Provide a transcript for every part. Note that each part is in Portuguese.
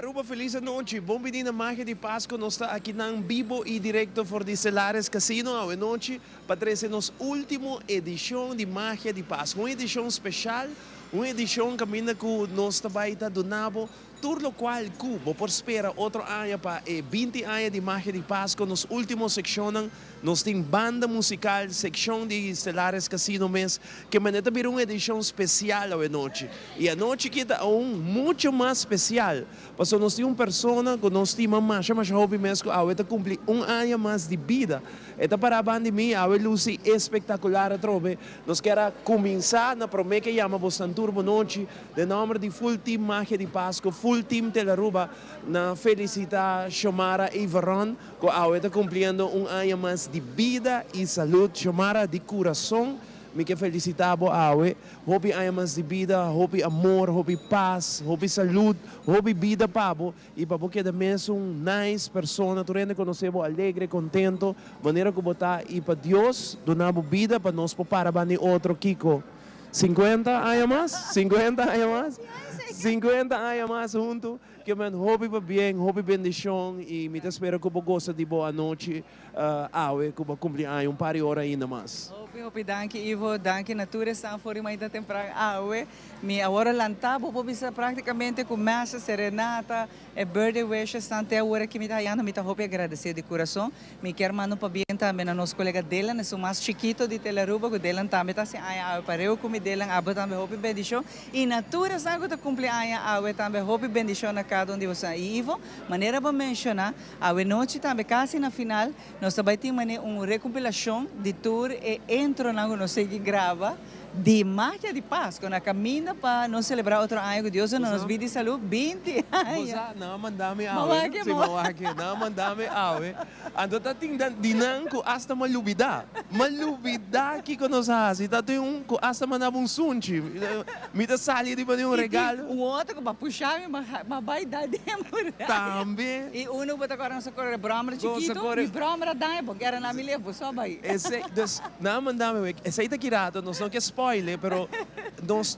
Aruba, feliz noite. Bom dia na Magia de Páscoa. Nós estamos aqui na vivo e direto for de Stellares Casino a noite para trazer nossa última edição de Magia de Páscoa. Uma edição especial, uma edição que ainda que nós também está donando tudo o qual Cuba por espera outro ano para 20 anos de Magia de Páscoa. Nos últimos secciones nós temos banda musical, secção de Stellares Casino mês, que ainda também uma edição especial a noite. E a noite que está muito mais especial. Porque nós temos uma pessoa que nós temos mais hobby mesmo, que cumpre ano mais de vida. Esta para a banda de mim, a luz espetacular a trove. Nós queremos começar na promessa que chama Boston Turbo Noite, de nome de Full Team Magia de Páscoa, Full Team Telaruba, na felicitar Xomara e Veron, que está cumprindo ano mais de vida e saúde. Xomara de coração. Me que felicitabo awe, hobby ayamas de vida, hobby amor, hobby paz, hobby saúde, hobby vida pabo, e pabo que da mesmo nice persona, tu rende conhecemos alegre, contento, maneira que botar e para Deus donamos vida para nós para bani outro Kiko. 50 ayamas? 50 ayamas? 50 ayamas junto, que man hobby para bem, hobby bendição e me espero que você goste de boa noite, awe, que cumprir um par de horas ainda mais. Hopi, danke Ivo, danke Natura staan voor je mij dat temprano awe. Mi agora lantabo po bisa praticamente começa serenata e birthday wishes tante agora que me tá yando me tá hopi agradecer de coração. Me quer mandar para bem também a nosso colega dela, né, mais chiquito de Telaruba, que dela também tá assim ai para eu comer dela abo também hopi bendição e Natura sabe que cumpleaños awe também hopi bendição na cada um de vocês. Ivo, maneira para mencionar, awe noite também quase na final, nós também temos uma recompilação de tour e entro na não sei que grava de Magia de Páscoa, na caminho para não celebrar outro ano que Deus nos vida de saúde 20 anos. Não mandame awe, não mandame awe. Ando tá dinanco hasta malubida que nós faz. Tá tem hasta mandar um sunchi. Me tá sali de um regalo. O outro que vai puxar mas vai dar demora. Também. E uno bota agora nossa cor broma chiquito, e broma dá, porque era na me levo só vai. Esse não mandame, esse aí tá quirado, nós não quer spoiler, pero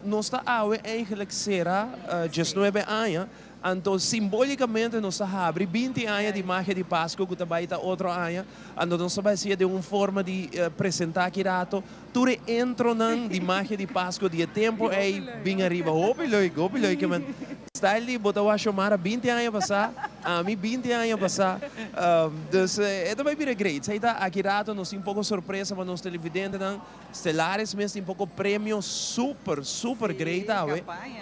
nós tá awe eigenlijk será 19 anos. Então, simbolicamente, nós abrimos 20 anos de Magia de Páscoa, que também está outro ano. Então, nós vamos fazer de uma forma de apresentar aqui rato. Tudo entra de Magia de Páscoa, de tempo é bem arriba. Hopiloi, que man. Está ali, botou a chamar 20 anos passar, a mim 20 anos passar. É também bem great. Aí está aqui rato, nós temos um pouco surpresa para nós televidentes, Stellares mesmo tem um pouco prêmio super great,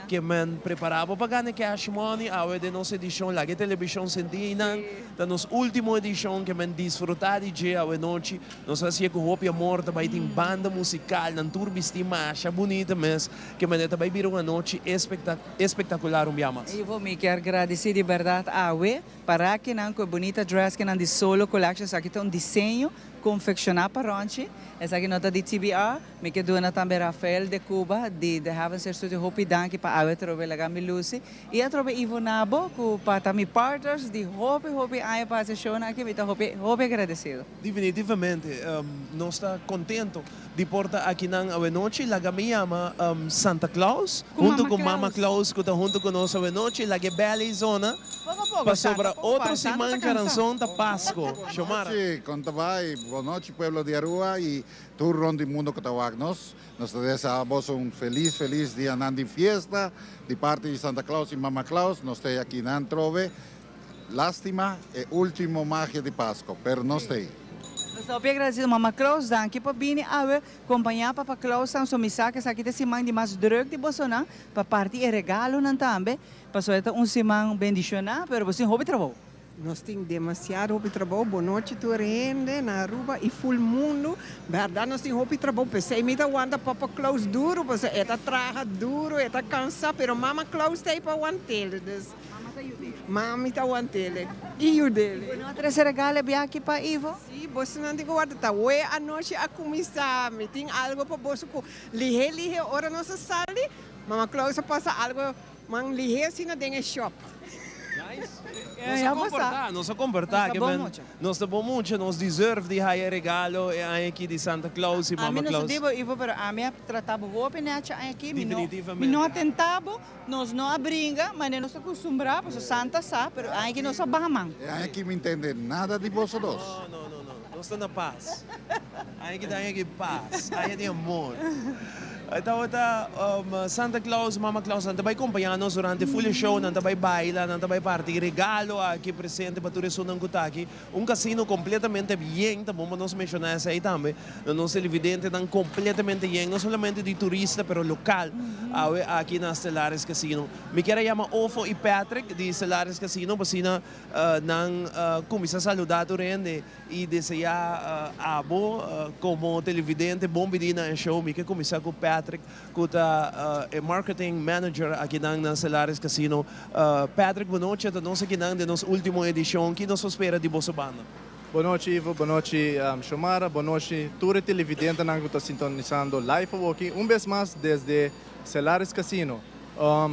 que man preparava para ganhar cash money, de nossa edição, lá que televisão sentina, da nossa última edição que man desfrutar de dia, a noite, nós fazíamos com Hopi Amor, também tem banda musical, na tour vestima, acha bonita mesmo, que man também virou uma noite espetacular, biamas. Eu vou me quero agradecer de verdade a para que não com bonita dress que não de solo collection, aqui tem um desenho confeccionar para onde essa aqui nota de TBR, me que dona também Rafael de Cuba de Haven Ser Studio Hopi Danke para a trove la gami Lucy e a trove Ivo Nabo com para mi partners de Hopi aí para essa show aqui me tá Hopi agradecido. Definitivamente, nós está contento de portar aqui na noite la gami chama Santa Claus junto com Mama Claus que está junto conosco a noite la que bela zona para sobra outro semana que ranção da Páscoa. Xomara. Conta vai. Boa noite, pueblo de Aruba e todo o mundo que está nos. Nós desejamos feliz dia de fiesta de parte de Santa Claus e Mama Claus. Nós estamos aqui na Trove. Lástima é último Magia de Páscoa, pero nós estamos. Nós agradecemos Mama Claus, danke para vir acompanhar Papa Claus ang sumisa que aqui tem semana de mais drug de Bolsonaro para partir e regalo nan também. Passou esta semana bendicionar, pero você hobby trabalho. Nós temos demasiado roupa de trabalho, boa noite, tu rende na Aruba e full mundo. Verdade, nós temos roupa de trabalho. Pensei, me wanda Papa Claus duro, porque ela traga duro, ela cansa, pero Mama Claus tem para aguentar. Mama está aguentar. E o dele. Não trouxe regalo aqui para Ivo? Sim, você não tem que guardar. Ué, a noite a começar, me tem algo para você. Lihe, hora nossa sala. Mama Claus passa algo, mas lihe, se não tem shop. Nice. Ja, Não se comportar, Nós que tá bom men, muito. nós tá bom muito, nós deserve de haya regalo e aí aqui de Santa Claus e A Mama mim não Claus. digo, Ivo, pero a mim tratava o open aqui, Definitivamente. não atentava, nós não abringa, mas nós acostumbramos, porque Santa sabe, pero aqui nós sabamos. Aquí me entiende nada de vosotros. Não. Nós estamos na paz. Aí que tem aqui paz, aí tem amor. Então, Santa Claus, Mama Claus, não vai acompanhar nós durante full show, não vai bailar, não vai partir regalo aqui presente para todos os aqui. Casino completamente bem, também vamos mencionar isso aí também. Nós televidentes estão completamente bem, não somente de turista, mas local, aqui na Stellaris Casino. Me quero chamar Ofo e Patrick de Stellaris Casino, para sina nang começar a saludar o rende e desejar abo como televidente, bom dia na show, me quero começar com Patrick. Que marketing manager aqui na Stellaris Casino. Patrick, boa noite. Nós aqui na nossa última edição. O que nos espera de vossa banda? Boa noite, Ivo. Boa noite, Xiomara. Boa noite, todos os televidentes que estão sintonizando live aqui. Vez mais desde Stellaris Casino. A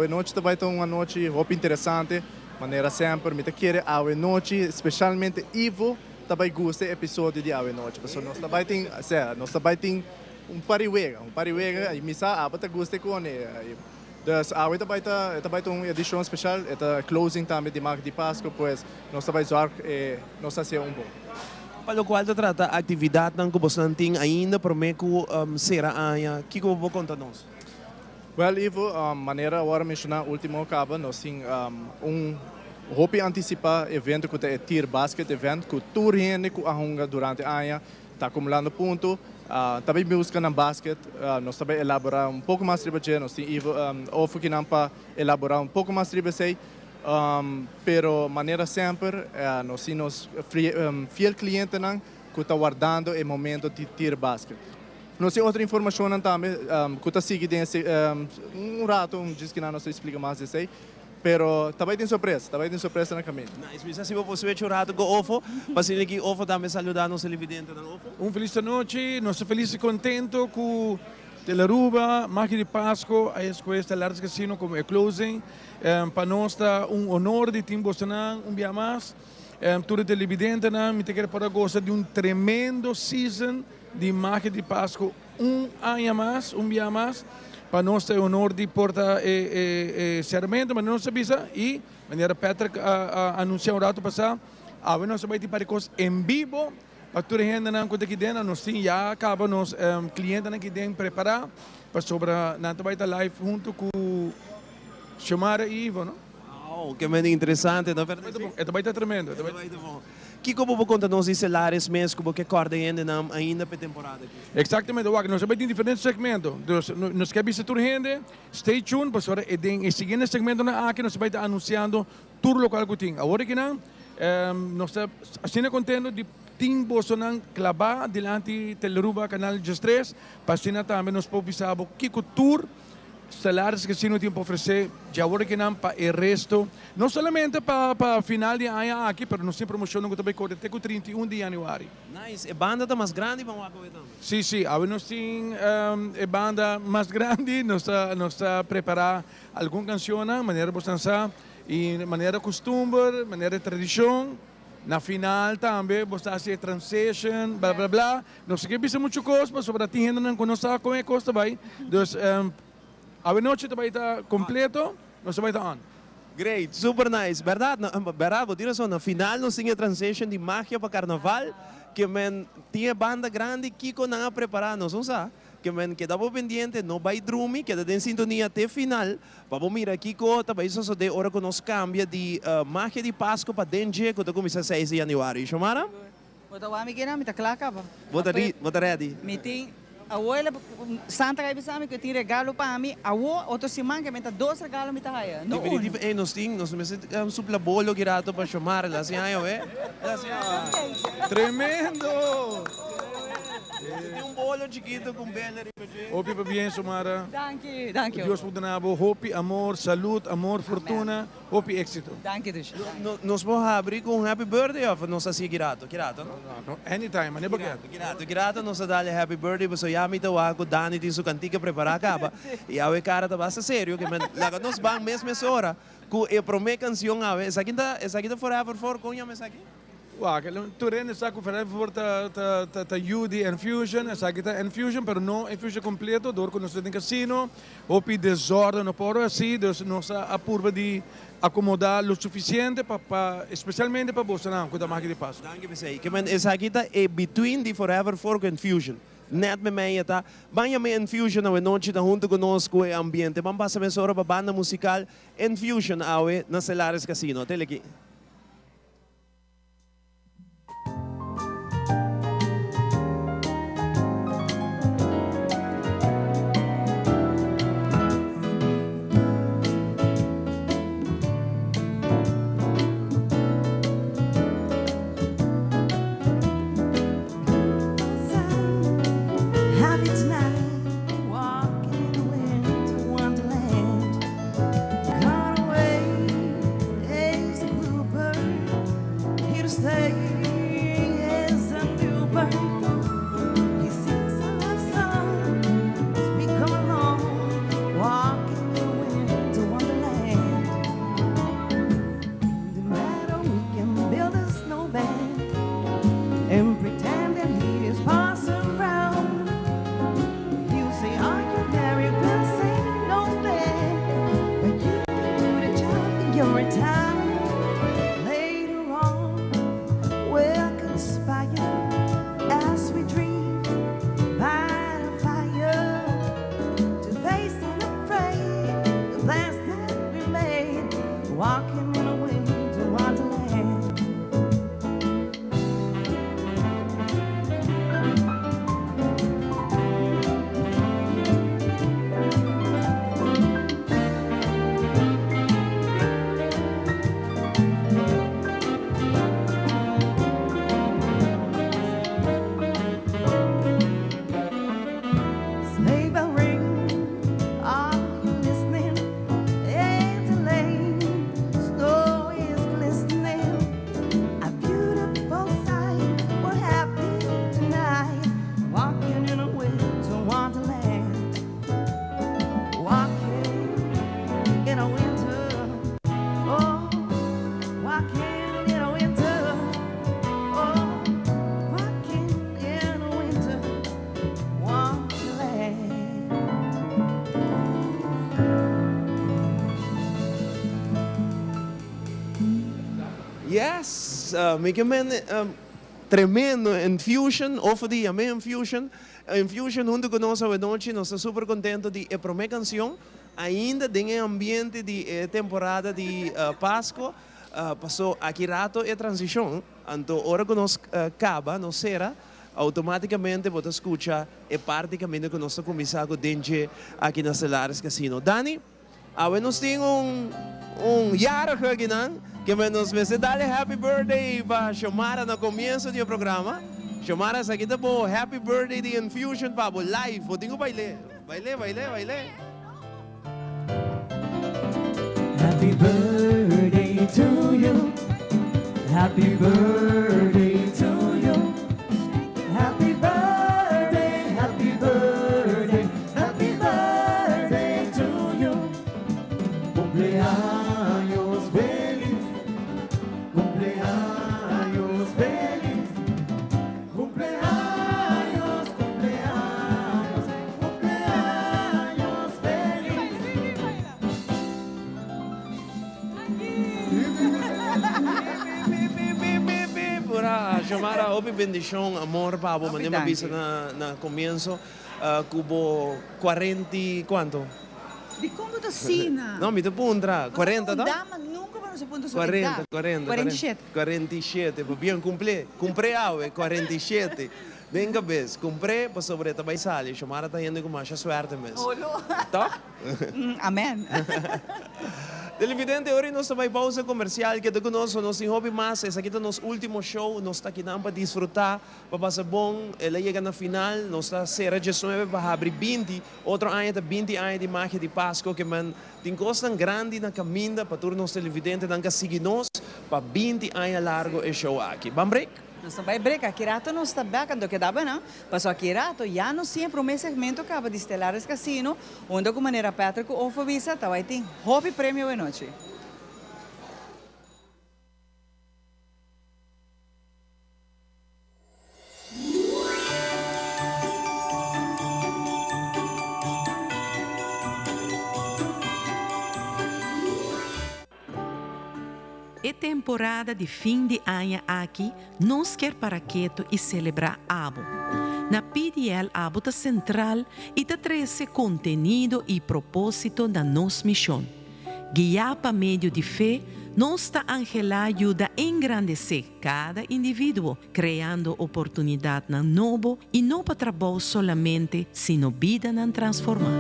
noite vai ter uma noite muito interessante. Maneira sempre, me quer a noite, especialmente Ivo, também gosta do episódio de a noite. Nós também tem pariwega, e misa abata guste ko ne. Dus ita baita edição especial, ita closing também de marca de Páscoa, pois nós também zorg nós hacia bom. Para o qual trata a atividade que você não tem ainda, para mim que será aia, que eu vou contar nós. Well, Ivo, maneira agora mencionar último acaba, nós tem hopi antecipar evento que é Tir Basket event, que tour gente que arrunga durante a aia, está acumulando ponto. Também busca na basquete, nós também elaborar pouco mais sobre isso, nós temos ofo que não para elaborar pouco mais sobre isso, pero maneira sempre, nós temos fiel cliente que está guardando o momento de tirar basquete. Nós temos outra informação também, que está seguindo rato, diz que não se explica mais isso aí. Pero também tem surpresa na caminho. Nice, se você ver churrado com Ofo, para que Ofo também saludar nos televidentes da Ofo. Feliz noite, nós estamos felizes e contentes com Telaruba, Marca de Páscoa, a escola Stellaris Casino como closing. Para nós está honor de Tim Bostanan, dia mais. Todo televidente, me quer para gostar de tremendo season de Marca de Páscoa, ano mais, dia mais. Para nós é honor de portar sermento, mas não sabia e maneira Patrick anunciou rato passado, nós vai ter para coisas em vivo, para toda a gente não conta aqui dentro, nós sim já acaba nos clientes aqui dentro preparar para sobre na vai estar live junto com Xiomara e Ivo, não? Oh, que bem interessante, na verdade. Vai estar tremendo. Que como vou contar nos Stellaris mesmo que corda ainda para temporada aqui? Exatamente, nós vamos ter diferentes segmentos. Nós queremos toda a gente, stay tuned, para o seguinte segmento aqui nós vamos estar anunciando tudo local que tem. Agora que não, nós estamos assim contentes de Tim Bolsonaro clavar delante Teleruba Canal Just 3, para assim também nós podemos saber que tour Stellaris Casino tem para oferecer, já agora que não, para o resto, não somente para final de ano aqui, mas nós temos promoção que também corre até o 31 de janeiro. Nice, a banda está mais grande, vamos ver também. Sim, nós temos a banda mais grande, nós está preparar alguma canção, maneira bostança, e maneira costume, maneira tradição. Na final também, você faz transition, blá blá blá. Nós queremos muitas coisas, sobre a gente não conhece como é que costa vai. Então, a noite vai estar completo, nós vai estar on. Great, super nice. Verdade, bravo, tira só, na final nós tínhamos transition de magia para carnaval, que tinha banda grande, Kiko não preparado, não sabe? Que quedava pendiente, não vai dormir, queda em sintonia até final, para mirar Kiko, também só de hora que nós cambia de magia de Páscoa para DNG, que começa 6 de janeiro. Xomara? Bota o amigo na, me claca ba. Bota ready. Meeting. Abuela, Santa Cabe sabe que tem regalo para mim. Abuela, outro semana que me dá 2 regalos me tá aí. Não. Definitivo, nós me supla bolo girato para chamar, lá assim, Tremendo! Tem um bolo chiquito com banner. Hopi pa bien, Sumara. Dank je. Dios po danabo, hopi, amor, saúde, amor, fortuna, hopi, éxito. Dank je dus. Nós vamos abrir com um happy birthday of nós assim girato, não? No, anytime, mas não é Girato, nós dá happy birthday, mas já me tô com Dani tem sua cantiga preparar acaba. E a cara tá bastante sério, que lá nós vamos mesmo essa hora, com a primeira canção, essa aqui tá forever for, conha essa aqui? Wah, Turin está com forever ta UD Infusion, essa aqui tá Infusion, pero não Infusion completo, dor que nós temos casino, hopi desordem, não pode assim, nós apurva de acomodar o suficiente especialmente para você não, com a máquina de passo. Dank je bezei. Que men essa aqui tá between the forever for Infusion. Net met mij tá. Banha me Infusion na noite tá junto conosco o ambiente. Vamos passar essa hora para banda musical Infusion awe na Celares Casino. Tele aqui. Happy tonight, walking in a winter wonderland. Gone away is a bluebird, here to stay is a new bird. He sings a love song as we come along, walking in a winter wonderland. In the meadow we can build a snowman and pretend that he is passing around. You say, are you married? We'll say, no man. But you can do the job in your town. Later on, we'll conspire as we dream by the fire to face unafraid the plans that we made, walking in a winter wonderland. Sleigh bell ring, are you listening? It's a lane, snow is glistening. A beautiful sight, we're happy tonight, walking in a winter wonderland. Walking in a winter, oh, walking in a winter, oh, walking in a winter wonderland. Yes, men tremendo Infusion, over die Yame Infusion. Infusion junto conosco a noite, nós estamos super contentos de a primeira canção, ainda em ambiente de temporada de Páscoa, passou aqui rato e transição, então hora que nós acaba, nós será, automaticamente você escuta e parte caminho que nós estamos começando dentro aqui na Celares Casino. Dani, nós temos jarige aqui, que nos vai dar happy birthday para Xiomara no começo do programa. Xiomara, essa aqui tá bom, happy birthday de Infusion para o live, vou ter que bailar. Baile. Happy birthday to you. Happy birthday to you. Happy birthday, happy birthday, happy birthday to you. Cumpleaños feliz, cumpleaños feliz, cumpleaños, cumpleaños, cumpleaños feliz. Pura Xiomara, hope bendición, amor, pavo, Happy mandemos visa thank na comienzo, cubo 40, quanto? Di como da Sina? No, mi te puntra, 40, no? no? Dama nunca vai se punto 40, 47. 47, bien cumple ave 47. Venga, vez, comprei para sobre tabay sali, chamara tayendo com mais suerte mesmo. Olo. Tá? Amen. Televidente, hoje nós estamos em pausa comercial, que conosco, nós em hobby mais, esse aqui é o nosso último show, nós está aqui para desfrutar, para passar bom, ela chega na final, nós está será 19 para abrir 20, outro ano está 20 anos de magia de Páscoa, que man, tem coisa grande na caminha, para todos os televidentes, não seguir nós, para 20 anos largo e show aqui. Vamos break? Nós também breca, aqui rato não está bem, quando que dava não, passou aqui rato, já não sempre o segmento acaba de Estelares Casino, onde com maneira Patrick ou Fabisa, tá, vai ter hobby prêmio de noite. É temporada de fim de ano aqui, nós quer para quieto e celebrar Abo. Na PDL Abo está central e está traz contenido e propósito da nossa missão. Guiar para meio de fé, nossa Angela ajuda a engrandecer cada indivíduo, criando oportunidade na novo e não para trabalho somente, sino vida na transformar.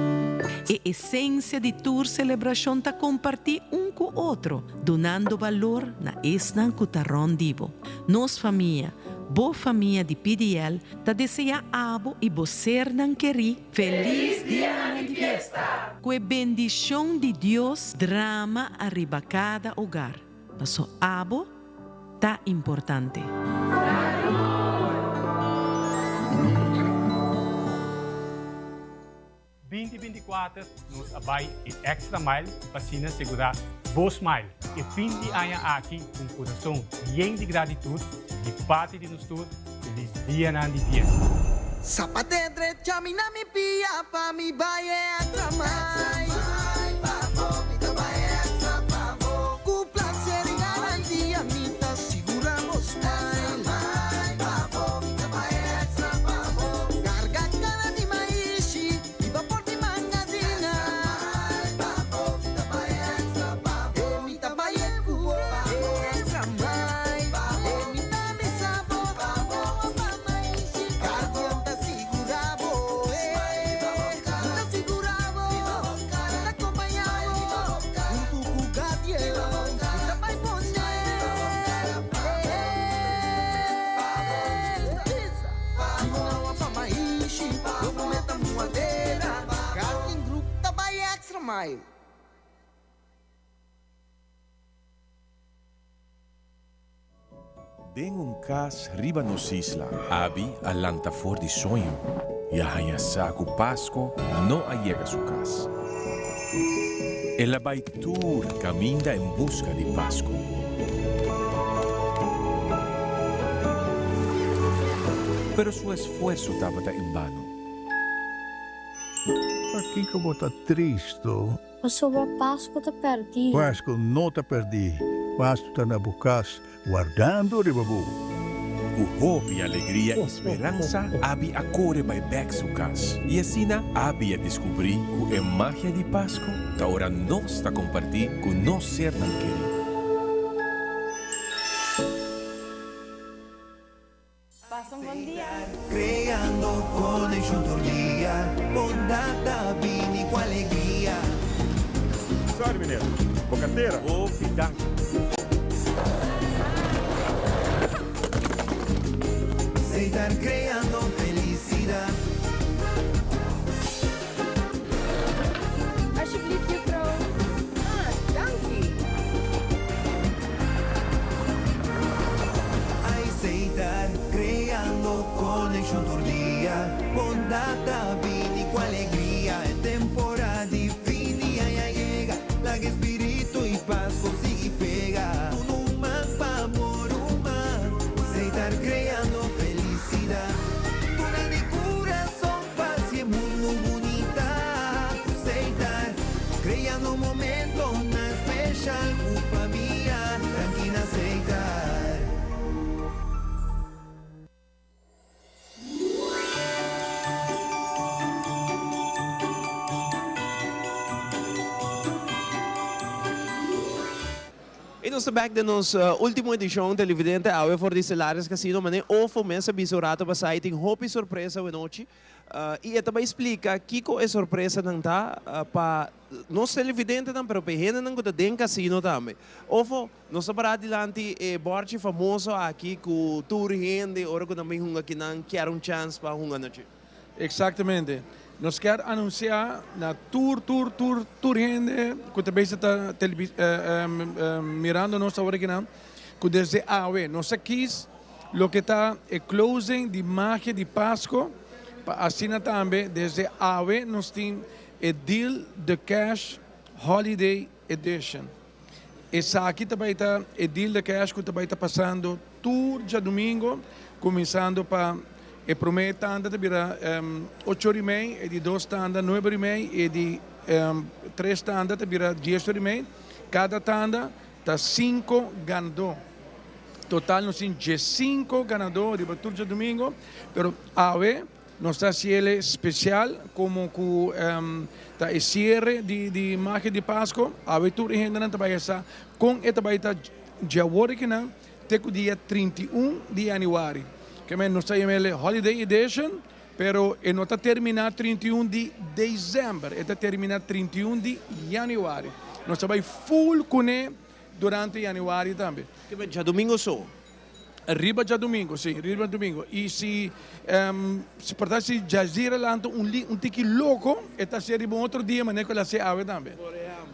A essência de tua celebração está compartilhar com o outro, donando valor na esnan cutarron divo. Nos família, boa família de PDL, ta deseja abo e bocer nan queri feliz dia de fiesta. Com a bendição de Deus, drama arriba cada hogar. Passo abo, ta importante. 2024 nos abai e extra mile para se segurar Boa Smile. E fim de ano aqui com coração bem de gratitude de parte de nós todos. Feliz dia na de fiesta. Zapate derecha, mi na mi pia, pa mi baile extra mais. Com prazer e garantia, mi ta seguramos mais. Carga cara de mais, e vapor de magazina. Mi ta baile extra mais. Mi ta me sabor, pa mais. Cardião ta seguravo, ta seguravo, ta acompanhavo. Um pouco gavião, ta vai poner. Não apa mais, documenta moadeira. Cardião grupo ta vai extra mile. Den un cas riba nos isla, abi alanta for di sonho. E a saco Pasco não allega su cas. El abaitur caminda en busca de Pasco. Pero su esfuerzo estaba en vano. Aqui que eu vou estar triste. O sobre a Páscoa te perdi. Páscoa não te perdi. Páscoa está na bucas, guardando o ribabu. O hope, alegria e esperança abi a core by back su cas. E assim abi a descobrir que a magia de Páscoa ta ora nós está compartir com nós ser tan querido. Passa bom dia. Creando connection tordia, bondata vini com alegria. Sorry, mineiro. Bocateira? Ô, fidanco. Se estar creando felicidad. Alsjeblieft, juffrouw. Ah, dank u. Aceitar, creando connection tordia, bondata vini com alegria. É temporada de fim de ano llega, la que espírito e paz consigue pegar. Tu não mapa amor humano, aceitar creando felicidad. Tu na de coração paz e mundo bonita. Aceitar, creando momento na especial com família, tranquila aceitar. E nós estamos aqui na nossa última edição televidente ao for de Stellaris Casino, mas o fomento bisorato para sair tem hopi surpresa hoje noite. E também explica que é surpresa não tá para nós televidente não, pero para não que tem casino também. Ovo nós para adiante borte famoso aqui com tour gente, ora que também hunga que não quer chance para hunga noite. Exatamente. Nós queremos anunciar na tour gente que também está mirando nossa hora que não, que desde AOE, nós aqui o que está é closing de magia de Páscoa, assim também desde AOE nós temos o deal de cash Holiday Edition. Essa aqui também está o deal de cash que também está passando tour de domingo, começando para e promete tanda de vira 8h30 e de 2 tanda 9h30 e de 3 tanda de vira 10h30. Cada tanda está 5 ganadores. Total nós temos 5 ganadores de turno de domingo, pero AOE nós está haciendo especial como com o cierre de magia de Páscoa. AOE tour e gente não trabalha com esta baita de agora que não tem o dia 31 de janeiro. Que nós está chamando Holiday Edition, pero não está terminado 31 de dezembro, está terminado 31 de janeiro. Nós trabalhamos full com ele durante janeiro também. Que já domingo só? Arriba já domingo, sim, arriba domingo. E se portanto Jazeera lança tiki louco, está sendo outro dia, mas não é que ela se abre também.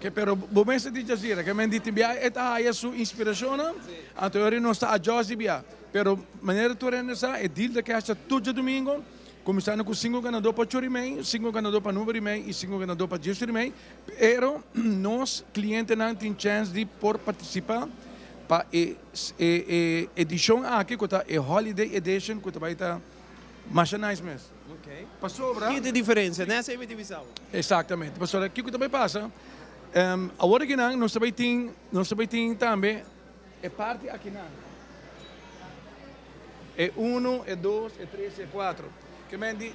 Que pero momento de Jazeera, que me disse bia, esta é a sua inspiração, então ele não está a Josie bia. Pero maneira tu renessa é deal de caixa todo domingo, começando com 5 ganadores para 8h30, 5 ganadores para 9h30 e 5 ganadores para 10h30. Pero nós clientes não tem chance de por participar para edição aqui que está Holiday Edition que vai estar mais nice mesmo. Ok. Passou para. Que é a diferença nessa divisão? Exatamente. Passou aqui que também passa. Agora que não, nós também tem também é parte aqui não. É 1, é 2, é 3, é 4. Que me diz,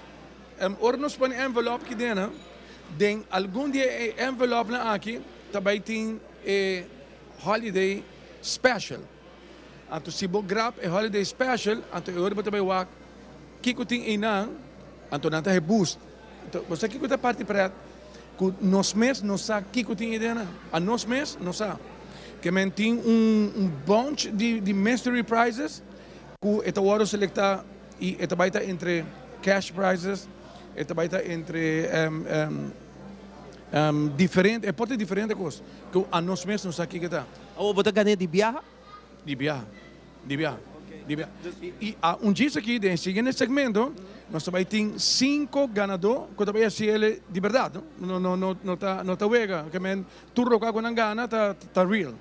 ora nós põe envelope aqui dentro, tem algum dia envelope aqui, também tem holiday special. Então se você grab é holiday special, então eu vou também o que tem aí não, então não é boost. Então você que está parte para que nós mês não sabe que tem aí dentro, a nós mês não sabe. Que me tem bunch de mystery prizes. Esta hora selecta e esta baita entre cash prizes, esta baita entre diferente, pode diferente coisa. Que a nós mesmos aqui que está. Ou você ganha de viaja? De viaja. E dia aqui, no seguinte segmento, nós também temos 5 ganadores, que também é ele de verdade, não está wega, que tudo que não gana está real.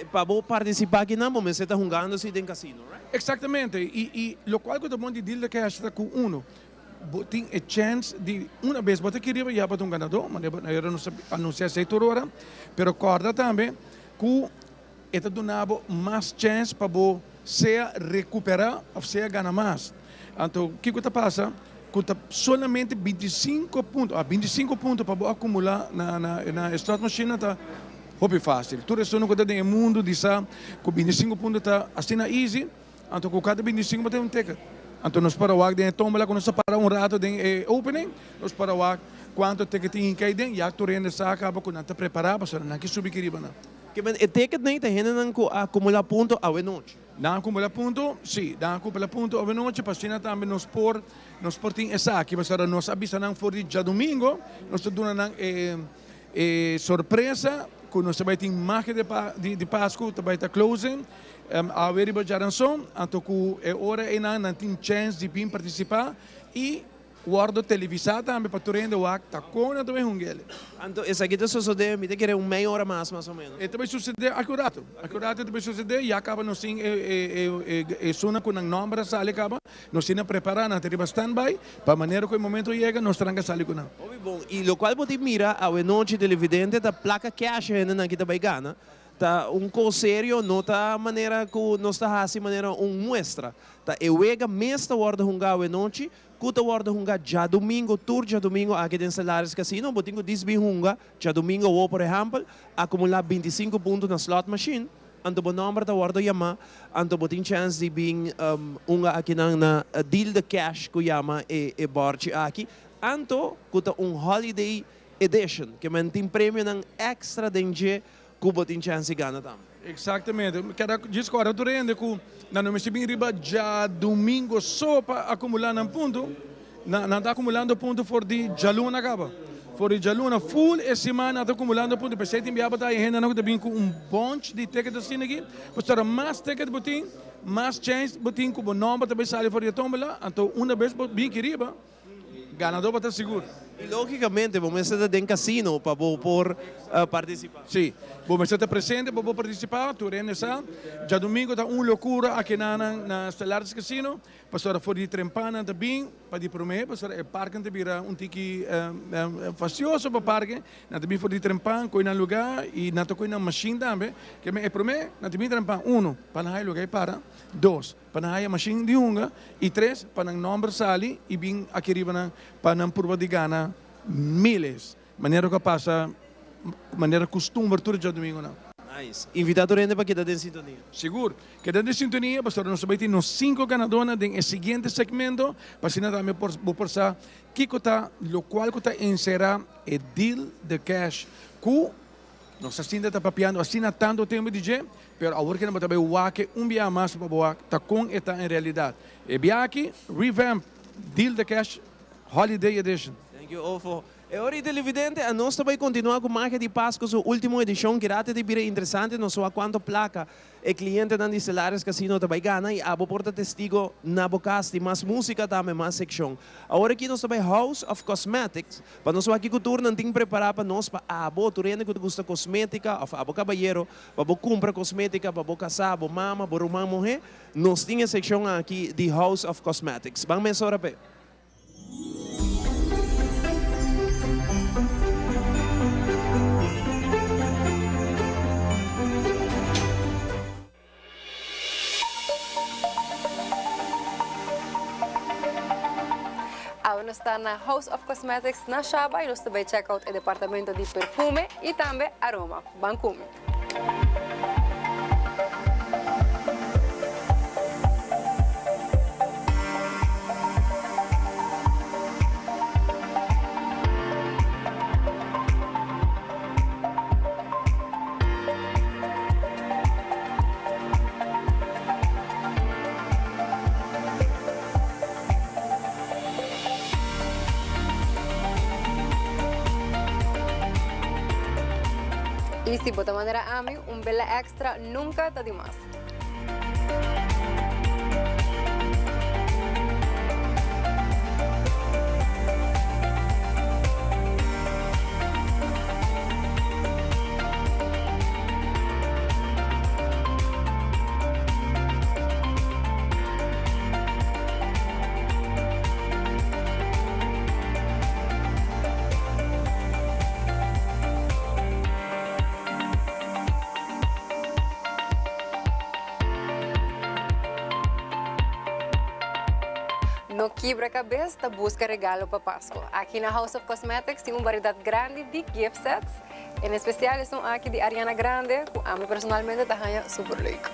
Para participar aqui não, mas você está jogando se tem casino, right? Exatamente. E o qual que eu estou dizendo que está com tem a chance de uma vez você queria ir para um ganador, mas eu não anunciar 6 horas, mas recorda também que está dando mais chance para você recuperar ou você ganhar mais. Então, o que passa? Que solamente 25 pontos, 25 pontos para acumular na slot machine está hobby fácil. Tudo isso não tem no mundo de com 25 pontos está assim na easy, então com cada 25 tem um ticket. Então nós para o de tomba quando nós para rato de opening, nós para o quanto ticket tem que ir e a turenda acaba quando está preparado para não que subir que riba não. Que o ticket nem tem não acumular ponto a noite. Não acumular ponto, sim, não acumular ponto a noite, para cima também nós por tem essa aqui, mas agora nós avisamos for de domingo, nós dando surpresa. Nós também temos magia de Páscoa, também está closing, a verificar jaranção, então é hora e não tem chance de vir participar e guardo televisão também para turenda o acta com a também hungele. Então essa aqui sucede, me tem que meia hora mais ou menos. E também sucede acurado também sucede e acaba nós sim sona com o nome sale acaba, nós temos preparar na teriba standby para maneira que o momento chega nós tranca sale com não. Bom, e o qual você mira a noite televidente da placa cash ainda aqui também gana. Tá coisa sério, não tá maneira que nós está assim maneira muestra. Tá eu ega mesta hora hungar a noite, cuta hora hungar já domingo, tour já domingo aqui em Stellaris Casino, botinho 10 hunga já domingo ou por exemplo, acumular 25 pontos na slot machine. anto bo number ta wardo yama, anto bo tin chance di bing unga aqui na deal de cash ku yama e borchi aqui, anto kuta holiday edition, que mantim prêmio ng extra dengue ku bo tin chance gana tam. Exatamente. Cada discorda tu rende que na não me riba já domingo só para acumular um ponto, na tá acumulando ponto for de jaluna acaba. For de jaluna full e semana tá acumulando ponto. Para sete enviar para aí ainda não tem com bunch de ticket assim aqui. Para mais ticket botin, mais chance botin com o nome também sai for de tombola. Então uma vez bem que riba, ganador para estar seguro. E logicamente, vamos estar dentro casino para por participar. Sim, vamos estar presente para participar. Tu renesa. Já domingo está loucura aqui na Stellaris Casino. Pastora for de trempana também para de prometer. Pastora o parque também era tiki facioso para parque. Na também for de trempana coi na lugar e na to coi na machine também. Que me prometer na também trempana para na lugar para 2 para na machine de unga e 3 para na número sali e bem aqui riba para na curva de Gana miles. Maneira que passa, maneira costume tudo já domingo não. Nice. Invitado rende para que dê sintonia. Seguro. Que dê sintonia, pastor, nós vamos ter nos 5 ganadores no seguinte segmento, para se nada por passar que está, lo qual está encerrar o deal de cash. Que nós ainda está papiando, assim há tanto tempo de gente, mas agora que nós vamos ver dia mais para boa, está com esta em realidade. E bem aqui, revamp deal de cash holiday edition. Thank you, Ofo. E ora, televidente, a nós também continuar com a marca de Páscoa, sua última edição, que rate de bira interessante, não só quanto placa e cliente da Stellaris Casino também ganha, e abo porta testigo na bocasti, mais música também, mais seção. Agora aqui nós também House of Cosmetics, para nós aqui que turno não tem preparar para nós, para abo, turno que gosta cosmética, ou abo cabalheiro, para abo compra cosmética, para abo casar, abo mama, abo rumã morrer, nós tem a seção aqui de House of Cosmetics. Vamos mensurar para Agora está na House of Cosmetics na Shaba e nós também check out o departamento de perfume e também aroma. Bancume. E se botar maneira ami, bela extra nunca está demais. No quebra-cabeça, busca regalo para Páscoa. Aqui na House of Cosmetics tem uma variedade grande de gift sets. Em especial, são aqui de Ariana Grande, que a mim personalmente está super legal.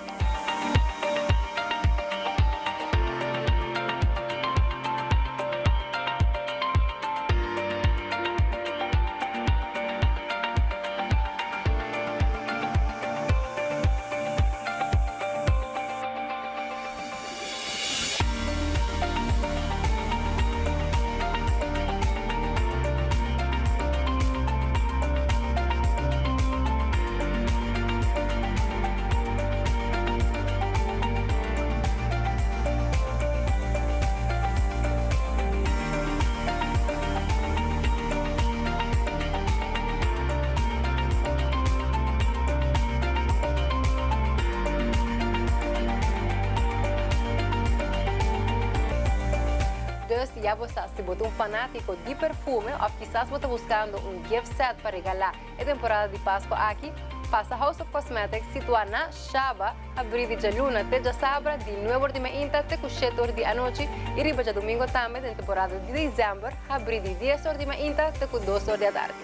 Ya você se botou fanático de perfume ou quizás você buscando gift set para regalar a temporada de Páscoa aqui, passa House of Cosmetics situada na Shaba, abrir de Jaluna até Sabra, de 9 de manhã até 7 de noite e riba de domingo também, na temporada de dezembro, abrir de 10 de manhã até 2 da tarde.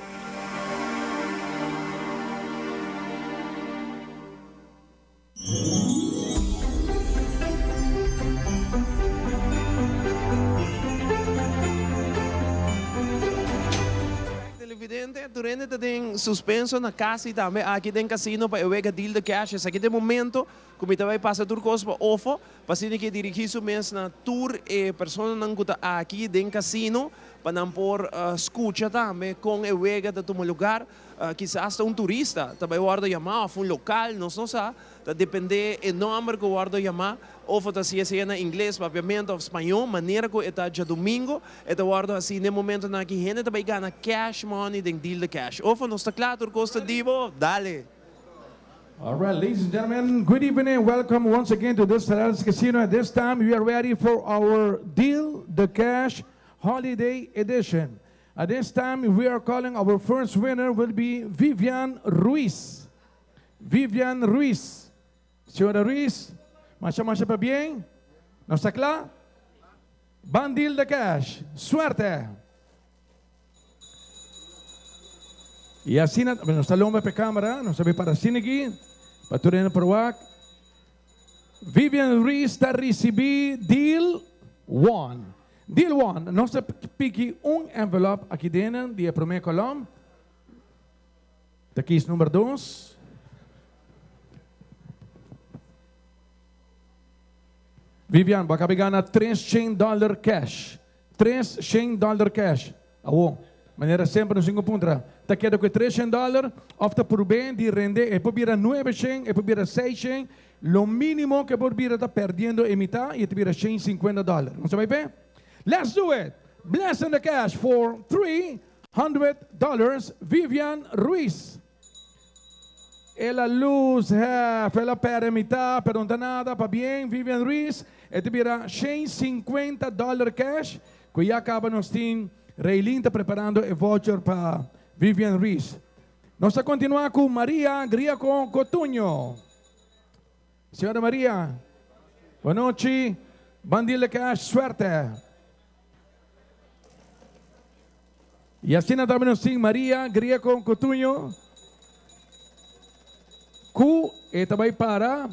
turene tem suspenso na casa também aqui tem casino para eu deal de cash. Aqui tem momento como vai passar tur coisa para ofo, para que dirigir o mês na tour e pessoa não guta aqui tem casino para não por escuta também com eu de todo lugar. Quizás um turista também guarda chamar um local, não sei, depende do nome que guarda chamar. Of het is in inglês, papiamento, of espanhol, maneira que está já domingo, eta guardo assim, no momento na que gente também ganha cash money, den deal de cash. Of não está claro, Costa Divo, dale. All right, ladies and gentlemen, good evening. Welcome once again to this Salares Casino. At this time, we are ready for our Deal the Cash Holiday Edition. At this time, we are calling our first winner will be Vivian Ruiz. Vivian Ruiz. Senhora Ruiz, marcha para bien. ¿No está claro? Bandil de cash. Suerte. Y así, no está el hombre para cámara, no se ve para cine aquí. Para tu reino por Vivian Ruiz está recibiendo Deal 1. Deal 1. No se pique un envelope aquí dentro de primer column. Aquí es número 2. Vivian, vai ganhar $300 cash. $300 cash. Awo, maneira sempre no 5 pontos. Tá queda com $300, opta por bem de render, e por vira 900, e por vira 600. Lo mínimo que por vira tá perdendo é metade, e te vira $150. Não sabe bem? Let's do it. Blessing the cash for $300, Vivian Ruiz. Ela luz half, ela perde metade, pergunta nada, para bem, Vivian Ruiz. E te vira $150 cash, que já acaba nos tem Reilin está preparando o voucher para Vivian Ruiz. Nós vamos continuar com Maria Grieco Cotunho. Senhora Maria, boa noite. Bandile cash, suerte. E assim também nos tem Maria Grieco Cotunho. Q e também para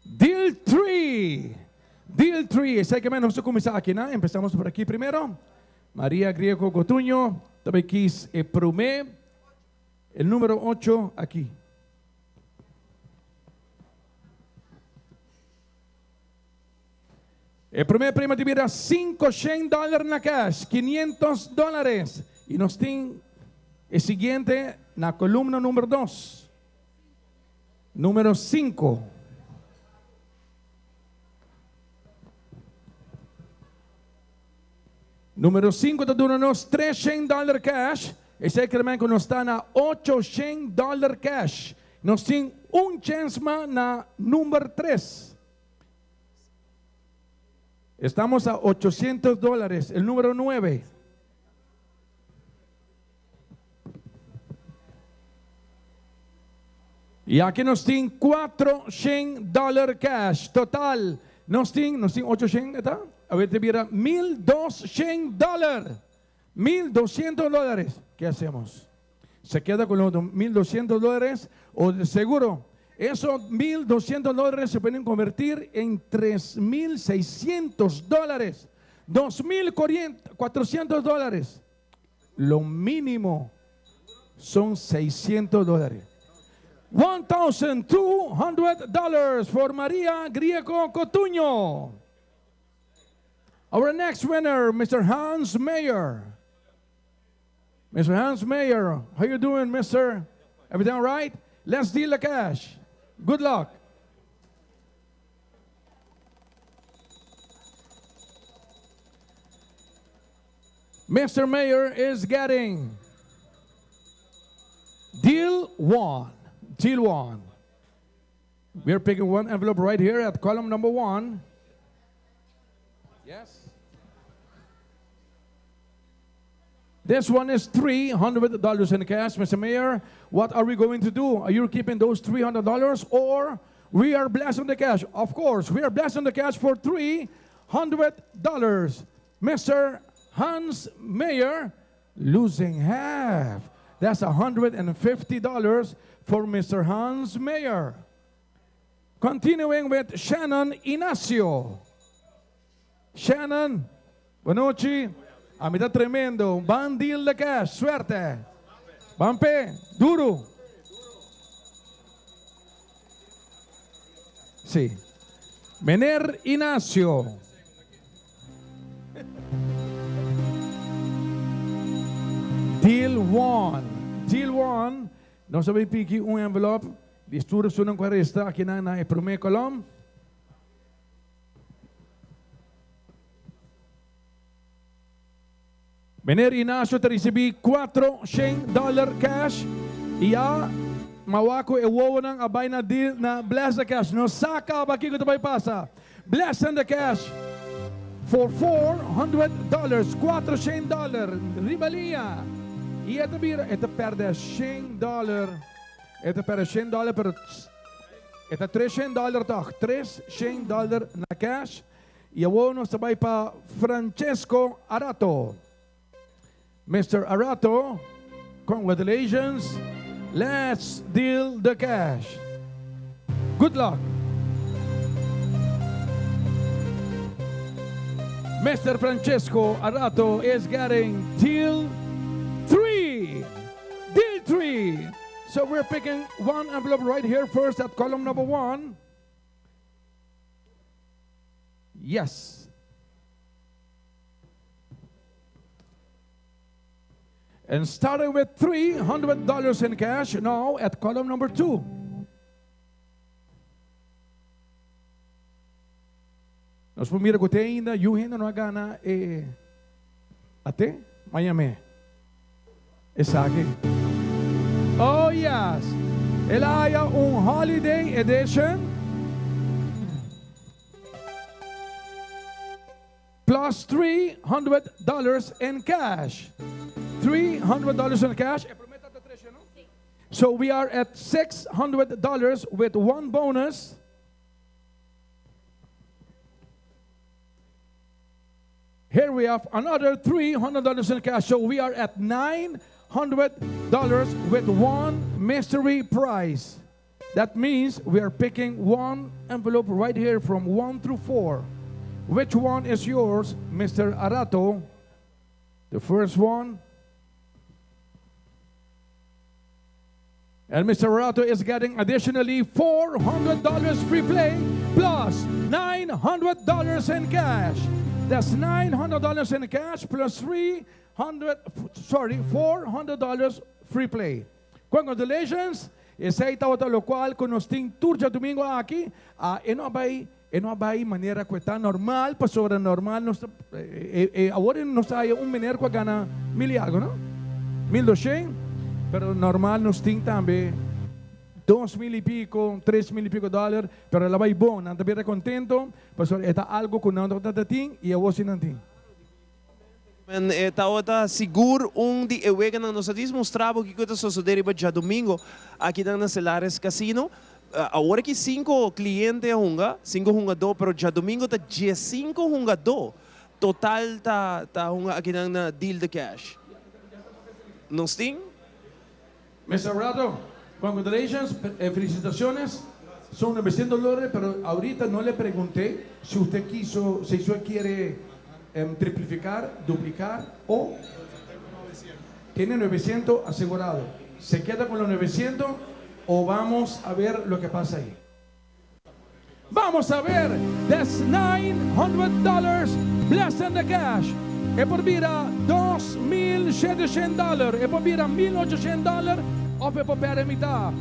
Deal 3. Deal 3. Sei que vamos a começar aqui, né? Empezamos por aqui primeiro. Maria Grieco Cotunho. Também quis e promê. O número 8 aqui. O primeiro prêmio de vida $500 na cash. $500. E nós tem o seguinte na coluna número 2. Número 5. Número 5 está dando-nos $300 cash. E sei que nós está na $800 cash. Nós temos chance na número 3. Estamos a $800. El número 9. E aqui nós temos $400 cash. Total, nós temos 800, tá? A ver, te vira $1,200. $1,200. ¿Qué hacemos? ¿Se queda con los $1,200 o de seguro? Esos $1,200 se pueden convertir en $3,600. $2,400. Lo mínimo son $600. $1,200 for Maria Grieco Cotunho. Our next winner, Mr. Hans Mayer. Mr. Hans Mayer, how you doing, mister? Everything all right? Let's deal the cash. Good luck. Mr. Mayer is getting deal 1. Deal 1. We're picking one envelope right here at column number 1. Yes. This one is $300 in cash, Mr. Mayor. What are we going to do? Are you keeping those $300 or we are blessing the cash? Of course, we are blessing the cash for $300. Mr. Hans Mayer losing half. That's $150 for Mr. Hans Mayer. Continuing with Shannon Inacio. Shannon, buenas noches. A mitad tremendo. Van deal de cash. Suerte. Vampe. Duro. Sí. Mener Inacio. Deal 1. Deal 1. Nós vamos pedir envelope. Mistura sunan 40 aqui na primeira coluna. Mener Inacio te recebi $400 cash. E a mawako e wowo ng abay na deal na bless the cash. No saka baki ko tabay pasa. Bless the cash for $400. $400. Ribalia. E esta bira, esta perde $100. Esta perde $100 pero esta $300 toch. $300 na cash. E a wowo no sabay pa Francesco Arato. Mr. Arato, congratulations. Let's deal the cash. Good luck. Mr. Francesco Arato is getting deal 3. Deal 3. So we're picking one envelope right here first at column number 1. Yes. And starting with $300 in cash now at column number 2. Nós vamos mirar que ainda, e ainda não gana até Miami. Exactly. Oh yes. Ela há holiday edition plus $300 in cash. $300 in cash. So we are at $600 with one bonus. Here we have another $300 in cash. So we are at $900 with one mystery prize. That means we are picking one envelope right here from 1 through 4. Which one is yours, Mr. Arato? The first one. And Mr. Arato is getting additionally $400 free play plus $900 in cash. That's $900 in cash plus $400 free play. Congratulations. Esa ita lo cual con nos ting turja domingo aqui, não vai maneira que está normal, para sobre normal, agora nós hay maneira que gana $1,000 e algo, não? 1,200, pero normal nos tem também $2,000 e pico, $3,000 e pico dólares, pero ela vai bom, não está contento, porque é algo que não está tem e a você não tem. Men tá seguro di ewega nang nosadis mostrava que coisa suceder ba já domingo aqui na Celares Casino. Agora que 5 clientes hunga do, pero já domingo tá 15 hunga do. Total tá hunga aqui na deal de cash. Nos tem? Mr. Arato, congratulations, felicitaciones. Son $900, pero ahorita no le pregunté si usted quiere triplicar, duplicar o tiene 900 asegurado. ¿Se queda con los 900 o vamos a ver lo que pasa ahí? Vamos a ver. That's $900 blessed in the cash. E por vira $2,700. E por vira $1,800 o per popere mitad.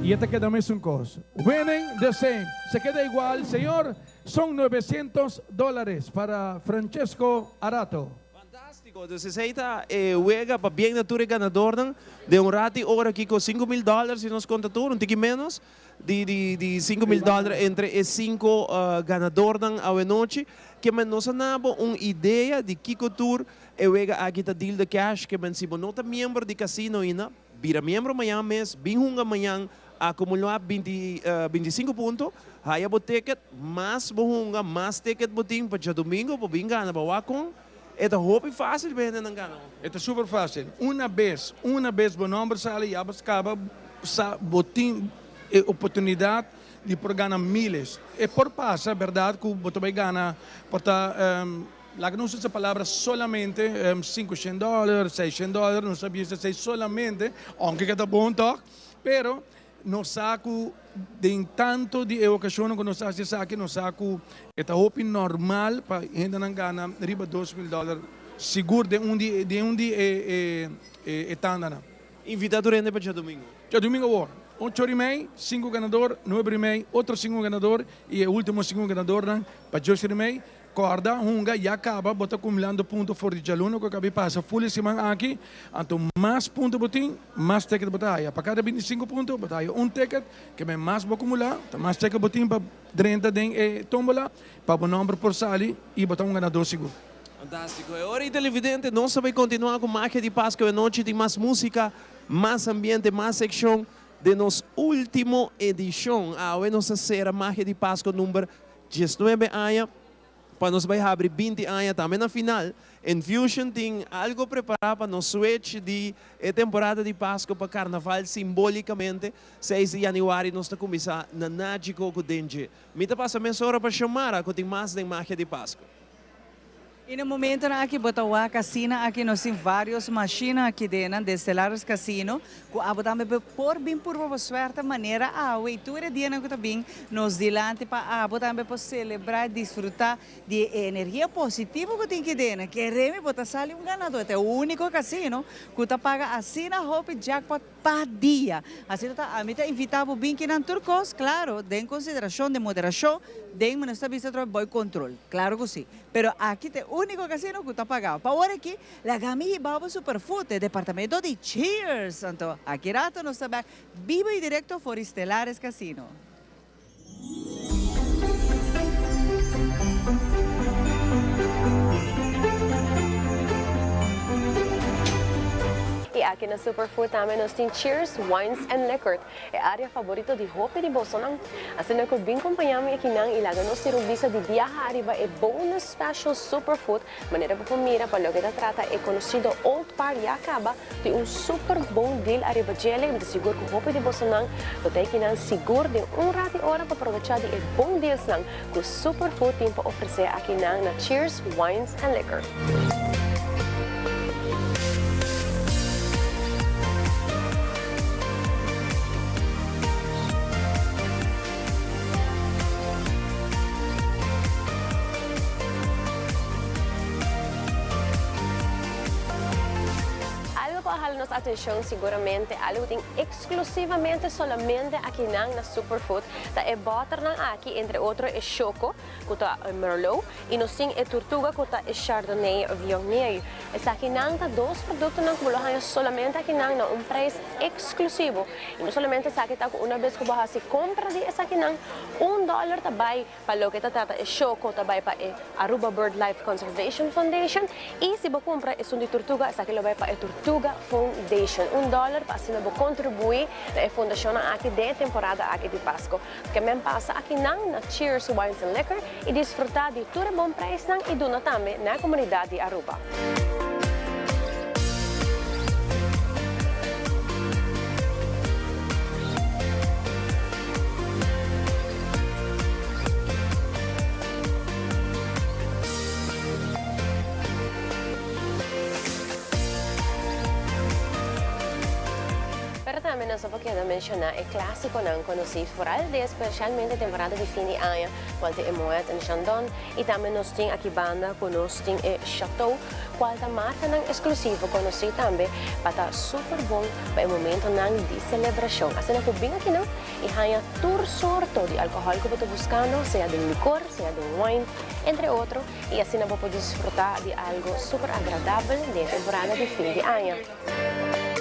Y este queda mesmo un costo. Winning the same. Se queda igual, señor. Son $900 para Francesco Arato. Fantástico. Entonces ahí está, juega para bien natural ganador de un rati ahora aquí con $5,000 si nos conta todo, un tiki menos de $5,000 entre es 5 ganador a la noche que nos han dado una idea de Kiko Tour juega aquí está deal de cash que si no está miembro de casino ina, vira miembro mañana mes, bien hunga mañana acumular 25 pontos, haya bo ticket, mais bohunga, mais ticket boting para domingo, para bem ganhar, para wakon. É hope fácil bem não ganhar. É super fácil. Uma vez o número sai, já acaba sa boting oportunidade de por ganhar miles. É por passa, verdade, que você vai ganhar, por lá que não usa essa palavra solamente, $500, $600, não sabia se é solamente, aunque que tá bom, tá? Pero, no saco de tanto de ocasião que nós fazemos aqui, no saco, é roupa normal para gente não ganhar riba $2,000, seguro de dia tanda. Invitado rende para dia domingo. Já domingo agora. 8h30, 5 ganador, 9h30, outro 5 ganador e o último 5 ganador para 10h30. Corda, hunga, e acaba, bota acumulando pontos for de aluno que acabei passa full semana aqui, então mais pontos botim, mais ticket botaia. Para cada 25 pontos, botaia ticket, que é mais vou acumular, mais ticket botim para 30 de tombola, para o número por sali e botar ganador seguro. Fantástico. E ora, televidente, não vai continuar com Magia de Páscoa. Noite tem mais música, mais ambiente, mais secção de nossa última edição. Hoje nós será Magia de Páscoa número 19 anos. Para nós vai abrir 20 anos também na final. Infusion tem algo preparado para nós switch de temporada de Páscoa para Carnaval simbolicamente. 6 de janeiro nós estamos começando na Nágico com o Dengue. Me passa a mensagem para chamar que tem mais de Magia de Páscoa. E no momento na aqui botou a casino aqui nós temos vários máquinas aqui dentro de Stellaris Casino que abotamos por bem por uma certa maneira a leitura dia na que também nos dilante para abotamos para celebrar desfrutar de energia positiva que tem aqui dentro que reme botar sali ganador é o único casino que tá paga assim na roupa jackpot para dia assim tá a mim tá invitado bem que na turcos claro de consideração de moderação de uma está vista boy control claro que sim pero aqui tem único casino que está pagado. Para agora aqui, a Gami Babo Superfood, departamento de Cheers. Então, aqui rato nós estamos vivo e direto for Stellaris Casino. E aqui na Superfood também nós temos Cheers Wines and Liquor. É a área favorita de roupa de Bolsonaro. Assim que bem acompanhamos aqui na ilaga nós temos visa de dia arriba é bonus special Superfood. Maneira para comer para logo da trata é conhecido Old Party e acaba de super bom deal arriba gele de seguro com roupa de Bolsonaro. Você aqui na seguro de rato e hora para aproveitar de bom deals não que Superfood tem para oferecer aqui na Cheers Wines and Liquor. Nos atenção seguramente algo tem exclusivamente solamente aqui na Superfood tá é butter na aqui entre outros é choco que tá merlot e nós tem é tortuga que tá é chardonnay viognier essa aqui tá dois produtos não que solamente aqui na preço exclusivo e não somente essa aqui tá uma vez que você compra de essa aqui $1 tá vai para o que tá trata é choco tá vai para Aruba BirdLife Conservation Foundation e se você compra é de tortuga essa aqui vai para Tortuga Foundation. $1 para assim não contribuir na fundação aqui de temporada aqui de Páscoa. Que também passa aqui na Cheers Wines and Liquor e desfrutar de todo bom preço e dona também na comunidade de Aruba. Também nós vamos querer mencionar é clássico não conhecido por alde especialmente temporada de fim de ano qual é Moet em Chandon e também nós tem aqui banda que nós tem é Chateau qual é marca não exclusivo conhecido também para super bom para o momento não de celebração assim que bem aqui não e há tour sorto de álcool que você buscando seja de licor seja de wine entre outros e assim você pode desfrutar de algo super agradável de temporada de fim de ano.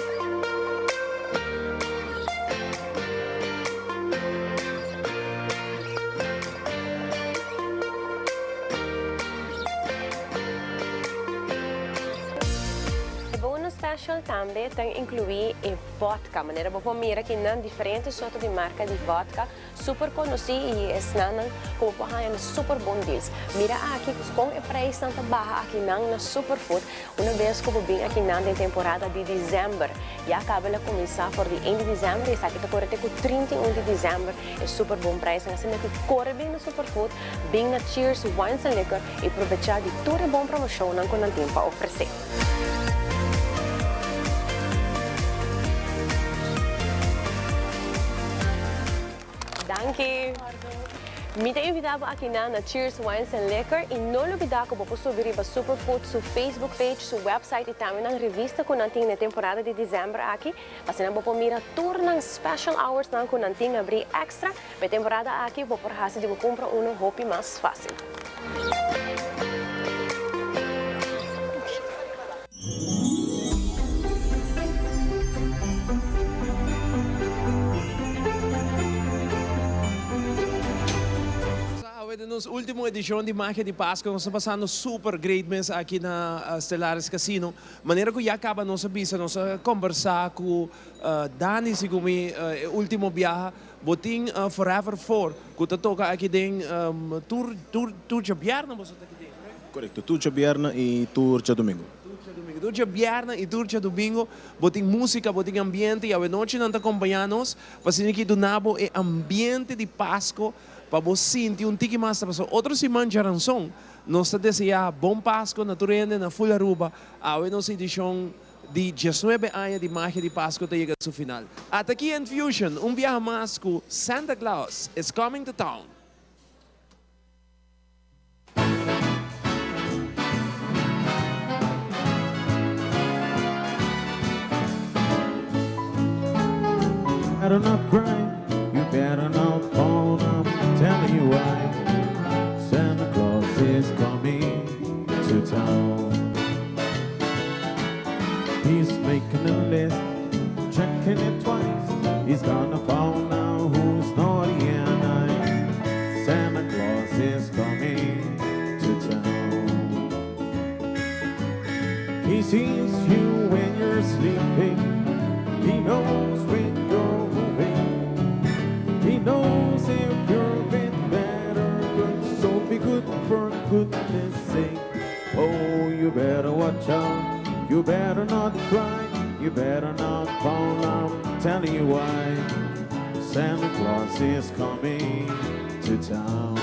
Special também tem incluir vodka, maneira para comer aqui na diferentes sortes de marca de vodka, super conhecido e esnanan como para super bom deals. Mira aqui com o preço tanta barra aqui na Superfood, uma vez que eu vim aqui na temporada de dezembro já acaba de começar por de 1 de dezembro, e está aqui até com 31 de dezembro, é super bom preço, assim que corre bem no Superfood, bem na Cheers Wines and Liquor, e aproveitar de toda a boa promoção que não tem para oferecer. Danke! Me te invitava aqui na Cheers Wines and Liquor e não olvidar que vou subir para Superfood, seu Facebook page, seu website e também na revista que não tem na temporada de dezembro aqui. Mas não vou mirar tornam special hours não que não tem abrir extra. Para temporada aqui vou por raça de comprar roupa mais fácil. Nos última edição de Magia de Páscoa, nós estamos passando super great mês aqui na Stellaris Casino. Maneira que já acaba nossa visa, nós conversar com Dani, e com o último viagem, botin Forever 4, que toca aqui dentro tour de Bierna, você está aqui dentro? Correcto, tour de Bierna e tour de domingo. Tour de Bierna e tour de domingo, botin música, botin ambiente, e a noite não acompanha-nos, para que do nabo é ambiente de Páscoa, para você sentir tique mais da pessoa. Outra semana de ranção, nós desejamos bom Páscoa na Turende, na Full Aruba, a nossa edição de 19 anos de Magia de Páscoa chega ao seu final. Até aqui em Fusion, viagem mais com Santa Claus is Coming to Town. Better not cry, you better not fall, I'm telling you why. Santa Claus is coming to town. He's making a list, checking it twice. He's gonna find out who's naughty and nice. Santa Claus is coming to town. He sees you when you're sleeping. He knows when you're awake. He knows if you're a bit better, good. So be good for goodness sake. Oh, you better watch out. You better not cry. You better not fall. I'm telling you why. Santa Claus is coming to town.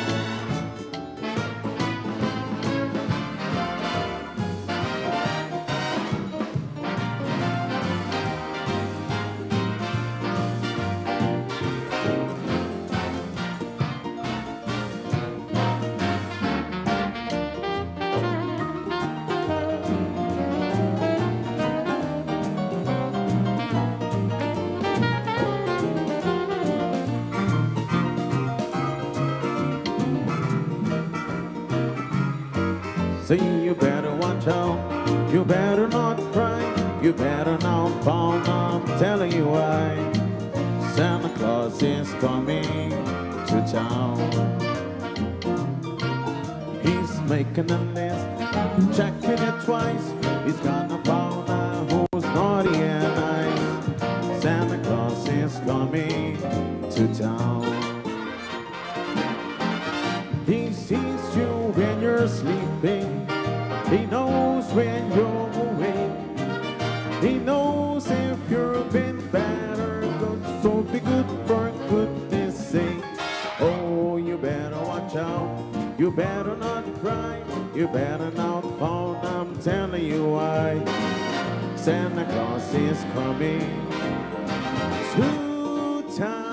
Say you better watch out, you better not cry, you better not fall, I'm telling you why. Santa Claus is coming to town. He's making a list, checking it twice. He's gonna find out who's naughty and nice. Santa Claus is coming to town. He sees you when you're sleeping. He knows when you're awake. He knows if you're a bit bad or good. So be good for goodness sake. Oh, you better watch out. You better not cry. You better not fall. I'm telling you why. Santa Claus is coming to town.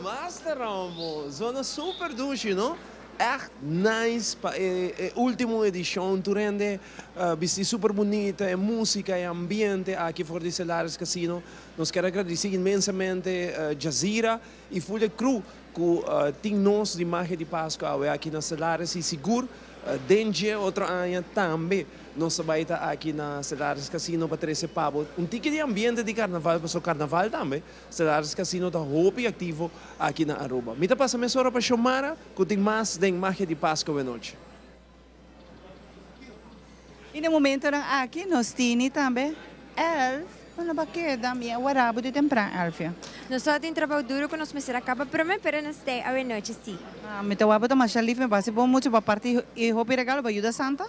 Master Rambo, zona super douche, não? Echt nice, última edição, tu rende, vesti super bonita, música, ambiente aqui fora de Stellaris Casino. Nós queremos agradecer imensamente Jazeera e Full Crew que tem nós de Magia de Páscoa aqui na Stellaris e seguro, dentro outro ano também. Nós vamos estar aqui na Stellaris Casino para trazer pavo. Tique de ambiente de carnaval, para o carnaval também. Stellaris Casino está muito ativo aqui na Aruba. Me está passando a hora para chamar, que tem mais de Magia de Páscoa à noite. E no momento aqui nós temos também elf, na baqueta, minha warabo de temprano, Alfia. Nós só tem trabalho duro que nós começamos a acabar, pero nós tem a noite sim. Me te voy a tomar chalif, me pasa por mucho para partir y hopi regalo para ayuda santa.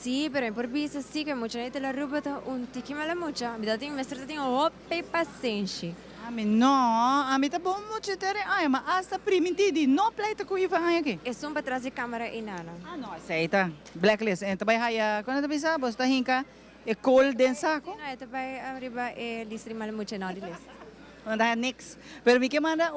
Sim, pero por vista sim, que muita gente la ruba tá tiki mala mucha. Me dá tem mestre tem hope paciência. A mim tá bom muito tere, mas hasta primitidi, não pleita com Ivan aqui. É só para trás de câmera e nada. Não, aceita. Blacklist, então vai haya, quando tu bisa, bosta hinka, é cold den saco. Não, então vai arriba é lista mala mucha não de lista. Manda next. Pero me que manda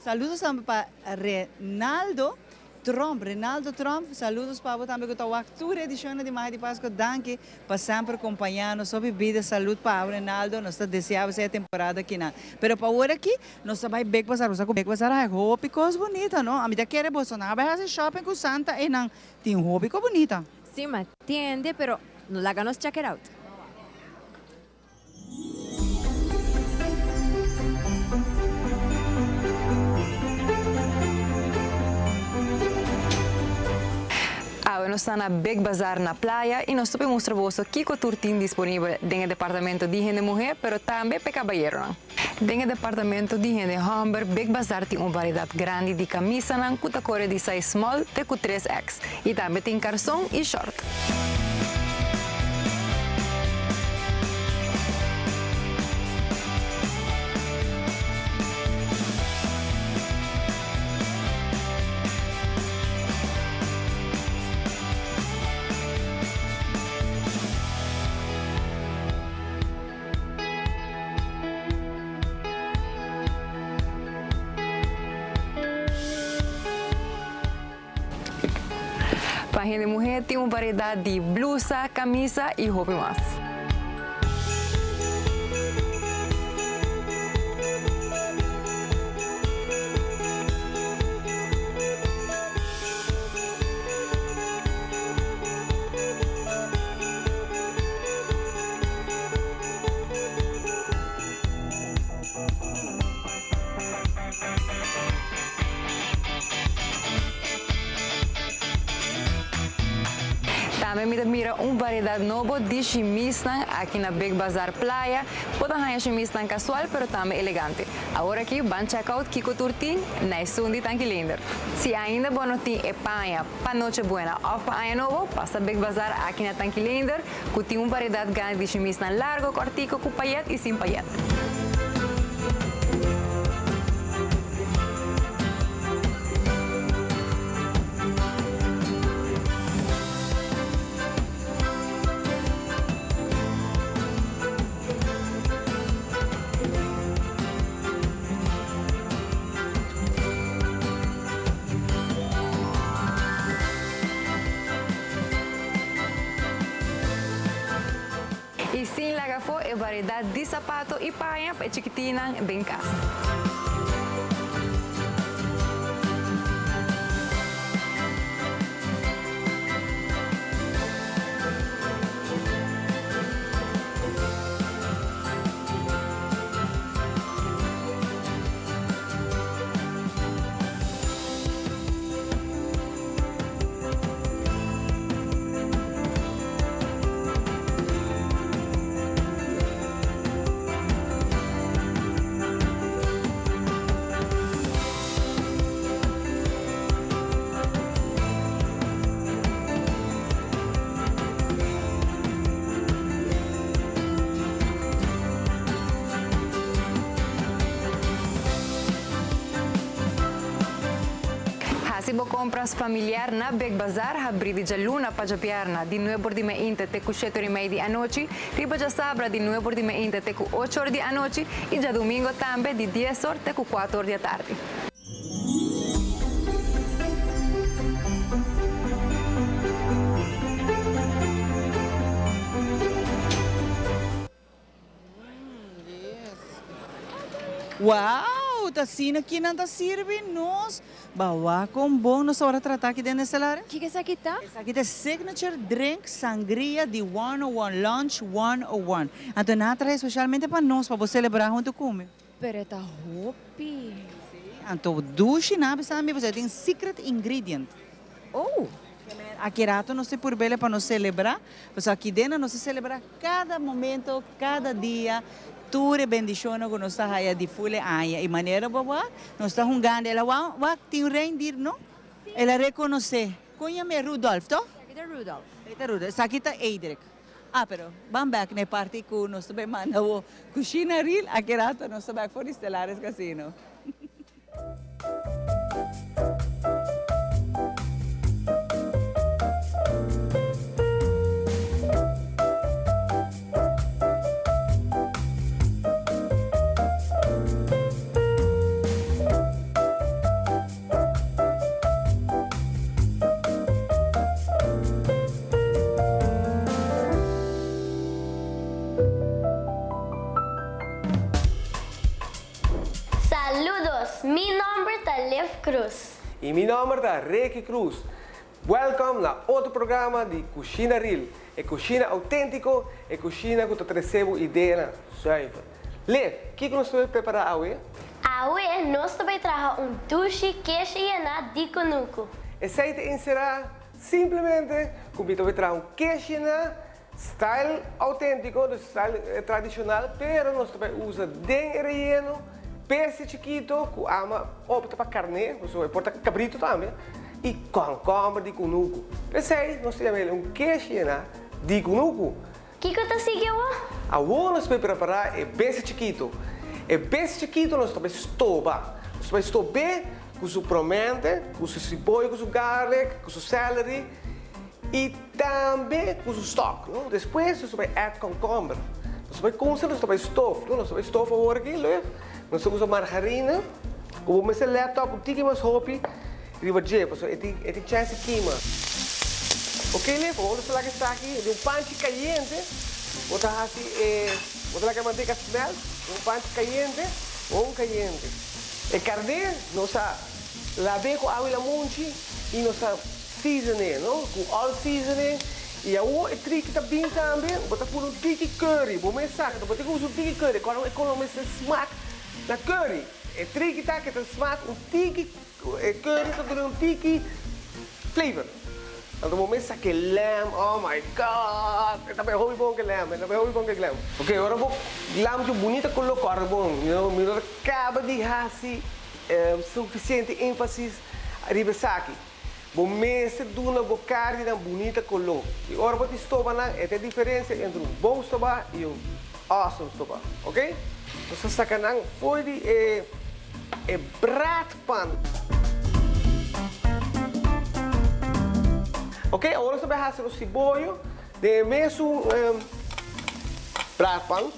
saludos também para Ronaldo Trump, saludos para você também que está a edição de Magia de Páscoa, danke para sempre acompanhar-nos, sob vida, saúde para o Ronaldo, nós desejamos essa temporada aqui, não. Pero para agora aqui, nós também bem passar, nós também passar a roupa bonita, não? A mim quer Bolsonaro, vai fazer shopping com Santa e não tem roupa bonita. Sim, mas entende, pero não laga nos check it out. Nós estamos na Big Bazar na praia e nós estamos mostrando o Kiko Turtin disponível no departamento de gente mulher, mas também para caballero. No departamento de gente Humber, Big Bazar tem uma variedade grande de camisas com a cor de size small até 3X e também tem calção e short. Para gente mulher tem uma variedade de blusa, camisa e roupa mais. Também mira uma variedade nova de chemise aqui na Big Bazar Playa. Pode ter chemise casual, mas também elegante. Agora aqui, van check out Kiko Turtin na Sundi Tanquilinder. Se ainda não tem Espanha para Noche Buena ou para Ano Novo, passa Big Bazar aqui na Tanquilinder, que tem uma variedade grande de chemise largo, cortico, com paillette e sem paillette. E sem lagafo é variedade de sapato e paia para chiquitina bem casa. Hasibo compras familiar na Big Bazar, abri de luna para Japiarna, de 9h30 até 7h30 da noite, riba de sabra de 9h30 até 8h da noite e já domingo também de 10h até 4h da tarde. Uau, tá sendo aqui não tá servindo nós. Bawa com bom nós hora tratar aqui dentro desse lar. O que é isso aqui tá? Isso aqui é signature drink sangria de 101 lunch 101. Então nada é especialmente para nós para você celebrar junto comigo. Pero tá hopi. Então duche na sabe você tem secret ingredient. Oh. Aqui rato não se por bela para nós celebrar, mas aqui dentro nós celebrar cada momento, cada dia. tudo bendição que nós está aí de fule aia e maneira boa nós está jogando ela wa tem reindeer não ela reconhece conhece Rudolf to Rudolf sakita Eidrik pero vamos back na parte que nós também manda o Cucina Reel aqui rato nós está back for Estelares Casino. Mi nombre es Lev Cruz. Y mi nombre es Ricky Cruz. Welcome a outro programa de Cucina Reel. É cozinha autêntico, é cozinha que tu recebe ideia suave. Lev, o que nós vamos preparar hoje? Hoje nós vamos trazer sushi queijo de conuco. Essa receita será simplesmente como tu vai trazer queijo style autêntico, style tradicional, pero nós vamos usar den relleno, peixe chiquito, que ama opta para carne, você pode cabrito também, e concombre de conuco. Esse aí nós temos queijo de conuco. O que você seguiu? Agora nós vamos preparar o peixe chiquito. O peixe chiquito nós vamos estovar. Nós vamos estovar com o pimente, com o cebola, com o garlic, com o celery e também com o stock. Não? Depois nós vamos add concombre. Nós vamos começar, nós vamos estovar. Nós vamos estovar agora aqui, nós vamos usar margarina. Como você laptop, um pouquinho mais rápido, e vai dizer, pessoal, é chance queima. Ok, Lev, vamos falar que está aqui de panche caliente. Botar assim, botar a manteiga smelt, panche caliente, caliente. E carne, nós lavamos com água e lamunchi e nós seasoning, não? Com all seasoning. E agora, o trick está bem também, botar por tiki curry, bom mensaje, botar com tiki curry, quando economiza smack na curry. O trick está que tem smack tiki curry, está dando tiki flavor. Então, vamos pensar que lamb, oh my god, está bem bom que lamb, está bem bom que lamb. Ok, agora vou lamb que bonita colocar, bom, melhor acaba de assim suficiente ênfase arriba aqui. Vou mexer de uma carne bonita colocar. E agora vou te estourar na, é a diferença entre bom estourar e awesome estourar, ok? Então, sacanagem foi de bratpan. Ok, agora você vai fazer o cebola de mesmo bratpan.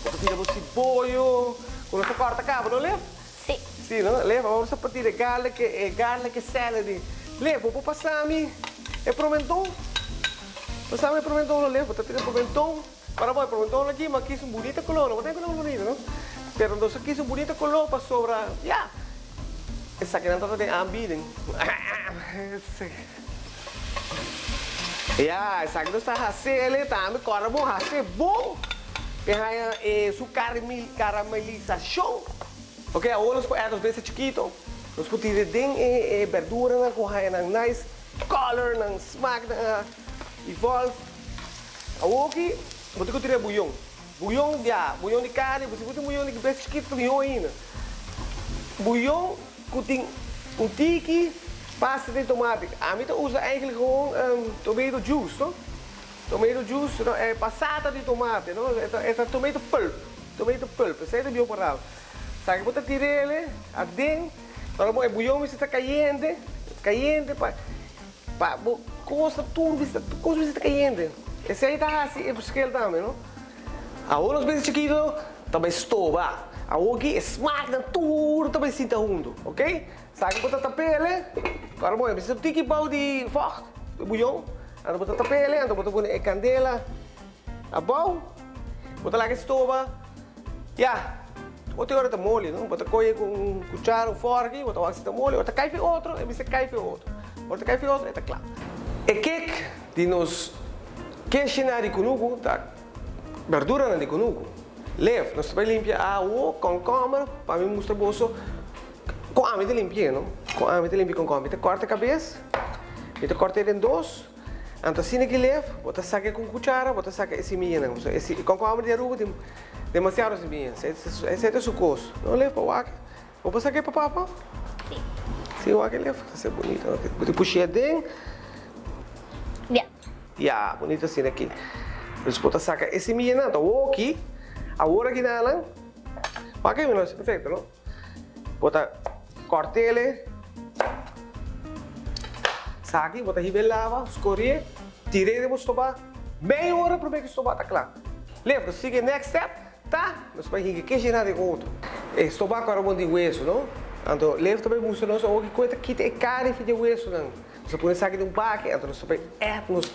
Você tira o cebola, quando você corta a cabo, não leva? Sim. Sim, não leva. Agora você tira garlic e celery. Leva, vou passar a mim. É pimentão. Passar a pimentão, não leva. Você tira pimentão. Para bom, pimentão aqui, mas aqui é bonita color, não tem color bonito, não? Pero então aqui é bonita color para sobrar. Já. Essa aqui não está de ambidem. Ya, exacto, está hacer também, agora vamos fazer bom, sua caramelização. Ok, agora nós podemos ver chiquito, nós podemos ter verdura, com nice color, smack, evolve. Agora aqui, vou ter que tirar bouillon. Bouillon de carne, você pode ter bouillon de bem chiquito, bouillon ainda. Bouillon, que tem tiki, pasta de tomate. A mim usa eigenlijk gewoon tomato juice, não? Tomato juice, não? É passata de tomate, não? É tomato pulp. Tomato pulp, isso é de bioparal. Sabe que você tira ele, adentro, para o bouillon está caliente, para coisa tudo está caliente. Esse aí está assim, é porque também, não? Agora os vezes chiquitos, também estova. Agora aqui, smack na tudo também sinta junto, ok? Sabe que você tapa ele, agora você precisa de um tiki pau de forte, de bouillon. Então você tapa ele, então você põe a candela, a pau, você lá que estova, já. Você agora está molho, não? Você coge com cuchara, fork, você vai fazer molho, você cai outro, e você cai outro. Você cai outro, está claro. E que de nos queixar de conuco, tá? Verdura de conuco. Lev, nós vamos limpar a água com câmera, para mim mostrar bolso. Com a água de limpar, não? Com a água de limpar com câmera. Você corta a cabeça, você corta ele em dois. Então assim que Lev, você saca com cuchara, você saca esse milho, não? Esse com câmera de água, Demasiado bien. Ese es su costo. ¿No le va a ¿Vou passar aqui para papá? Sim. Sim, o aquele vai ser bonito. Vou puxar dentro. Ja, bonito assim aqui. Dus bota saca esse menino, tá aqui. Agora aqui na lang. Aqui é perfeito, não? Bota corta ele. Saque, bota ribelava, escorrer, tirei de estobar. Meia hora para ver que estobar tá claro. Lembra, siga next step, tá? Nós vamos ir que gerar de outro. Estobar agora bom de hueso, não? Então, leva também funciona o que coisa que tem carne de hueso, não? Você pode sair de baque, então nós vamos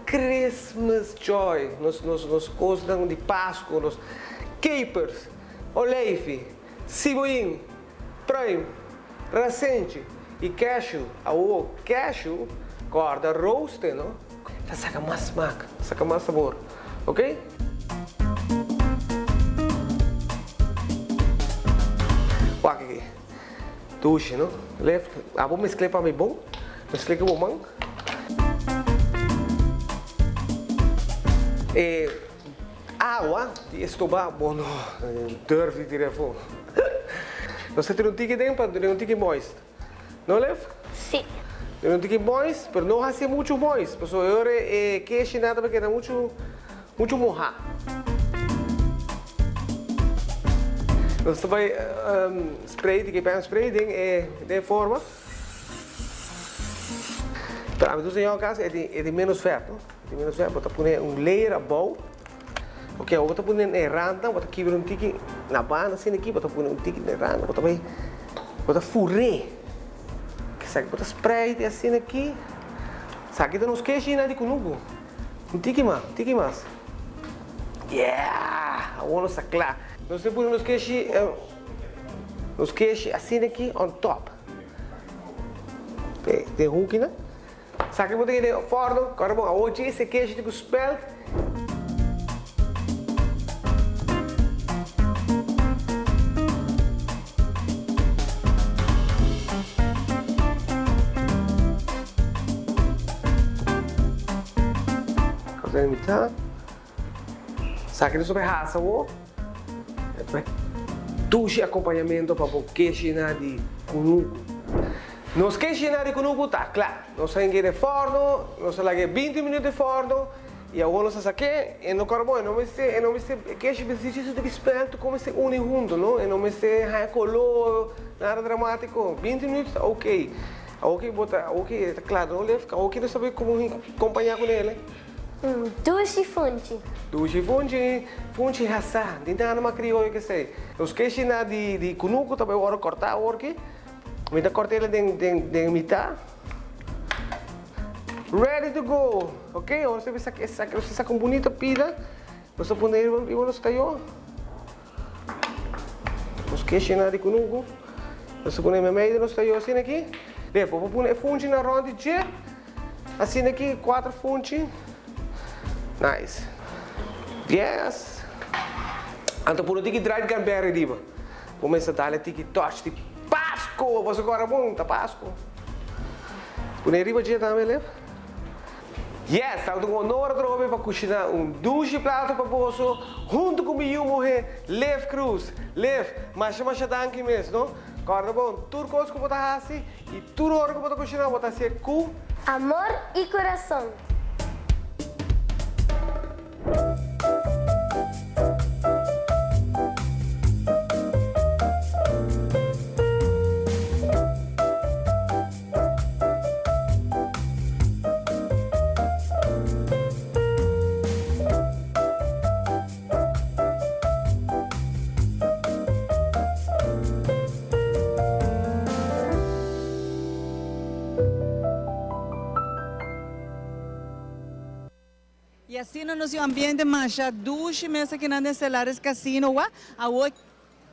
Christmas joy, nos coisas de Páscoa, nos capers, oleive, cebolinha, prime, recente e cashew. O cashew, corda roast, não? Já saca mais smack, saca mais sabor, ok? Olha aqui, duche, não? Leva, vou mesclar para mim bom, mesclar com o mão. Água de estobar, bom, deve tirar fogo. Você tem um tique dentro, tem um tique moist. Não leva? Sim. Tem um tique moist, mas não hace muito moist. Porque agora queijo nada porque dá muito mojar. Você vai spray, tique pan spray, de forma. Para mim, em caso, é de menos ferro. De menos ferro, você põe layer above. Ok, você põe na randa, você quebra tique na banda, assim aqui, você põe tique na randa, você furre. Você spray assim aqui. Sabe que nos queijos de cunugo. Tique mais. Yeah! Agora está claro. Nós põe nos queijos assim aqui on top. Tem hook, né? Sabe que você tem forno, agora bom, hoje esse queijo tipo spelt. Coisa imitar. Sabe que não sobre raça, o? Duche acompanhamento para o queijo de cunugo. Nos queijos de cunugo está claro. Nós saímos de forno, nós saímos 20 minutos de forno e agora nós saquemos e no carbono não me queijo precisa de esperto como se une junto, não? E não me se há color, nada dramático. 20 minutos, ok. Ok, bota, ok, está claro, não leva. Ok, não sabe como acompanhar com ele. Duche fungi. Duche fungi raça. Não tem nada crioulo que sei. Os queijos de cunugo também agora cortar agora aqui. Me corta ele de mitad. Ready to go. Ok, ahora você saca bonita pida. Você põe ele nos caiu. Os queijos de cunugo. Você põe no meio nos caiu assim aqui. Depois vou pôr fungi na ronda de assim aqui 4 fungi. Nice. Yes. Então por aqui dried cranberry diba. Começa a dar tiki touch de Páscoa, você agora monta Páscoa. Põe arriba de também leva. Yes, tá com honor trobe para cozinhar duche prato para poço, junto com meu morrer, Lev Cruz, Lev, mas danke mesmo, não? Agora bom, tudo coisa que botar assim e tudo hora que botar cozinhar, botar ser com amor e coração. E assim no nosso ambiente mais duche mesmo aqui na Celares Casino,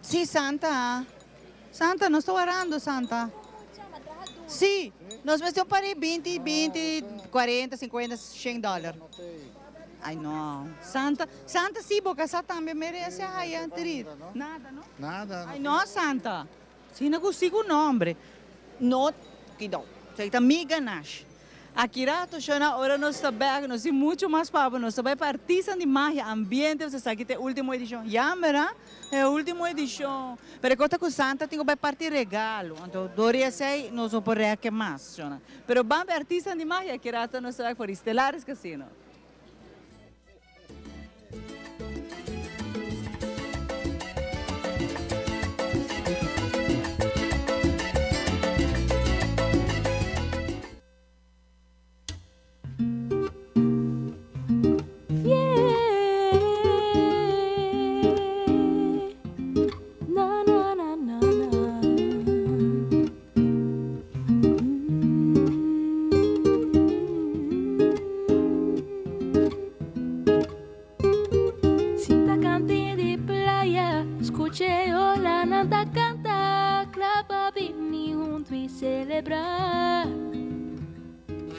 sim, Santa. Santa, não estou orando, Santa. Sim, nós mesmo parei 20, 40, 50, 100 dólares. Ai não, Santa, sim, porque essa também merece aí anterior. Nada, não? Nada. Ai não, Santa. Se não consigo o nome. Não, que não. Você está me ganache. Aqui rato, ahora nós estamos nós temos muito mais para nós também participam de magia, ambiente, você sabe que tem a última edição, já, verdade? É a última edição. Pero conta com Santa tem que partir regalo, então doria sei nós não podemos que mais, chona. Pero vamos participar de magia, aqui rato nós estamos por Estelares Casino. Celebrar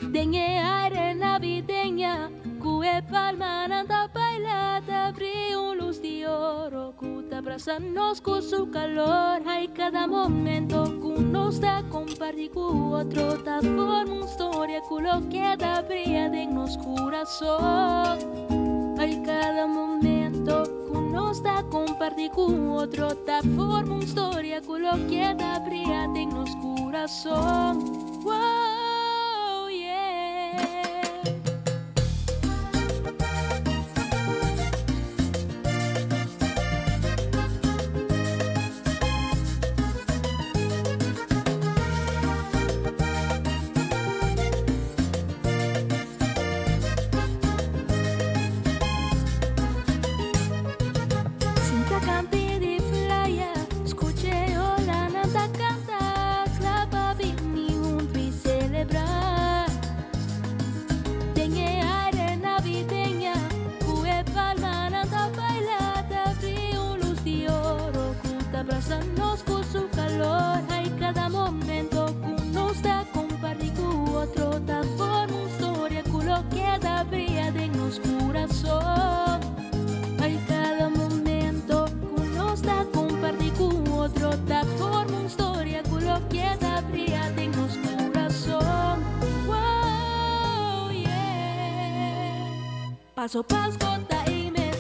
Dengue aire navideña Cue palma nanda bailada Brilla luz de oro Cuta abrazanos con su calor Hay cada momento que nos da compartir con otro Da forma una historia que lo queda brilla en nos corazón Hay cada momento que nos da compartir con otro Da forma una historia que lo queda brilla en nos corazón Wow, yeah Sinta campi de playa Escuche ola nanda canta Clava vini junto y celebrar Dengue aire navideña Cue palma nanda bailada Brilla luz de oro Cuta abrazanos con su calor Hay cada momento que nos da compartir con otro Da forma una historia que lo queda brilla en nos corazón Hay cada momento que nos da compartir con otro Da forma una historia que lo queda brilla en nos corazón Wow, yeah Paso Pascota y mes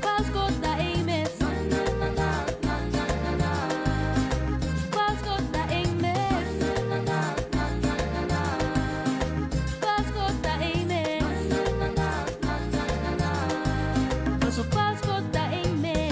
Pascota y mes Pascota y mes Pascota y mes Paso Pascota y mes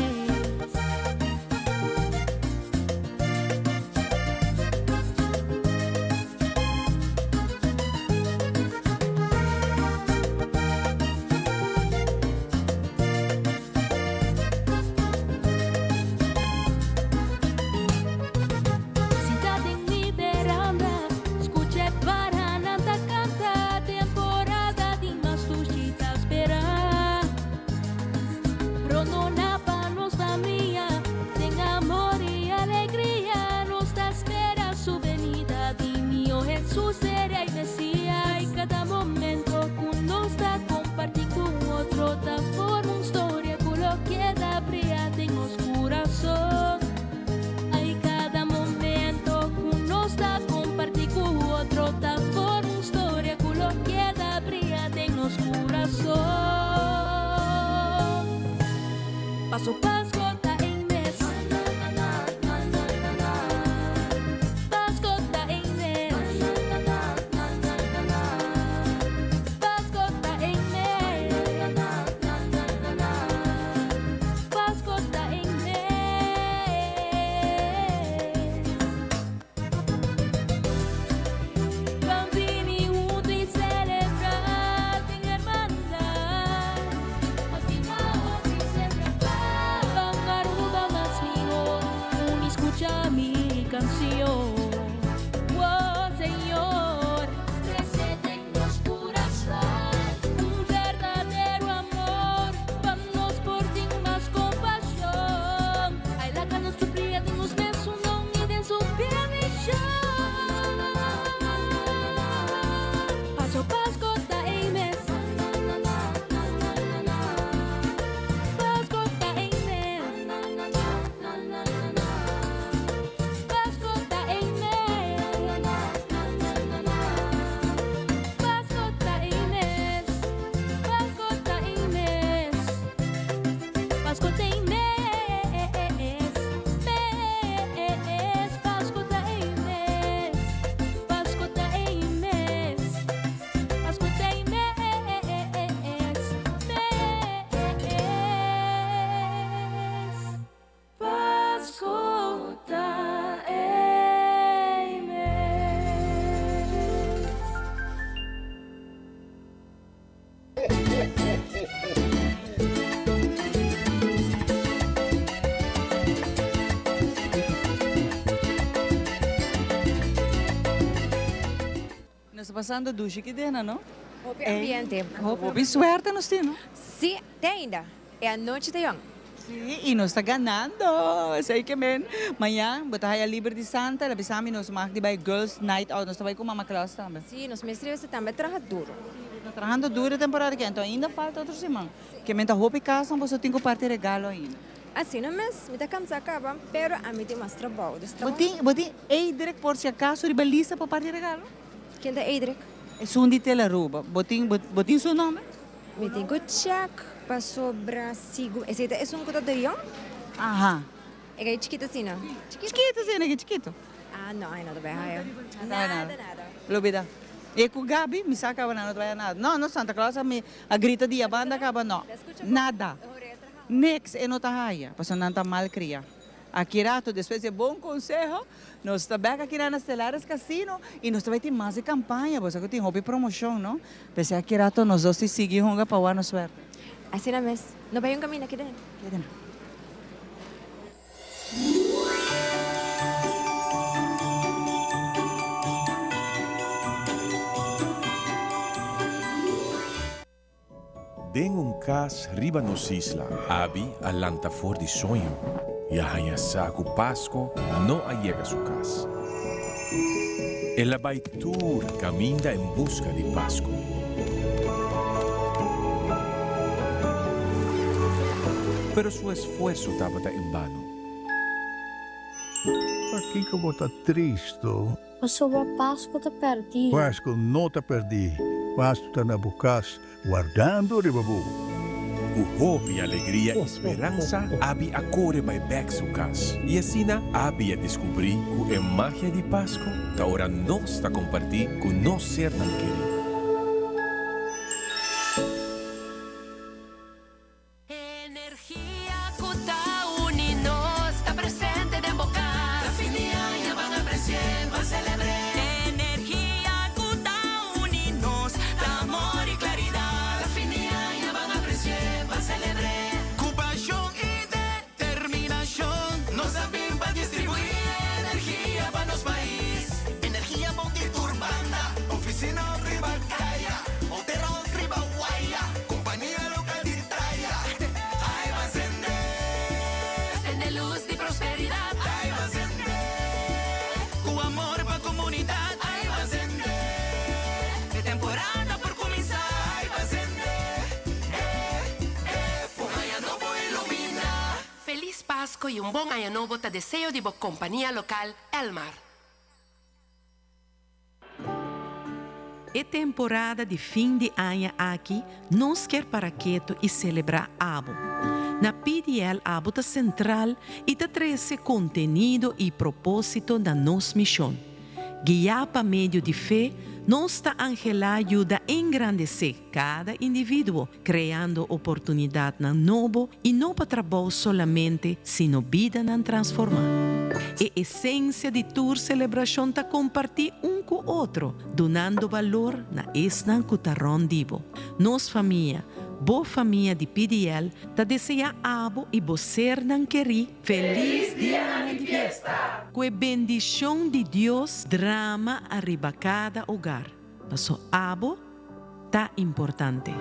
Ciudad en mi veranda, escuché para nada canta temporada de más tuchita espera. Pronona para nos familia, ten amor y alegría, nos da espera su venida de mío Jesús será y Mesías. Y cada momento que nos da compartir con otro da forma una historia que lo queda brilla en los corazón. Hay cada momento que nos da compartir con otro Da forma una historia que lo queda brilla en los corazón Paso Pascota en mes Pascota en mes Pascota en mes Pascota en mes Bambini junto y celebrar en hermandad. Motivado y celebrar. Nos passando douche aqui dentro, não? Hope ambiente. Hope suerte nós temos. Sim, tem ainda. É a noite de ontem. Sim, e nós está ganhando. Sei que, man. Amanhã, botahaya Libre de Santa, labisami nós mag di by Girls Night Out. Nós também com Mama Claus também. Sim, nós mestres também trabalham duro. Trabalhando duro a temporada que então ainda falta outro semana. Que menta roupa e casa, você tem que partir regalo ainda. Assim não mesmo, me dá cansar acaba, pero a mim tem mais trabalho. Botin, Eidrek por se acaso de balisa para partir regalo? Quem é Eidrek? É Sundi Telaruba. Botin seu nome? Me tem que check para sobra sigo. Esse é um cuidado de Aham. É chiquito assim, não? Chiquito, sim, é chiquito. Ah, não, não vai raio. Nada. Lubida. E com Gabi, me saca não vai nada. Não, Santa Claus a grita de a banda acaba não. Nada. Next é nota raia, para não tá mal cria. Aqui rato, depois é bom conselho, nós também aqui na Stellares Casino e nós também tem mais campanha, você que tem hobby promoção, não? Pese aqui rato nós dois seguimos para o ano suerte. Assim na mes, não vai um caminho aqui dentro. Aqui dentro. Den cas riba nos isla, abi alanta for di sonho, e a saco Pasco no llega a su casa. El abaitur camina en busca de Pasco. Pero su esfuerzo estaba en vano. Por que eu vou estar triste? O sobre Páscoa te perdi. Páscoa não te perdi. Páscoa está na bucas, guardando ribabu. O hope e alegria e esperança abi a corre by back su casa. E assim abi a descobrir que a magia de Páscoa ta ora nós está compartir com nós ser tan querido. Y un buen año nuevo te deseo de compañía local Elmar. É temporada de fim de ano aqui, nós quer para quieto e celebrar Abo. Na PDL Abo está central e está traz contenido e propósito da nossa missão. Guiar para meio de fé, nossa Angela ajuda a engrandecer cada indivíduo, criando oportunidade na novo e não para trabalho solamente, sino vida na transformar. A essência de tua celebração está compartir com o outro, donando valor na esnan cutarron divo. Nos família, boa família de PDL, está deseja abo e bocer nan queri feliz dia de fiesta. Com a bendição de Deus, drama arriba cada hogar. Passo abo tá importante.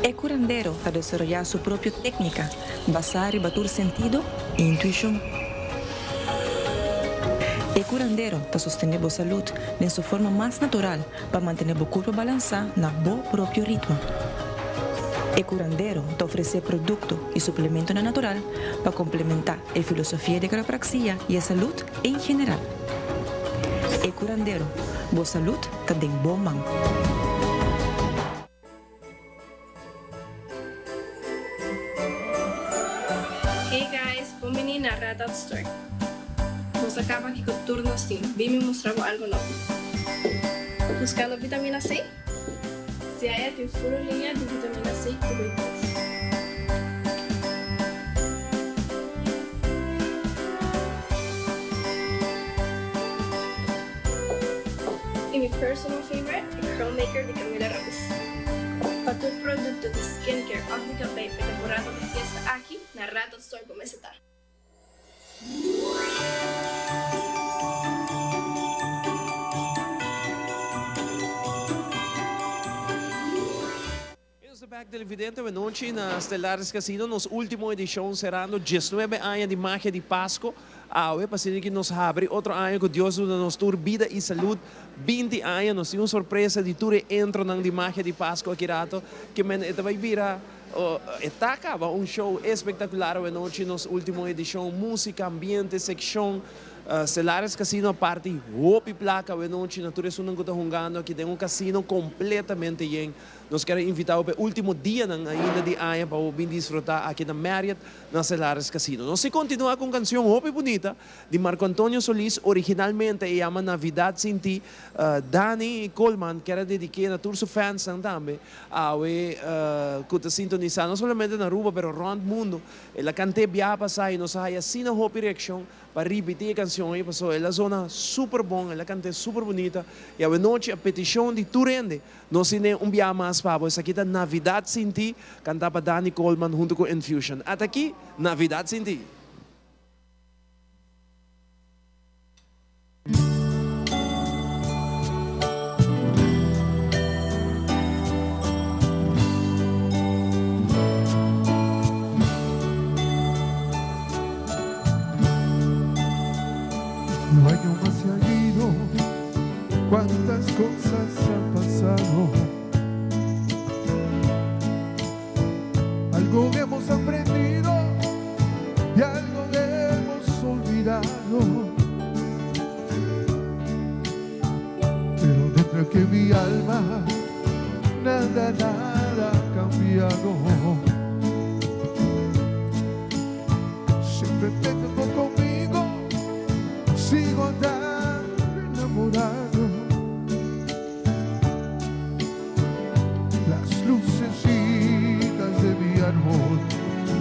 El curandero para desarrollar su propia técnica, basada en batur sentido e intuición. El curandero para sostener la salud en su forma más natural para mantener el cuerpo balanceado en su propio ritmo. El curandero te ofrece productos y suplementos natural para complementar la filosofía de quiropraxia y la salud en general. El curandero, la salud está en buen mano. Hey guys, bumili na Radat Store. Nos acaba aqui com o turno assim. Vim me mostrar algo novo. Buscando vitamina C? Se aí tem furo linha de vitamina C e B3. E meu personal favorite é Curl Maker de Camila Ramos. Para todo produto de skincare, óptica bem, temporada de fiesta aqui na store bumesita. Back televidente, noite na Stellaris Casino, nos última edição serando 19 anos de magia de Páscoa. Awe, para que nos abre outro ano que Deus nos tour vida e saúde. 20 anos, nós temos surpresa de tudo entro na de magia de Páscoa aqui rato, que men vai virar acaba um show espetacular a noite nos última edição, música, ambiente, secção. Stellaris Casino a parte hopi placa a noite natureza não está jogando aqui tem casino completamente lleno. Nós queremos invitar para o último dia ainda de ano para vir desfrutar aqui na Marriott na Stellaris Casino. Nós se continua com canção hopi bonita de Marco Antonio Solís, originalmente se chama Navidad Sin Ti. Danny Coleman quer dedicar a todos os fans também a que está sintonizando não somente na Aruba, mas around o mundo. Ela canta bem passar e nós há assim a hopi reaction para repetir a canção aí, passou ela zona super bom, ela canta super bonita e a noite a petição de Turende nós temos bia mais para essa aqui da Navidad Sin Ti, cantava Danny Coleman junto com Infusion. Até aqui, Navidad Sin Ti. El año más se ha ido, cuántas cosas han pasado. Algo hemos aprendido y algo hemos olvidado. Pero dentro que mi alma nada ha cambiado. Siempre te tengo conmigo, sigo tan enamorado. Las lucecitas de mi árbol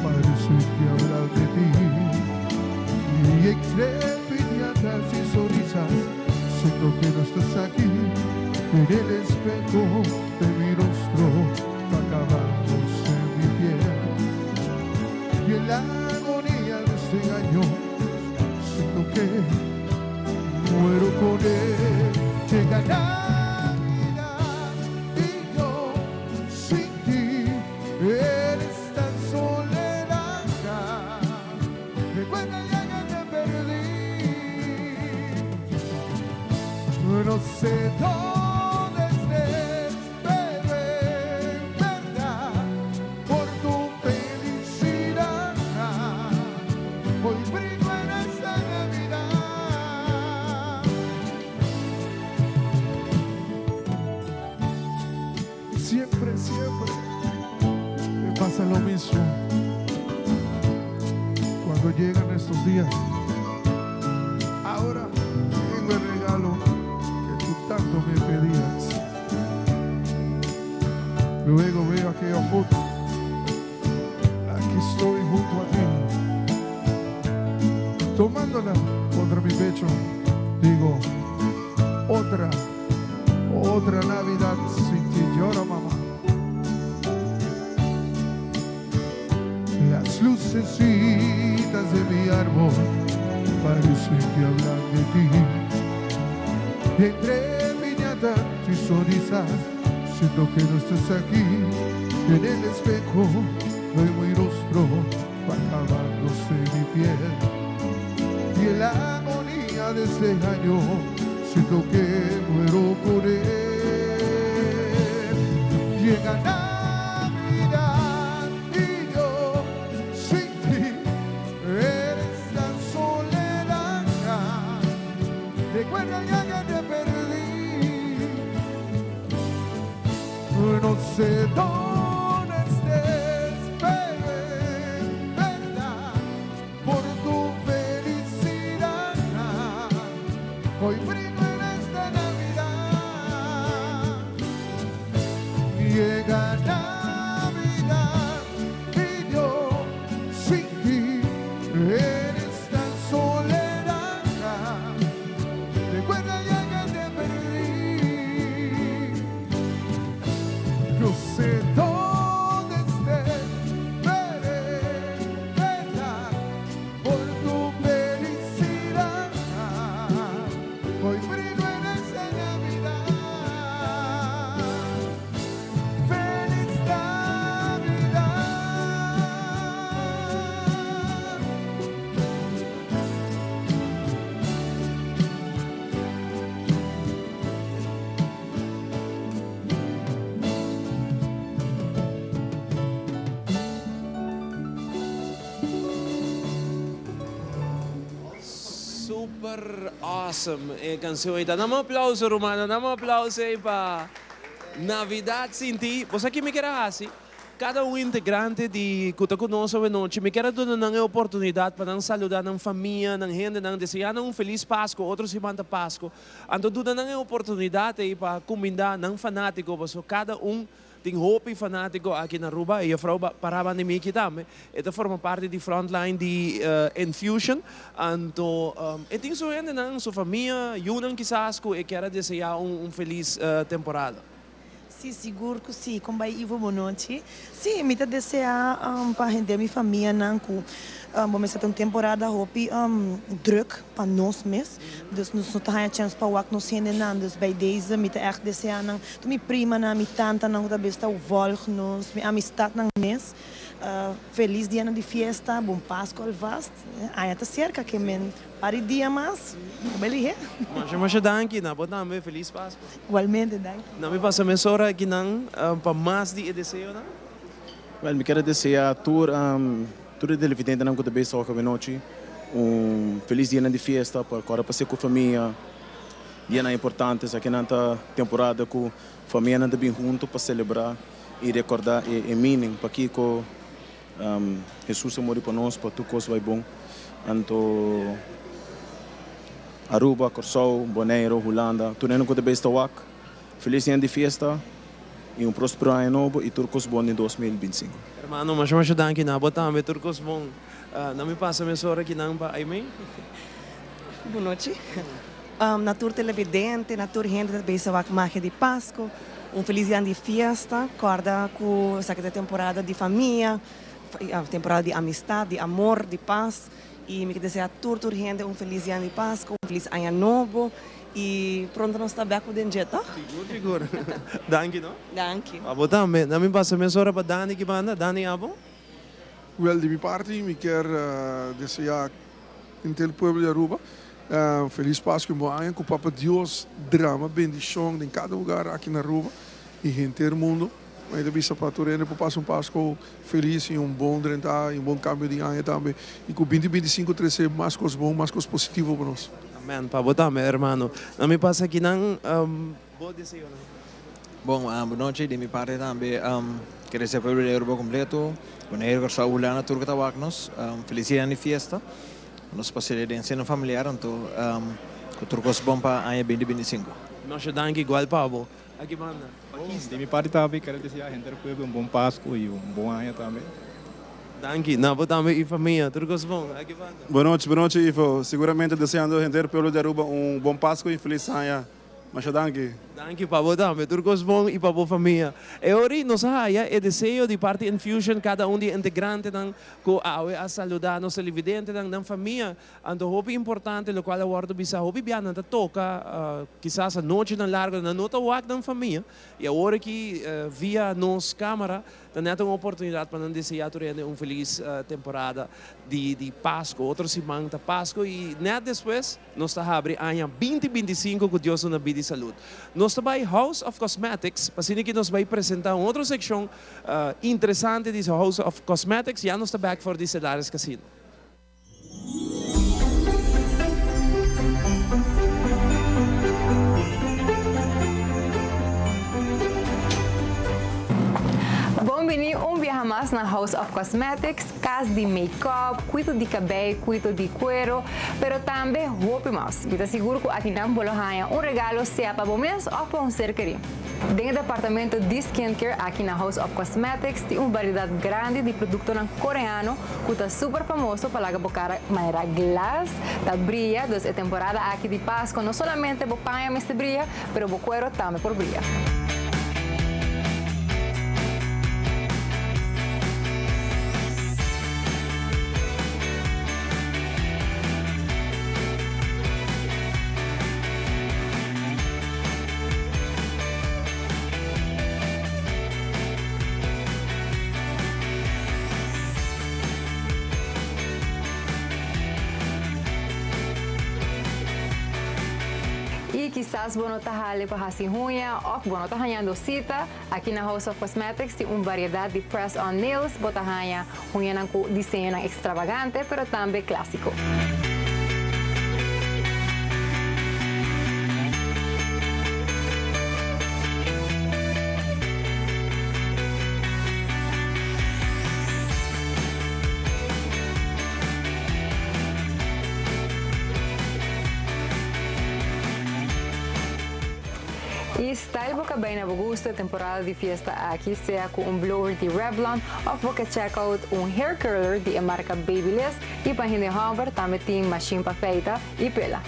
parecen que hablan de ti. Y entre piñatas y sonrisas siento que no estás aquí. En el espejo de mi rostro va acabándose mi piel. Y en la agonía de este año siento que muero con él. Llega Navidad y yo sin ti eres tan soledad. Recuerda ya que te perdí. No sé dónde estés, bebé, en verdad, por tu felicidad. Hoy brindo en esta Navidad. Siempre, siempre me pasa lo mismo cuando llegan estos días. Ahora tengo el regalo que tú tanto me pedías. Luego veo aquella foto. Aquí estoy junto a ti, tomándola contra mi pecho. Digo, otra Navidad sin ti. Llora, mamá. Las lucecitas de mi árbol parecen que hablan de ti. Y entre piñatas y sonrisas siento que no estás aquí. En el espejo veo mi rostro, va acabándose mi piel. Y en la agonía de este año siento que muero por él. Llega Navidad y yo sin ti eres tan soledad. Recuerda ya que te perdí. No sé dónde estés, bebé, en verdad, por tu felicidad. Hoy brindo en esta Super awesome canção. Então, dá um aplauso, Romana. Dá um aplauso aí para Navidad Sin Ti. Você aqui me quer assim? Cada integrante de que está conosco hoje noite, me quer dar uma oportunidade para saludar a família, a gente, desejar feliz Páscoa, outros semana Páscoa. Então, dar uma oportunidade para combinar não fanático, porque cada tem hope fanático aqui na Aruba e a Frau parava de mim aqui também. Esta forma parte de frontline de Infusion. Então, eu tenho sua família, Yunan quizás, e quero desejar feliz temporada. Sim, seguro que sim, como vai Ivo Monote. Sim, me desejar para render minha família, nanco. Vamos ter uma temporada hopi druk para nós mesmos. Dus nós não temos chance para o que nós temos não. Dus bij deze me echt desejar nang, tu minha prima na minha tanta nang da besta o volg nos, minha amistade nang mes. Feliz dia de fiesta, bom Páscoa vast. Aí tá cerca que men para dia mais. Beleza? Mas danke, na boa feliz Páscoa. Igualmente, danke. Não me passa mensura aqui não para mais de desejo não? Well, me quero desejar tudo televidente não que também só que noite feliz dia de fiesta para agora passear com a família. Dia importante aqui na temporada com a família não bem junto para celebrar e recordar e meaning para que Jesus morreu para nós para tudo coisa vai bom. Então Aruba, Corsou, Bonaire, Holanda, tudo não que também está wak. Feliz dia de fiesta e próspero ano novo e tudo coisa bom em 2025. Hermano, mas danke na boa também tudo coisa bom. Não me passa mensura aqui não para aí. Boa noite. Natur televidente, natur gente da Beisa Wak Magia de Páscoa. Feliz dia de fiesta, acorda com essa temporada de família, a temporada de amistade, de amor, de paz. E me desejar tudo gente feliz dia de Páscoa, feliz ano novo. E pronto, nós estamos aqui dentro de tá? Seguro. Danke, não? Danke. Abo também. Não me passa mensura para Dani que manda. Dani, abo? Well, de minha parte, me quero desejar todo o povo de Aruba feliz Páscoa e bom ano, com o Papa Deus, drama, bendição em cada lugar aqui na Aruba e em todo o mundo. Mas também para todos para passar Páscoa feliz e bom drentar e bom cambio de ano também. E com 2025 trazer mais coisas boas, mais coisas positivas para nós. Amém, para botar, meu irmão. Não me passa aqui não, boa desejo. Bom, boa noite, de minha parte também. Quero ser para o Aruba completo. Bonaire, Corsou, Holanda, tudo que está nos. Feliz dia de fiesta. Nos passeio de ensino familiar, então, tudo coisa bom para ano 2025. Nós danke igual, Pablo. Aqui manda. De minha parte também, quero desejar a gente do povo bom Páscoa e bom ano também. Danke, na boa também e família, tudo coisa bom. Aqui manda. Boa noite, Ivo. Seguramente desejando a gente do povo de Aruba bom Páscoa e feliz ano. Mas danke. Danke, Pablo também, tudo coisa bom e para a família. E hoje, nós é desejo de parte Infusion, cada de integrante a saludar nossa televidente, da família. Então, hope importante, o qual eu acho que hope bem, não toca, quizás a noite na larga, não nota o da família. E agora que via nossa câmera, também tem uma oportunidade para desejar uma feliz temporada de Páscoa, outra semana de Páscoa e depois nós estamos abrindo ano 2025 com Deus na vida e saúde. Nós também House of Cosmetics, para que nós vai apresentar uma outra secção interessante de House of Cosmetics, já nós estamos back for the Celares Casino. Bem-vindo viaje mais na House of Cosmetics, casa de make-up, cuido de cabelo, cuido de cuero, pero também roupa mais. Eu seguro que aqui não vou ganhar regalo, seja para vocês ou para ser querido. Dentro do departamento de skincare, aqui na House of Cosmetics, tem uma variedade grande de produtos coreanos que está super famoso para a boca maneira glass, da brilha, então é temporada aqui de Páscoa, não somente o panha me brilha, mas o cuero também por brilha. E quizás você está ali para fazer unha ou você está ganhando cita. Aqui na House of Cosmetics tem uma variedade de press-on nails. Você ganha unha com desenho extravagante, mas também clássico. E style boca bem na gusto temporada de fiesta aqui, seja com blower de Revlon ou boca check out hair curler de marca Babyliss e para hindi hover também tem machine para feita e pela.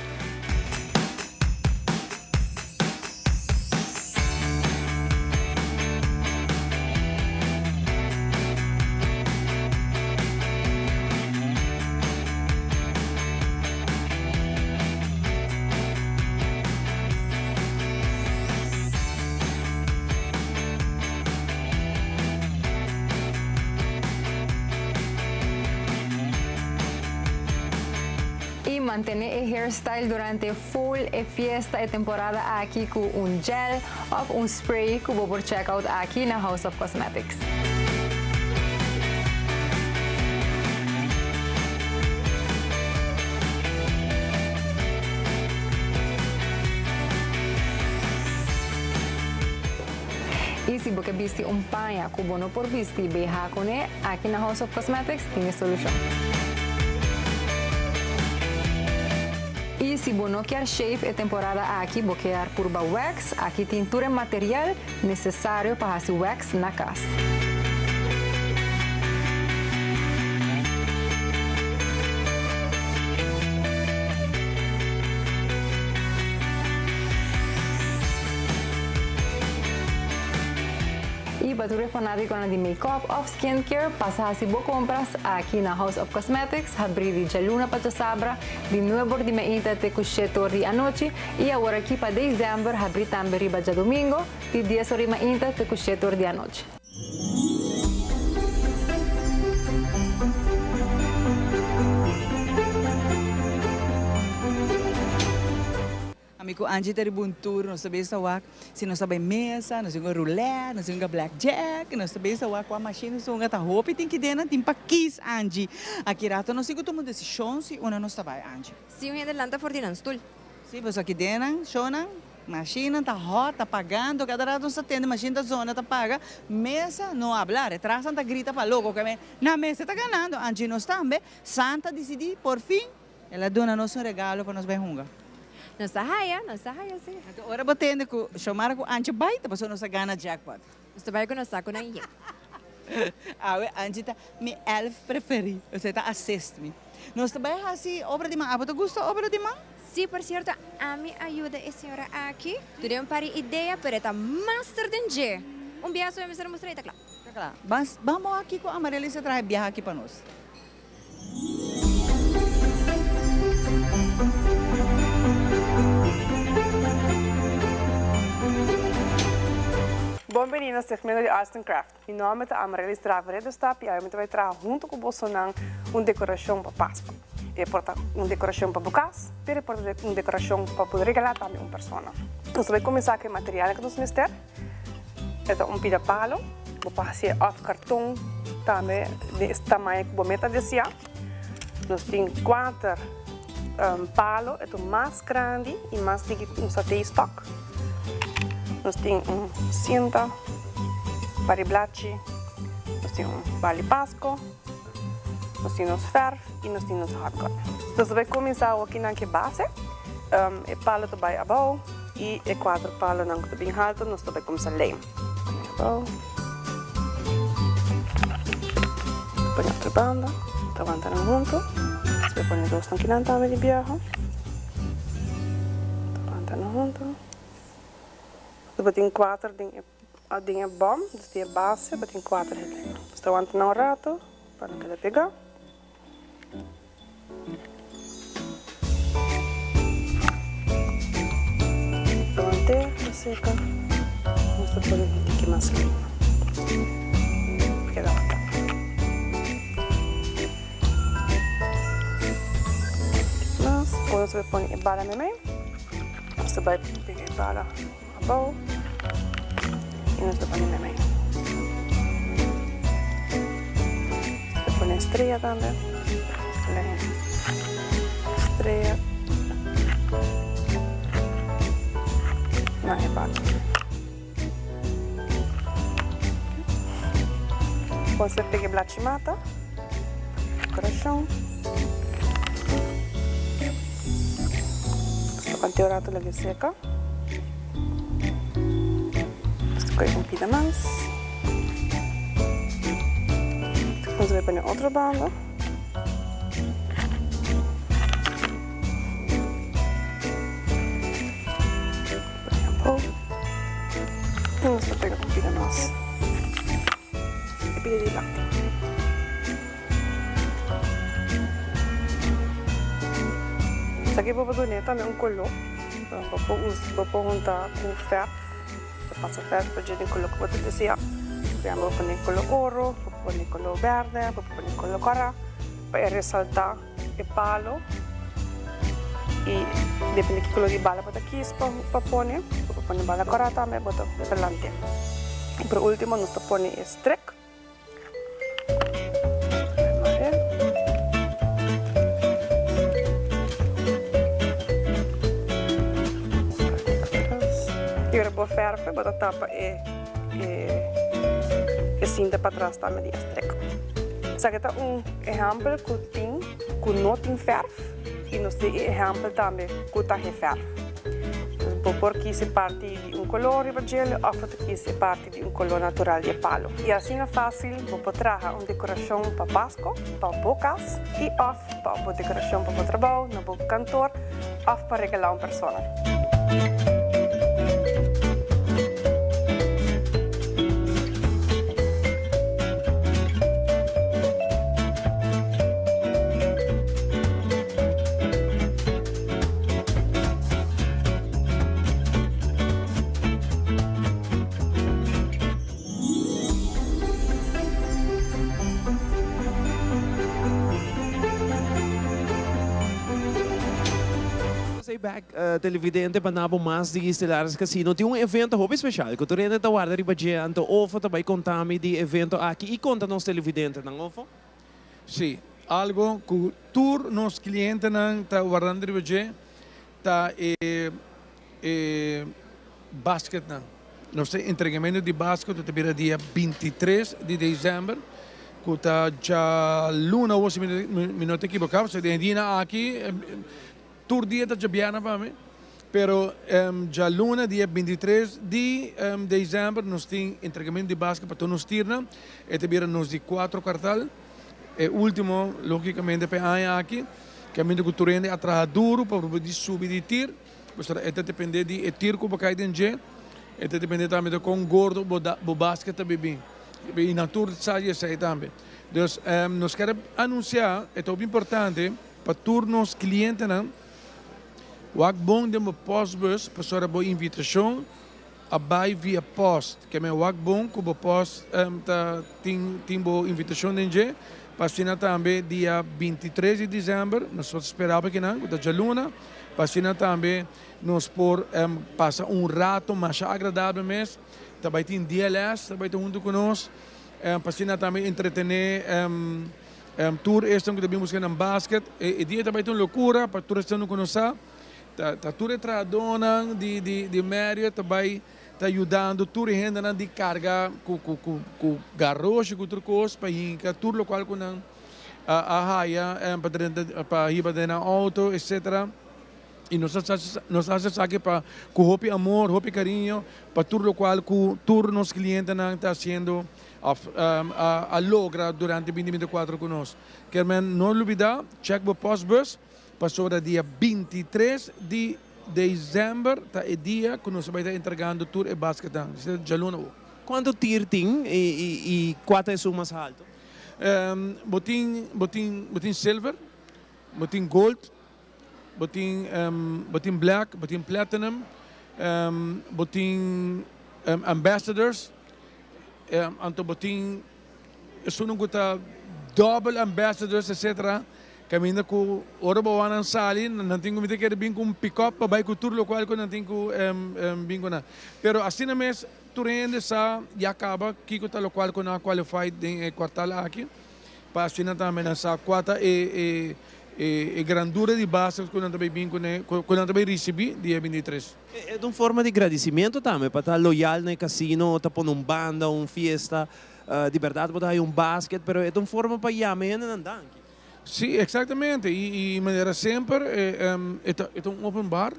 Mantener el hairstyle durante full fiesta y temporada aquí con un gel o un spray que voy por checkout aquí na House of Cosmetics. Y si você viste paña que bono por viste beja con aquí na House of Cosmetics tiene solución. E se você não quer shave a temporada aqui, você quer purba wax, aqui tem todo o material necessário para fazer wax na casa. E para todo fanático de make-up ou skincare, passa a boas compras aqui na House of Cosmetics, abrir de luna para sabra, de 9 de manhã até 7 de noite, e agora aqui para dezembro, abrir também riba de domingo, de 10 de manhã até 7 de noite. Amigo Angie teri buntur, nós sabemos se nós sabemos mesa, nós sabemos roulette, nós sabemos blackjack, nós sabemos com a máquina, nós sabemos a roupa, tem que dar tem para kiss Angie. Aqui rato nós temos tomado decisão se uma nós está Angie. Sim, eu adelanta for dinan stool. Sim, mas aqui dentro, shona, máquina tá hot, tá pagando, cada rato nós atende, máquina da zona tá paga, mesa não hablar, atrás tá grita para louco, que na mesa tá ganhando, Angie nós também, Santa decidiu por fim, ela dona nós regalo para nós bem hunga. Não sahaya sim. Agora batendo com chamar com Angie baita, passou nossa gana jackpot. Você vai com nossa na iya. Angie tá meu elf preferido. Você tá assist me. Nós também assim obra de mão. Você gosta obra de mão? Sim, por certo, a minha ajuda a senhora aqui. Tu deu para ideia para tá master denje. Biaso eu me será mostrar tá claro. Mas vamos aqui com a Marilisa trazer viajar aqui para nós. Bom menino, segmento de Arts and Craft. Meu nome é Amarellis Traveredestap e eu vou trabalhar junto com o Bolsonaro uma decoração para Páscoa. E porta uma decoração para bucas, e porta uma decoração para poder regalar também uma pessoa. Nós vamos começar com o material que nós necessitamos. É pida palo, vou passar off cartão também desse tamanho que vou meter desse ano. Nós temos 4 palos, é o mais grande e mais que nós temos estoque. Nós temos cinta, bariblachi, nós temos bali pasco, nós temos ferro e nós temos hardcore. Nós vamos começar aqui na base, o palo vai abaixo e o 4 palos não bem alto, nós vamos começar a ler. Põe outra banda, levantando junto, nós vamos pôr 2 aqui na também de viajo, levantando junto. Depois tem 4 de bom, de a base, depois tem 4 de estou aguentando um rato para não querer pegar. Aguentei, seca. Vamos pôr aqui mais limpo. Queda lá. Mas, depois você vai pôr a bala no meio. Você vai pegar a bala. Bowl y nos lo ponemos en medio. Se pone estrella también. Estrella. No hay parte. Poi se pega blacimata. Coração. Quando orato la seca. Kijk, un poquito más. Entonces voy a poner otro bando. Vamos a pegar un poquito más. Y pide de lácteo. Aqui vou fazer também color. Vou juntar com ferro. Vou passar ferro para gente color que vou desejar. Vou pôr color ouro, vou pôr color verde, vou pôr color cora para ressaltar o palo. E depende do color de bala para quis para pôr. Vou pôr bala cora também, vou pôr delante. E por último nós pôr streck. Agora vou ferver, vou tapar e cinta para trás também de streck. Isso aqui é exemplo que não tem ferve e nós temos exemplo também que está ferve. Vou pôr aqui se parte de color rivergelo, ou aqui se parte de color natural de palo. E assim é fácil, vou trazer uma decoração para Páscoa, para bocas e para uma decoração para o trabalho, no cantor, ou para regalar uma pessoa. Back televidente para nabo mais de Estelares Casino tem evento hobby especial que tu rende ta guarda riba anto ofo também contami de evento aqui e conta nos televidente não ofo? Sim, algo que tour nos clientes não tá guardando riba tá basket não. Nosso entregamento de basket tá vira dia 23 de dezembro que tá já luna ou se me não te equivocava, se tem dia aqui tour dia da Jabiana para mim, pero já luna dia 23 de dezembro nós tem entregamento de basquete para todos tirna, e também nos de 4 quartal, e último logicamente para aqui, que a minha cultura é atrás duro para poder subir de tir, mas é depende de tir que vai cair dentro, é depende também de com gordo o basquete também, e na tour sai também. Então nós queremos anunciar, é muito importante para todos os clientes Wak bom de uma postbus, para boa invitação, a buy via post. Que é wak bom que o post tem boa invitação dentro. Para também dia 23 de dezembro, nós esperamos que não, da luna. Para também nós por passar rato mais agradável mesmo. Também tem DLS, também tem junto conosco. Para também entretener tour este que também buscando um basquete. E dia também tem loucura para todos estando conosco. Tá tudo tradona de Marriott também tá ajudando tudo renda de carga com garroche com outra coisa para ir tudo local com a raia para ir para na auto etc. E nós fazemos aqui para com hope amor, hope carinho para tudo local com todos os clientes não tá sendo a logra durante 2024 conosco. Quer não olvidar check o postbus para dia 23 de dezembro, é o dia que nós vamos estar entregando tour e basquete. Quanto tir tem e quanto é o mais alto? Botin silver, botin gold, botin black, botin platinum, botin ambassadors, anto botin não guta double ambassadors, etc. Caminho com ora boa na sali, não tenho como ter bem com pick-up para vai com tour local que não tenho bem com nada. Pero assim na mês tu rende sa e acaba que o local que não qualified em quartal aqui, para assim também nessa quarta e grandura de base que não também bem com não também recebi dia 23. É uma forma de agradecimento também para estar loyal no casino, tá por banda, fiesta, de verdade para dar basquete, pero é uma forma para ir a andar. Sim, exatamente. E maneira sempre é um open bar.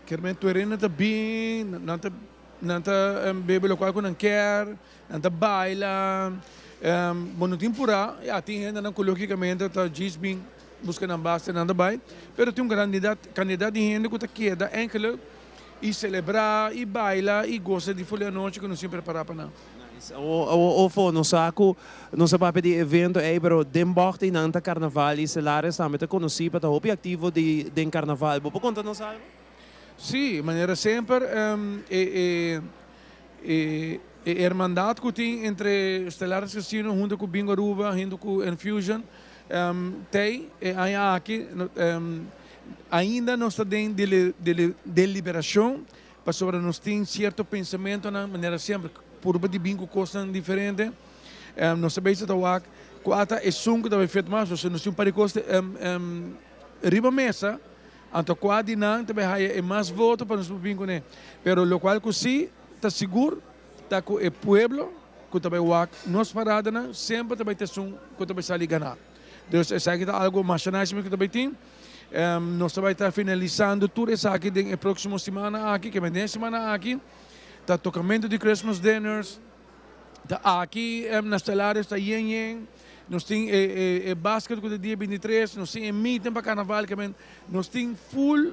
Que realmente tu está bem, não está nanta bebe lo qual não quer, nanta baila, no tempura, tem ainda não logicamente tá diz bem buscando basta nada vai, pero tem candidato de gente que tá queda enkele e celebrar e baila e gosta de folha noite que não se prepara para não. O no saco, não se pode de evento aí, pero dembochte nanta carnaval e Celares também tá conhecido para o objetivo de carnaval. Vou contar nos algo? Sim, de maneira sempre hermandad que tem entre Stellaris Casino junto com Bingo Aruba, junto com Infusion, tem aqui ainda não está em deliberação, para sobre nós tem certo pensamento na maneira sempre por de bingo costam diferente, nós sabemos que o quata é sunco da feito mais, ou seja, nós temos para costa riba mesa, então quase não também é mais voto para nós bingo né, pero lo qual que sim está seguro, está com o pueblo que também nós parada não sempre também tem som que também sai ganhar, então isso aqui está algo mais que também tem. Nós também está finalizando tudo isso aqui na próxima semana aqui, que vem na semana aqui. Está tocamento de Christmas dinners, está aqui nas Stellaris, está yen. Nós temos basquete do dia 23, nós temos meeting para carnaval, que nós temos full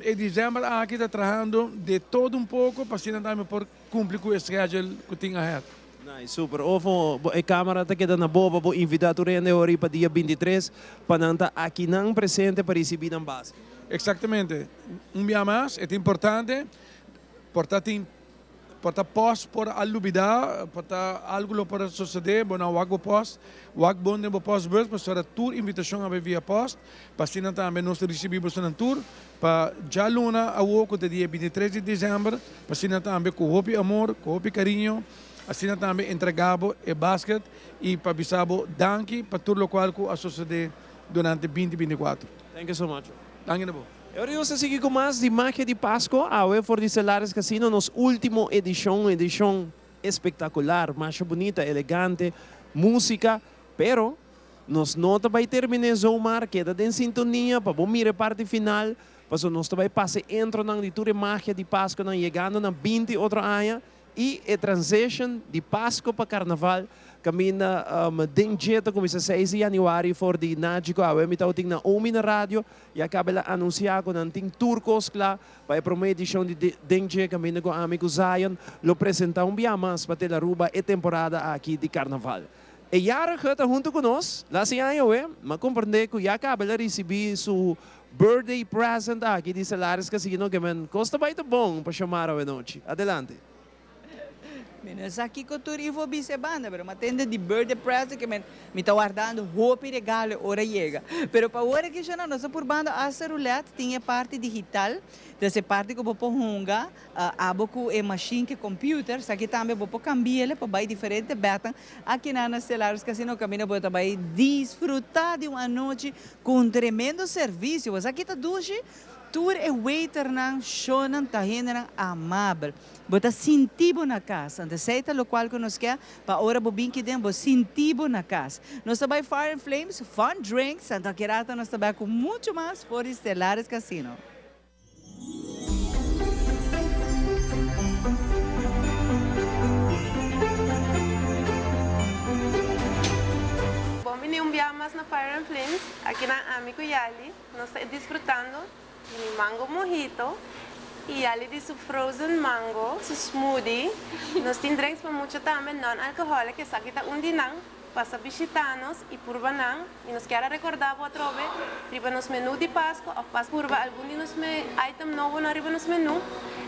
em dezembro aqui está trabalhando de todo um pouco, para assim também por cumprir com o schedule que tem ahead. Nice, super. Ovo, a câmara está quedando boa, vou invitar o rende hoje para dia 23, para estar aqui não presente para receber um basquete. Exatamente. Dia mais, é importante. Porta post por alubida, porta algo para suceder, bona wag post, wag bonde bo post bus, para tour invitação a via post, para sina também nós recebemos um tour, para já luna a woco de dia 23 de dezembro, para sina também com hopi amor, com hopi carinho, assim também entregamos o basquete e para bisabo danke para tudo o qual que a suceder durante 2024. Thank you so much. Danke na bo. Agora vamos seguir com mais de magia de Páscoa, a for de Celares Casino, nos última edição espetacular, mais bonita, elegante, música, pero nós não vai terminar Zomar, queda em sintonia, para bom mirar a parte final, para nós vai passar entro na litura magia de Páscoa, chegando na 20 outra anos, e a transition de Páscoa para Carnaval, camina dentro como 6 de janeiro for de Nágico, a emita o ting na Omi na rádio e acaba de anunciar com um ting turcos lá para a edição de dentro camina com amigo Zion, lo apresentar dia mais para ter a ruba e temporada aqui de Carnaval. E Yara está junto conosco, lá se mas compreender que já acaba de receber seu birthday present aqui de Celares Casino, que custa muito bom para chamar a noite. Adelante. Menos aqui que eu vou vir banda, mas atende de birthday present que me está guardando roupa e regalo, hora chega. Mas para hora que já não, nossa por banda a celular tinha parte digital, dessa parte que eu vou pôr runga, a boco é machine que computer, aqui também vou pôr cambiar para vai diferente beta, aqui na Stellaris Casino caminho vou também desfrutar de uma noite com um tremendo serviço, mas aqui está duche. Tour e waiter nang show nang tahin nang amável. Bota sentibo na casa. Ante seita lo qual que nos quer, para ora bobin que den, bo sentibo na casa. Nós também Fire and Flames, fun drinks, então querata nós também com muito mais por Stellaris Casino. Bom, vim dia mais na Fire and Flames, aqui na Amigo Yali, nós estamos desfrutando de mango mojito e ali de su frozen mango, su smoothie. Nós temos drinks para muito também non-alcohólicos, que aqui está dinang, para visitanos e purbanang. E nós queremos recordar outra vez, riba nos menu de Páscoa, ou para purba algum de nos item novo na riba nos menu.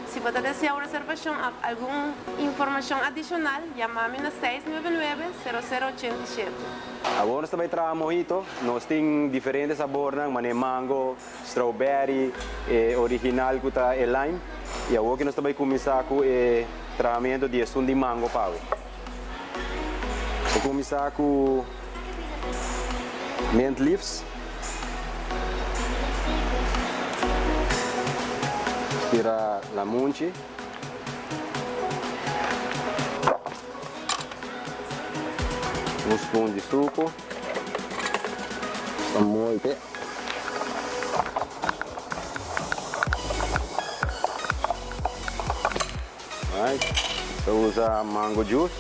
Se você deseja uma reservação, alguma informação adicional, chame na 699-0087. Agora nós também trazemos mojito, nós temos diferentes sabores, mané mango, strawberry, original que está lime. E agora que nós também começamos com o tratamento de sumo de mango para vamos começar com mint leaves. Tira la munchi. Um spoon de suco. Molto. Alright. So usa mango juice.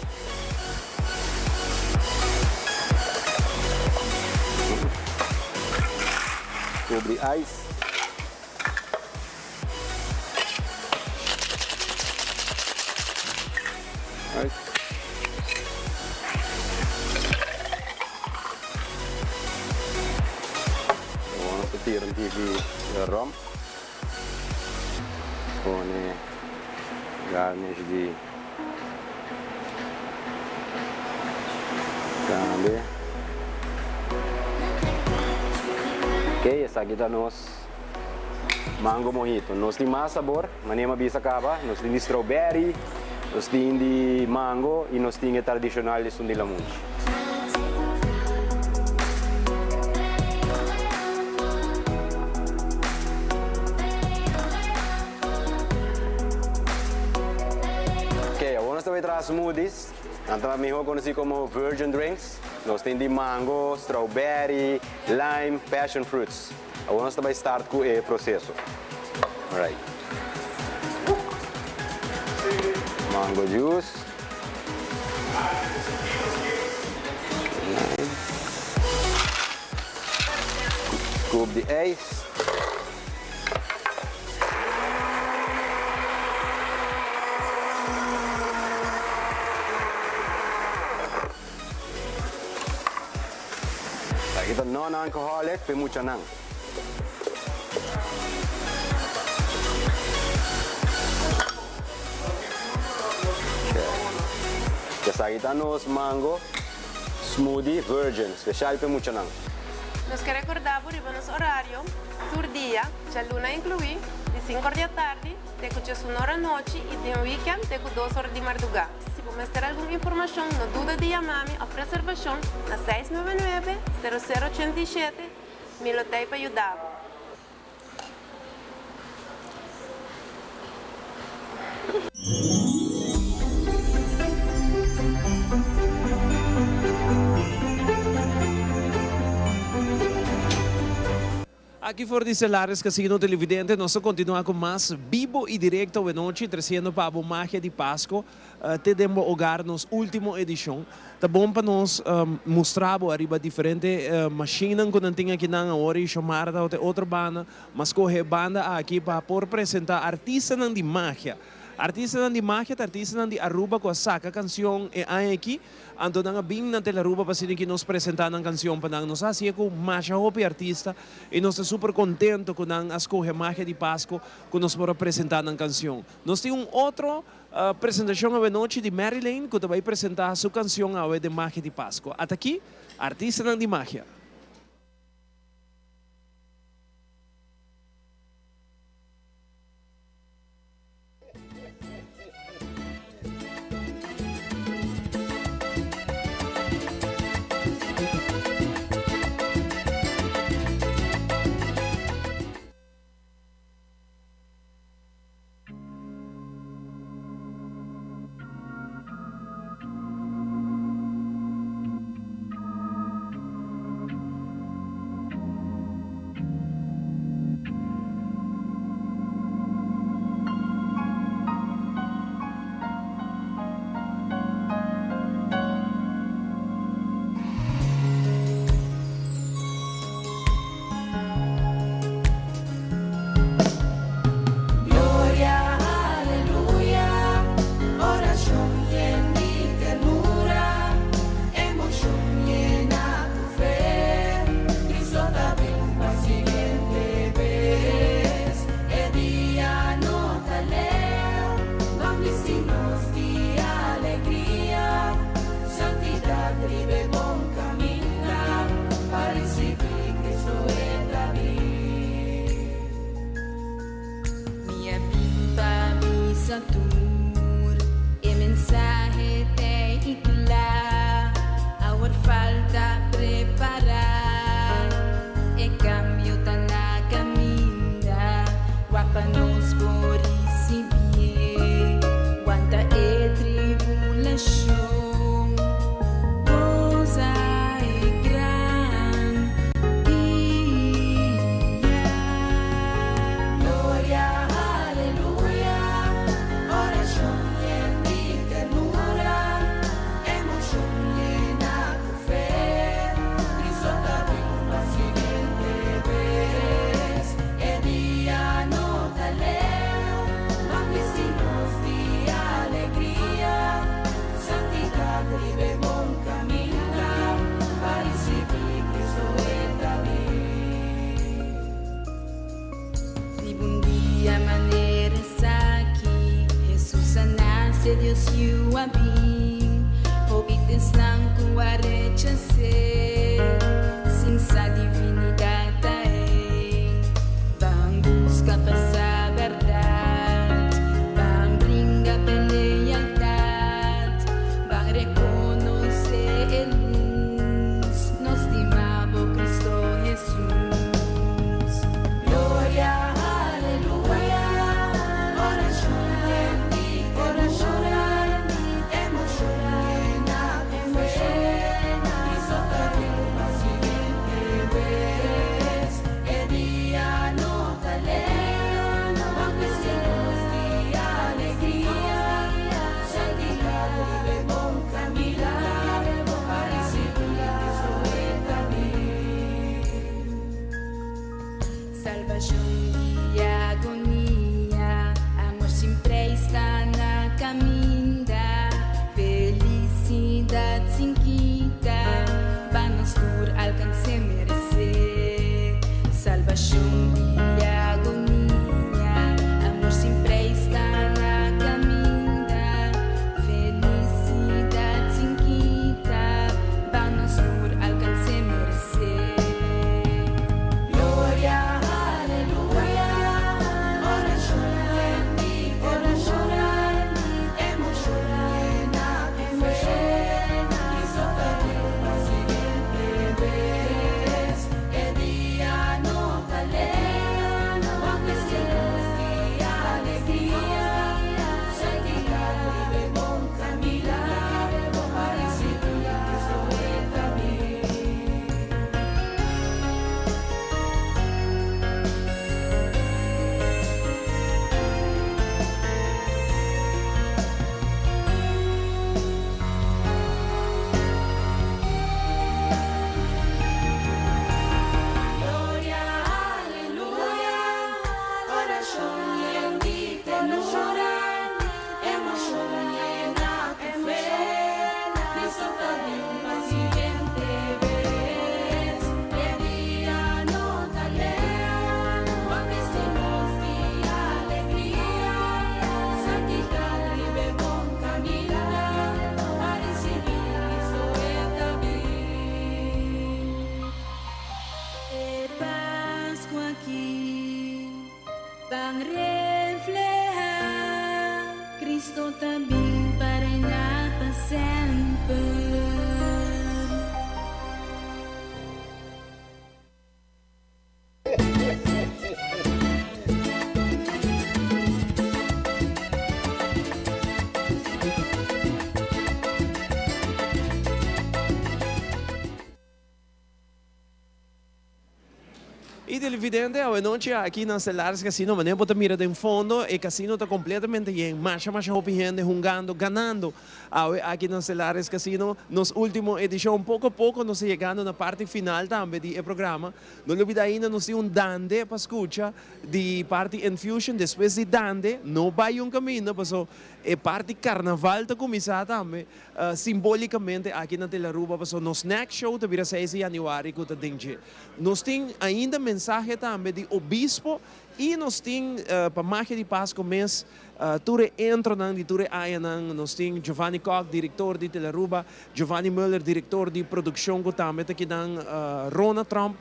Scoop the ice. Alright. Vamos a tirar un poquito de rum. Pone garnish de cambia. Ok, essa aqui está nos mango mojito. Nós tem mais sabor, mas nem bisa acaba. Nós tem de strawberry, nós tem de mango e nós tem de tradicional de sundilamunch. Nós traz smoothies, então melhor conhecido como virgin drinks. Nós temos de mango, strawberry, lime, passion fruits. Agora nós vamos start com o processo. Alright. Mango juice. Scoop the ice. Ito non-alcoholic, pero mucha nang. Okay. Kita nos mango smoothie virgin, special pero mucha nang. Nos que recordar por nos horario, tur dia, já luna incluí, de 5 horas da tarde, até que 1 hora da noite e de weekend até que 2 horas de madrugada. Se você ter alguma informação, não duda de chamar-me a preservação na 699-0087, me lotei para ajudar. Aqui for de Celares Casino Televidente, nós continuamos com mais vivo e direto de noite, trazendo para a magia de Páscoa. Temos hogar nos última edição. Tá bom para nós mostrar arriba diferente máquinas que não tem aqui na hora e chamar outra banda, mas correr banda aqui para por apresentar artistas de magia. Artistas de magia, artistas de Aruba com a saca canção e aqui, ando nang bing na tela Aruba para que nos apresentar a canção para nós assim com magia hopi artista e nós estamos super contento com nang escolher magia de Páscoa que nos por apresentar a canção. Nós temos outro apresentação a noite de Marilyn que vai apresentar sua canção a de magia de Páscoa. Até aqui, artistas de magia. abim, hobites lang kuwarecha se, sin sa divinidad tae, bang busca pa sa verdad, bang bringa pa lealtad, bang reconoce el luz, nos dimabo Cristo Jesús. Gloria, aleluya, oración en ti, emoción na buena, y socorro la siguiente vez, el día no taleo, aunque signos de alegría, santidad vive con caminar, para seguir salvación y agonía, amor siempre está na caminda, felicidad sin quita, vanos por alcance merecer. Salvación y agonía, amor siempre está na caminda, felicidad sin quita, vanos por alcance merecer. Gloria, aleluya, oración en ti, emoción na buena, y socorro la siguiente vez, el día no taleo, aunque signos de alegría, santidad vive con caminar, para seguir Cristo también. Gloria, aleluya, oración en ti, emoción llena tu fe, Cristo también la siguiente vez, el día no talea, aunque signos de alegría, santidad vive con caminar, para seguir Cristo también. Pascua aquí, van reflejar Cristo también para reinar para siempre. E televidente, hoje aqui na Stellaris Casino, mané bota mira em fundo, o casino está completamente em marcha hopi gente jugando, ganhando. Aqui na Stellaris Casino, nos última edição, pouco a pouco, nós chegando na parte final também do programa. Não olvide ainda, nós temos dande para escutar de parte Infusion, depois de dande, não vai caminho, mas a parte carnaval está começar também, simbolicamente aqui na Telaruba, mas no snack show, está vira 6 de janeiro, que está dentro. Nós temos ainda mensagem também de obispo e nós temos para magia de Páscoa mês ture entro nang di ture aya nang nós temos Giovanni Koch, diretor de Telaruba, Giovanni Müller, diretor de produção que também aqui nang Rona Trump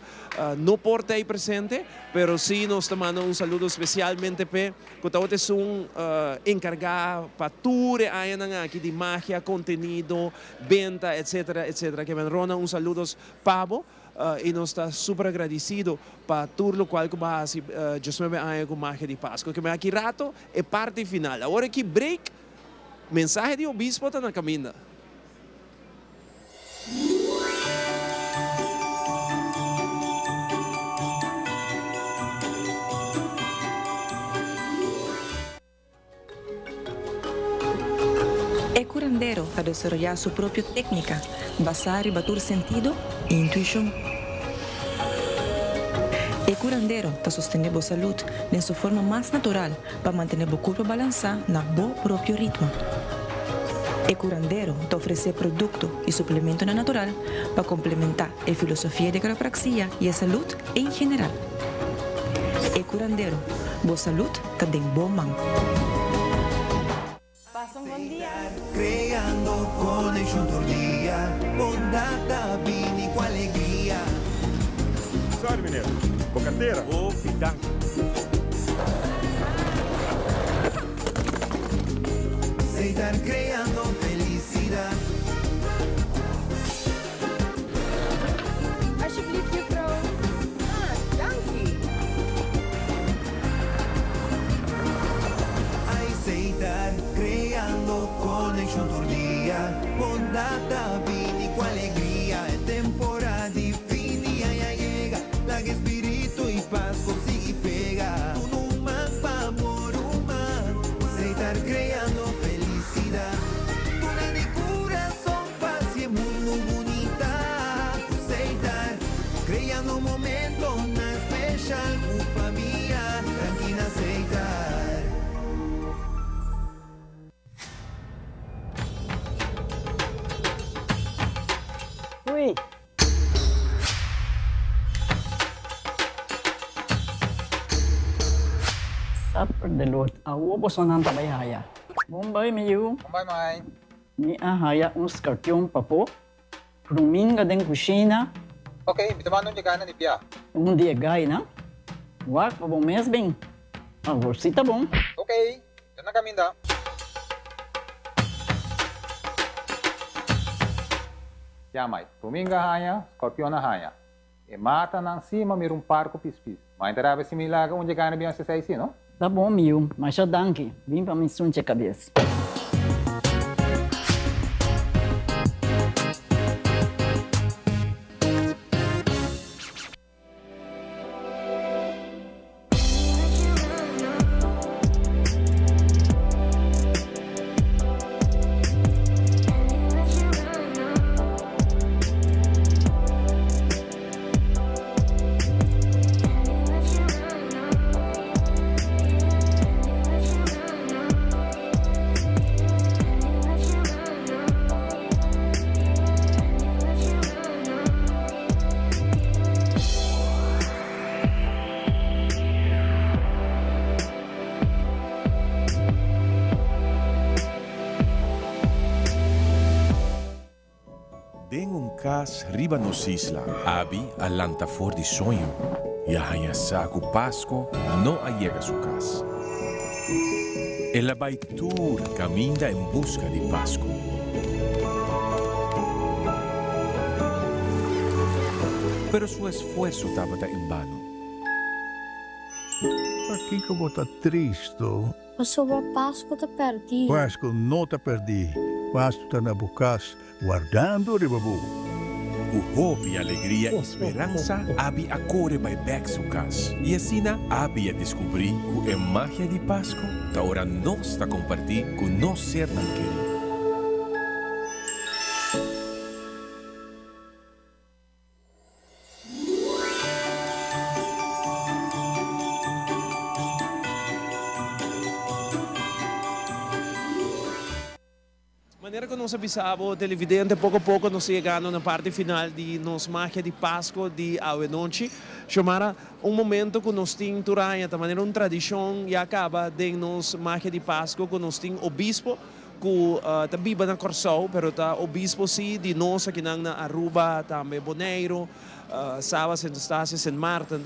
não porta aí presente, pero sim nós tomamos saludo especialmente pe que taote são encargar para ture aya nang aqui de magia, contenido, venta, etc, etc. Que Rona saludos Pablo. E nós está super agradecido para tudo o qual que vai fazer justamente a com magia de Páscoa. Que aqui rato é parte final. Agora que break, mensagem de obispo está na caminho. El curandero a desarrollar su propia técnica, basada en batur sentido e intuición. El curandero está sosteniendo salud en su forma más natural para mantener el cuerpo balanceado en su propio ritmo. El curandero te ofrece productos y suplementos naturales para complementar la filosofía de quiropraxia y la salud en general. El curandero, boa salud, está en bom mão. Passa un buen día. Creando conexión todo día, bondata, vini com alegria. Sorry, mineiro. Com carteira? Ô, fidang. Aceitar creando felicidad. Alsjeblieft, juffrouw. Ah, dank u. Aceitar creando conexión todo día, bondata, vini com alegria. É temporada de fin y ya llega, la que espíritu y paz consigue pega. Un man pa amor humano, aceitar creando felicidad. Una de corazón, paz y es muy bonita. Aceitar creando un momento na especial con familia, tranquila aceitar. Uy. Sapper de lot. Awo po so nang tabayhaya. Bombay miyu. Bombay mai. Ni ahaya un scorpion papo. Pruminga den kusina. Okay, bitamano niya gana ni Pia. Un dia gay na. Wak pa bom mes bem. Agora si tá bom. Okay, yan na kami da. Yamay, Puminga haya, Scorpion haya. E mata nang cima mir parco pispis. Mas interava se milaga onde gana bem essa saída, não? Tá bom, miu. Mas já danke. Vim pra me sunche cabeça. Cas riba nos isla, abi alanta for di sonho. E a saco Pasco não llega a su casa. Ela vai tour caminha em busca de Pasco. Pero su esfuerzo estaba en vano. Por que eu vou estar triste? Pastor, a Páscoa está perdido. Páscoa não está perdida. Páscoa está na bucas, guardando o ribabu. O hope, alegria e esperança abi a core by back su casa. E assim abi a descobrir que a magia de Páscoa tá ora nós está compartir com nós ser tan querido. Maneira que nós avisava, televidente, pouco a pouco nós chegando na parte final de nossa magia de Páscoa de Ave Noche. Chamara momento que nós temos Turanha, de maneira uma tradição e acaba de nossa magia de Páscoa que nós temos o bispo que vive na Corsão, pero o bispo sim de nós aqui na Aruba, também Bonaire, Sava, Santa Estácia, San Martin.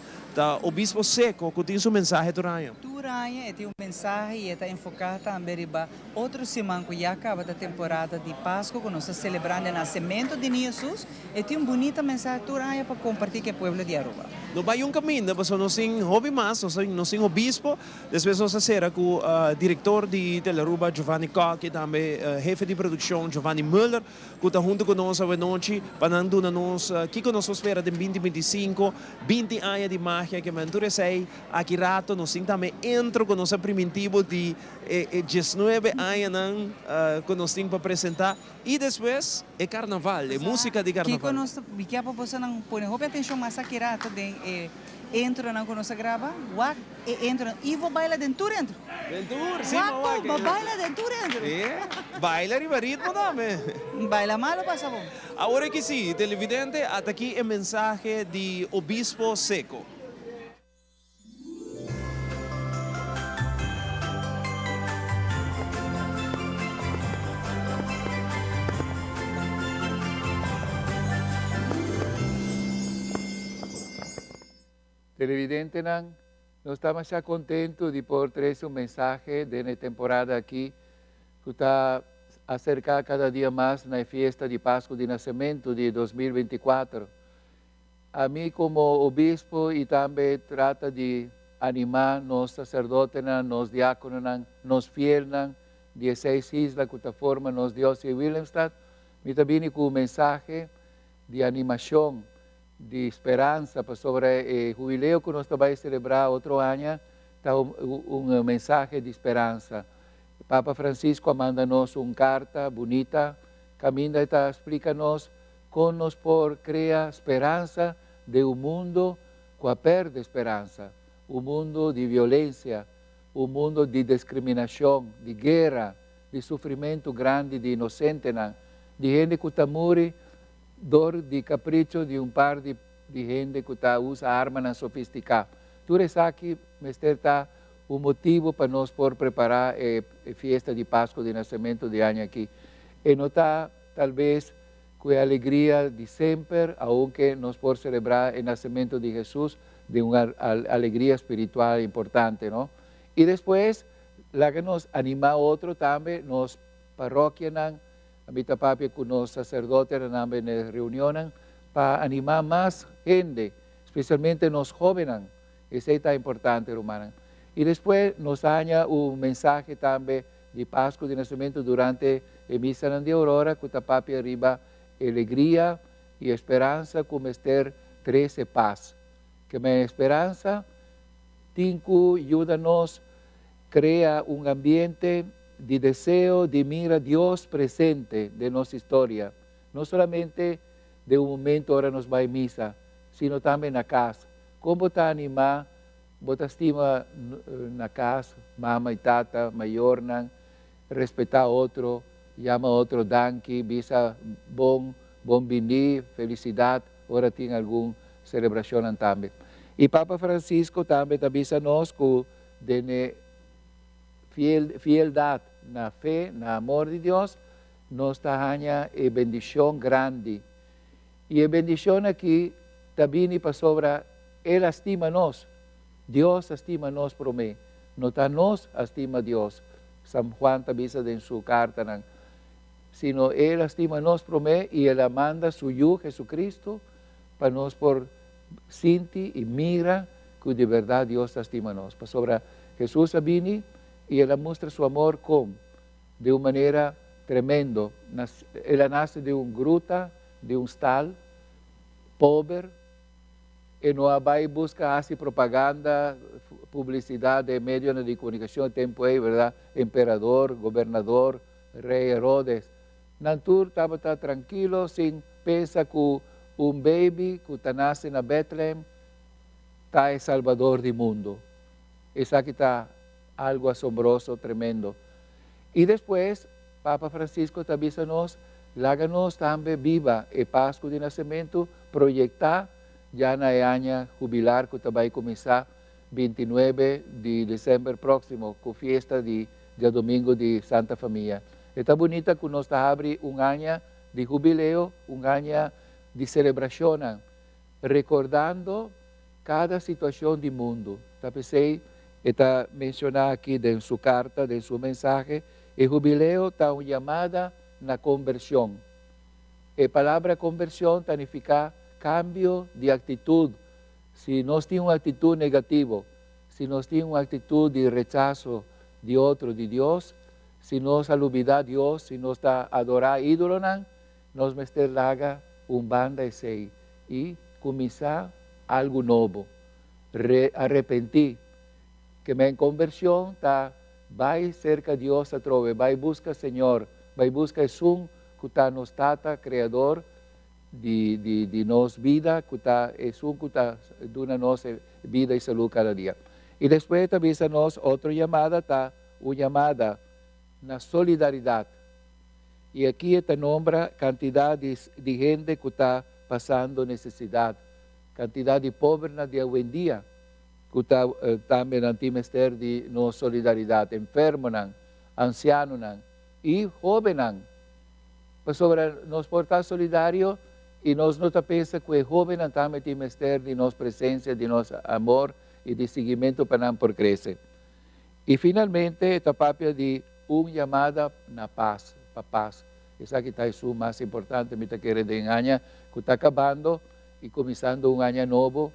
O bispo seco que tem sua mensagem Turanha. Turanha tem mensagem e está enfocado também riba outro semana que já acaba da temporada de Páscoa que nós estamos celebrando o nascimento de Jesus e tem uma bonita mensagem Turanha para compartilhar com o povo de Aruba. No vai um caminho, mas nós temos hobby mais, nós temos o bispo, depois nós será com o diretor de Telearuba, Giovanni Koch, e também jefe de produção, Giovanni Müller, que está junto conosco a noite, para nós, que nós espera de 2025, 20 anos de magia, que mentura sei, aqui rato, nós também entro com o nosso primitivo de 19 anos, que nós temos para apresentar, e depois é carnaval, é música de carnaval. Que nós, que a população não põe atenção mais aqui rato, entra na nossa grava, entra e vou bailar dentro dentro. Dentro, sim, vou bailar dentro dentro. É, baila e ritmo também. Baila mal ou passa bom? Agora que sim, televidente, até aqui é mensagem de Obispo Seco. televidente, nós estamos já contentos de poder trazer um mensagem de temporada aqui, que está acercar cada dia mais na festa de Páscoa de Nascimento de 2024. A mim, como obispo, e também trata de animar nos sacerdotes, nos diáconos, nos fieles, 16 islas que forma nos dióceses de Willemstad, me também com mensagem de animação, de esperança sobre o jubileu que nós vamos celebrar outro ano, está mensagem de esperança. Papa Francisco manda-nos uma carta bonita, caminha e explica-nos como nos por criar esperança de um mundo que perde esperança, um mundo de violência, um mundo de discriminação, de guerra, de sofrimento grande de inocente, de gente que está morre, dor de capricho de par de gente que usa armas sofisticadas. Tudo isso aqui, está motivo para nós por preparar a festa de Páscoa de Nascimento de ano aqui. E não está, talvez, com a alegria de sempre, aunque nós por celebrar o nascimento de Jesus, de uma alegria espiritual importante, não? E depois, lá que nos anima outro também, nos parroquias, a minha papi com os sacerdotes também na reunião, para animar mais gente, especialmente nos jovens. Isso é importante, Romana. E depois nos há mensagem também de Páscoa de Nascimento durante a missa de Aurora, que o papi arriba alegria e esperança, como ter 13 paz. Que a esperança ajuda-nos a criar um ambiente de desejo de mirar Deus presente de nossa história. Não somente de um momento hora nos vai missa, sino também na casa. Como está animar, bota estima na casa, mama e tata, maior, respeitar outro, chama outro danke, visa bom bini, felicidade, ora tem alguma celebração também. E Papa Francisco também avisa nós que de fieldade na fé, na amor de Deus, nós temos a bendição grande. E a bendição aqui também para sobre Ele estima nós. Deus estima nós por mim. Não está nós estima Deus. São Juan avisa em sua carta, sino Ele estima nós por mim e Ele manda seu Hijo Jesucristo para nós por sentir e mira que de verdade Deus estima nós. Para sobre Jesus vini e Ele mostra seu amor como? De uma maneira tremenda. Ele nasce de uma gruta, de um stal, pobre, e não vai buscar assim propaganda, publicidade, meio de comunicação, tempo aí, verdade? Imperador, governador, rei Herodes. Nantur estava tranquilo, sem pensar que baby que nasce na Bethlehem está salvador do mundo. Isso aqui está algo asombroso, tremendo. E depois, Papa Francisco avisa-nos, láganos também viva a Páscoa de Nascimento, projetar já na ano jubilar que vai começar 29 de dezembro próximo, com a festa de domingo de Santa Família. Está bonita que nós abre ano de jubileu, ano de celebração, recordando cada situação do mundo. Pensei, está mencionado aqui em sua carta, em sua mensagem, o jubileu está uma chamada na conversão. A palavra conversão significa cambio de atitude. Se nós temos uma atitude negativa, se nós temos uma atitude de rechazo de outro, de Deus, se nós olvidar Deus, se nós adorar ídolo, nós vamos ter laga banda e começar algo novo. Arrepentir. Que minha conversão está, vai cerca de Deus a trove, vai buscar Senhor, vai buscar um que está nos tata, Criador de nossa vida, que está um que está dando nossa vida e saúde cada dia. E depois avisa nós outra chamada, está uma chamada na solidariedade. E aqui está nombra quantidade de gente que está passando necessidade, quantidade de pobres de hoje em dia, que está também no trimestre de nossa solidariedade, enfermos, ancianos e jovens. Para sobre nós portar solidário e nós não pensa que o jovem não também tem mestre de nossa presença, de nosso amor e de seguimento para não por crescer. E finalmente, esta papia de chamada na paz, para paz. Essa que está o mais importante, me está querendo enganar, que está acabando e começando ano novo,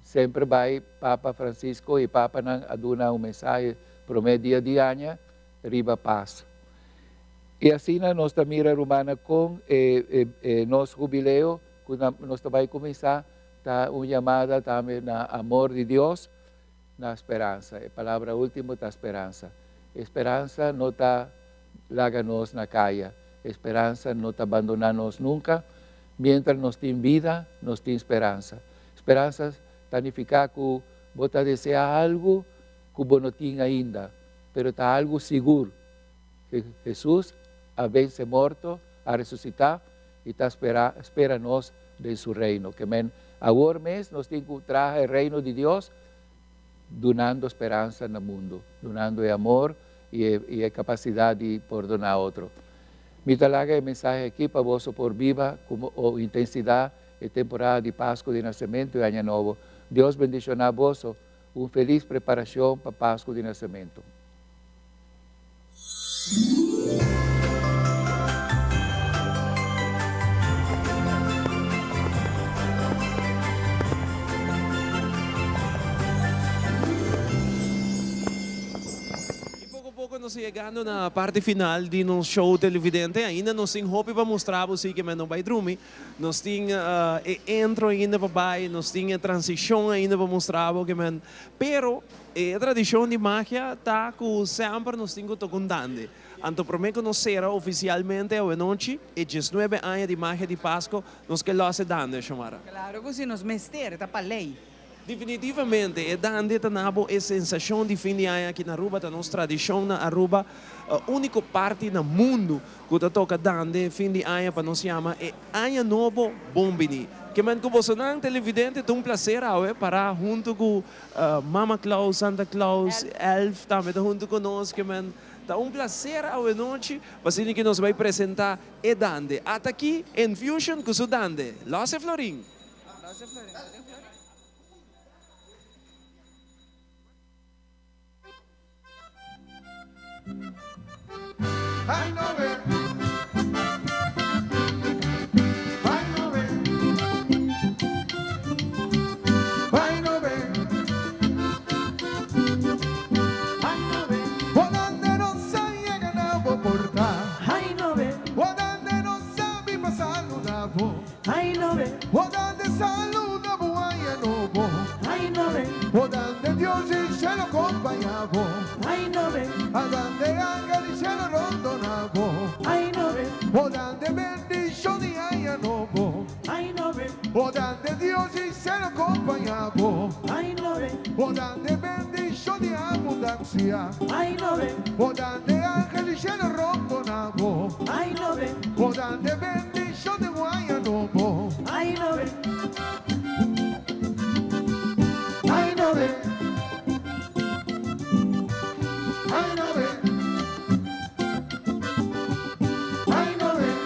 sempre vai Papa Francisco e Papa não aduna mensagem para o meio dia de ano, riba paz. E assim nós também romana com nosso jubileu, que nós vai começar tá uma chamada também na amor de Deus, na esperança. A palavra última está esperança. Esperança não está larga-nos na caia. Esperança não está abandonar-nos nunca. Mientras nós temos vida, nós temos esperança. Esperança significa que você deseja algo que você não tem ainda, mas está algo seguro. Que Jesus a vence morto, a ressuscitar e está espera nós de seu reino. Que agora mesmo nós temos que trazer o reino de Deus, donando esperança no mundo, donando amor e a capacidade de perdonar outro. Me talaga a mensagem aqui para vós por viva como a intensidade e temporada de Páscoa de Nascimento e Ano Novo. Deus bendiciona a vós, uma feliz preparação para Páscoa de Nascimento. Nós chegando na parte final de nosso show televidente, ainda nós temos hope para mostrar você que não vai dormir. Nós temos intro ainda para baixo, nós temos transição ainda para mostrar que pero a tradição de magia está que sempre nós temos que contando. Então, para mim, nós será oficialmente a noite e 19 anos de magia de Páscoa, nós que lo dando, Xomara. Claro que sim, nos mestre, está para lei. Definitivamente, é dando a sensação de fim de ano aqui na Aruba, a nossa tradição na Aruba, a única parte no mundo que toca dando fim de ano para nós chama é Ano Novo Bombini. Que man como você televidente, é um prazer para junto com Mama Claus, Santa Claus, Elf, também junto conosco, que man tá um prazer a noite, assim que nós vai apresentar é dande. Até aqui, em Fusion, com o dande. Lose Florin. Lose Florin. I know it. I know it. I know it. I know it. Guardando non sai che non può portare. I know it. Guardando non sabi passarlo da voi. I know it. Guardando saluda vuoi a nuovo. I know it. Guardando Dio ci ce lo accompagnavo. I know it. Guardando angeli ce lo rondonavo. I know it. Guardando benedizioni a nuovo. I know it. Guardando Dio ci ce lo accompagnavo. I know it. Guardando benedizioni a abbondanza. I know it. Guardando angeli ce lo rondonavo. I know it. Guardando benedizioni a nuovo. I know it. I know it. I know it. I know it.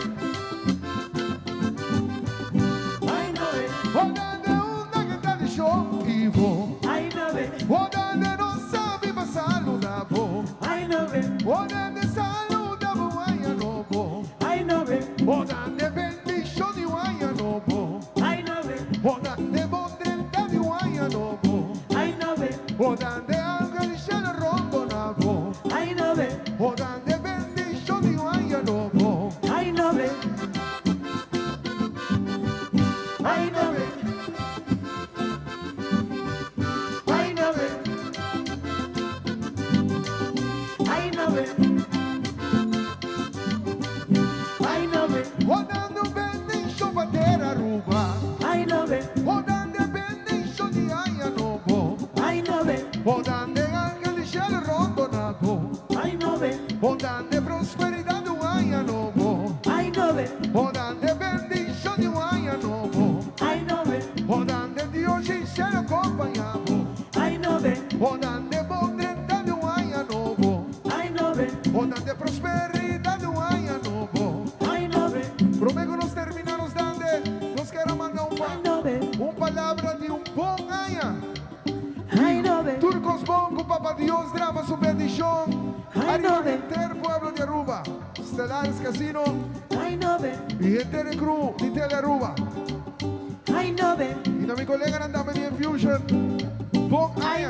I know it. Guardando una che sta di show vivo. I know it. Guardando non sabi passarlo da voi. I know it. Guardando saludavo a nuovo. I know it. Guardando benedizioni a nuovo. I know it. Guardando bondezza di a nuovo. I know it. Guardando angeli ce lo rondonavo. I know it. Guardando benedizioni a nuovo. I know it. I know it. I know it. I know it. I know it. Guardando benedizioni bandera ruba. I know it. Guardando benedizioni a nuovo. I know it. Guardando angeli ce lo rondonavo. I know it. Guardando prosperità a nuovo. I know it. Guardando benedizioni a nuovo. I know it. Guardando Dio ci ce lo accompagnavo. I know it. Guardando bondezza a nuovo. I know it. Guardando prosperità a nuovo. I know it. Prometo nos terminamos dando, nos Dios derrama su bendición. Arriba entero pueblo de Aruba. Stellaris Casino. Y gente de crew de Telearuba. Y mi colega andaba de Infusion. Bon Aya.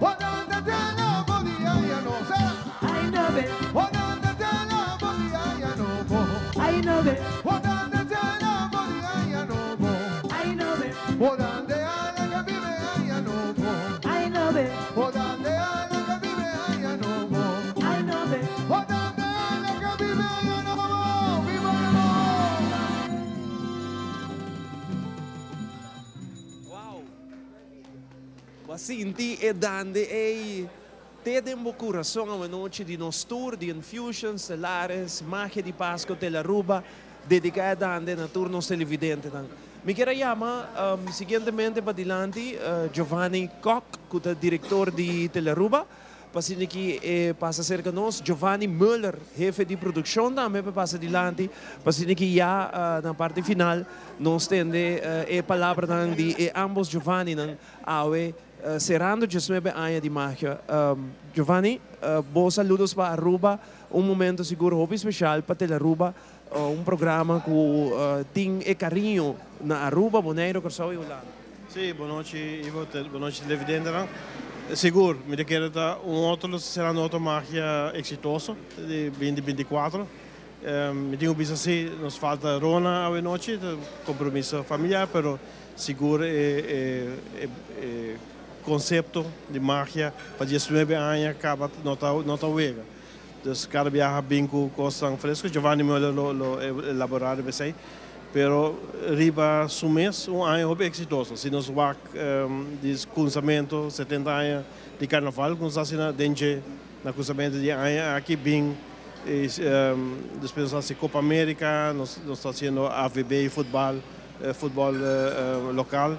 Odanda tela body aya no sa. Odanda tela body aya no bo. Odanda tela body aya no bo. Odanda ala que vive aya no bo. Odanda ala que vive aya no bo. Odanda ala que vive aya no bo. Viva el Sinti e dande e tedem o coração a noite de nos tour de Infusion, Stellaris, Magia di Pasco, Telearuba, dedicada a dande na turnos televidente. Mi quero chamar seguintemente para dilante Giovanni Koch, que é diretor de Telearuba, passando aqui passa cerca de nós, Giovanni Müller, jefe de produção também passa dilante, passando aqui já na parte final, nós temos a palavra de ambos Giovanni, cerrando just nueve años de magia. Giovanni, bons saludos para Aruba, momento seguro hobby especial para Telearuba, programa que tem carinho na Aruba, Bonaire, Corsão e Holanda. Sì, buonanotte Ivo, buonanotte televidente. Sicuro, mi richiede sarà un'altra magia exitosa di 2024. Mi dico bisogna nos falta Rona a noche, compromesso familiare, però sicuro conceito de magia para 19 anos acaba nota vega. Dus cada viaja bem com coisas frescas. Giovanni Müller lo elaborado bem, pero riba sumes ano é exitoso. Se nos vak de cruzamento 70 anos de carnaval, com assim dentro na cruzamento de ano aqui bem depois nós Copa América, nós está fazendo AVB futebol local.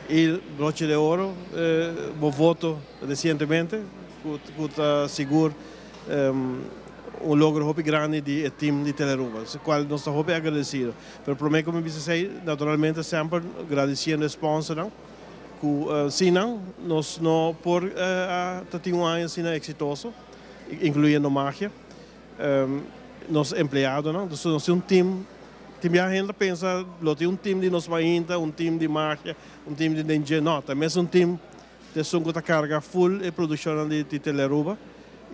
E Broche de Ouro, voto recentemente, que seguro logro grande do time de Telearuba, o qual nós estamos agradecidos. Mas para mim, como eu disse, naturalmente sempre agradecendo o sponsor, que se não, nós não por ter ano assim exitoso, incluindo magia, nos empregados, nós temos time. Time a gente pensa, tem time de nos mainta, time de magia, time de DNG, não, também é time de som que carga full e produção de Telearuba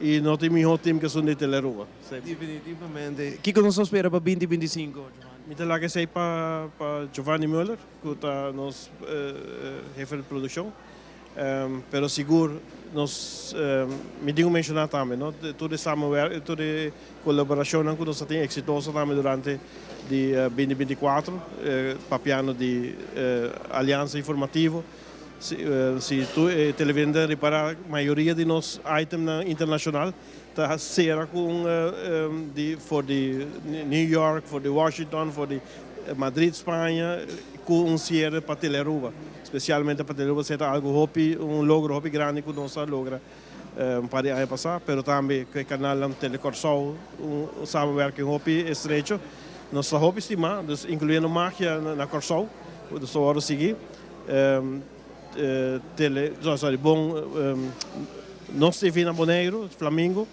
e não tem melhor time que são de Telearuba. Definitivamente. O que nós espera para 2025, Giovanni? Me lá que sei para Giovanni Müller, que está nos jefe de produção, pero seguro nós me digo mencionar também, não? Toda colaboração que nós temos exitosa também durante de 2024, papiano de aliança informativa. Se tu televidente reparar, a maioria de nossos itens internacional está será com de New York, for de Washington, for de Madrid, Espanha, com cierre para Telearuba. Especialmente para Telearuba será algo logro grande que nós logra para o ano passado, mas também com o canal Telecorsol, samarbeid estreito. Nossa hobby estima, incluindo magia na Corsol, do Soaro seguir. Nós teve na Bonaire, Flamengo,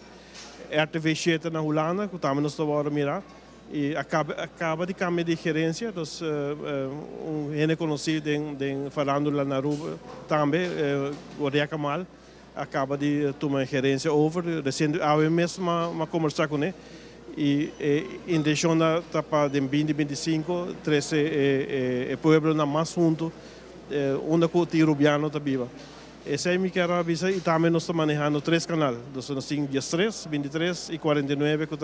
RTV7 na Holanda, que também nós estamos a mirar. E acaba de cambiar de gerência, então gente conhecido em Farándula na Aruba também, o Ria Kamal, acaba de tomar gerência over. Recente, eu mesmo conversar com ele. E intenção para 2025 13 o povo na mais junto onde o tiro rubiano está viva. Esse é me quero avisar e também nós estamos manejando 3 canais, nós temos 13, 23 e 49 que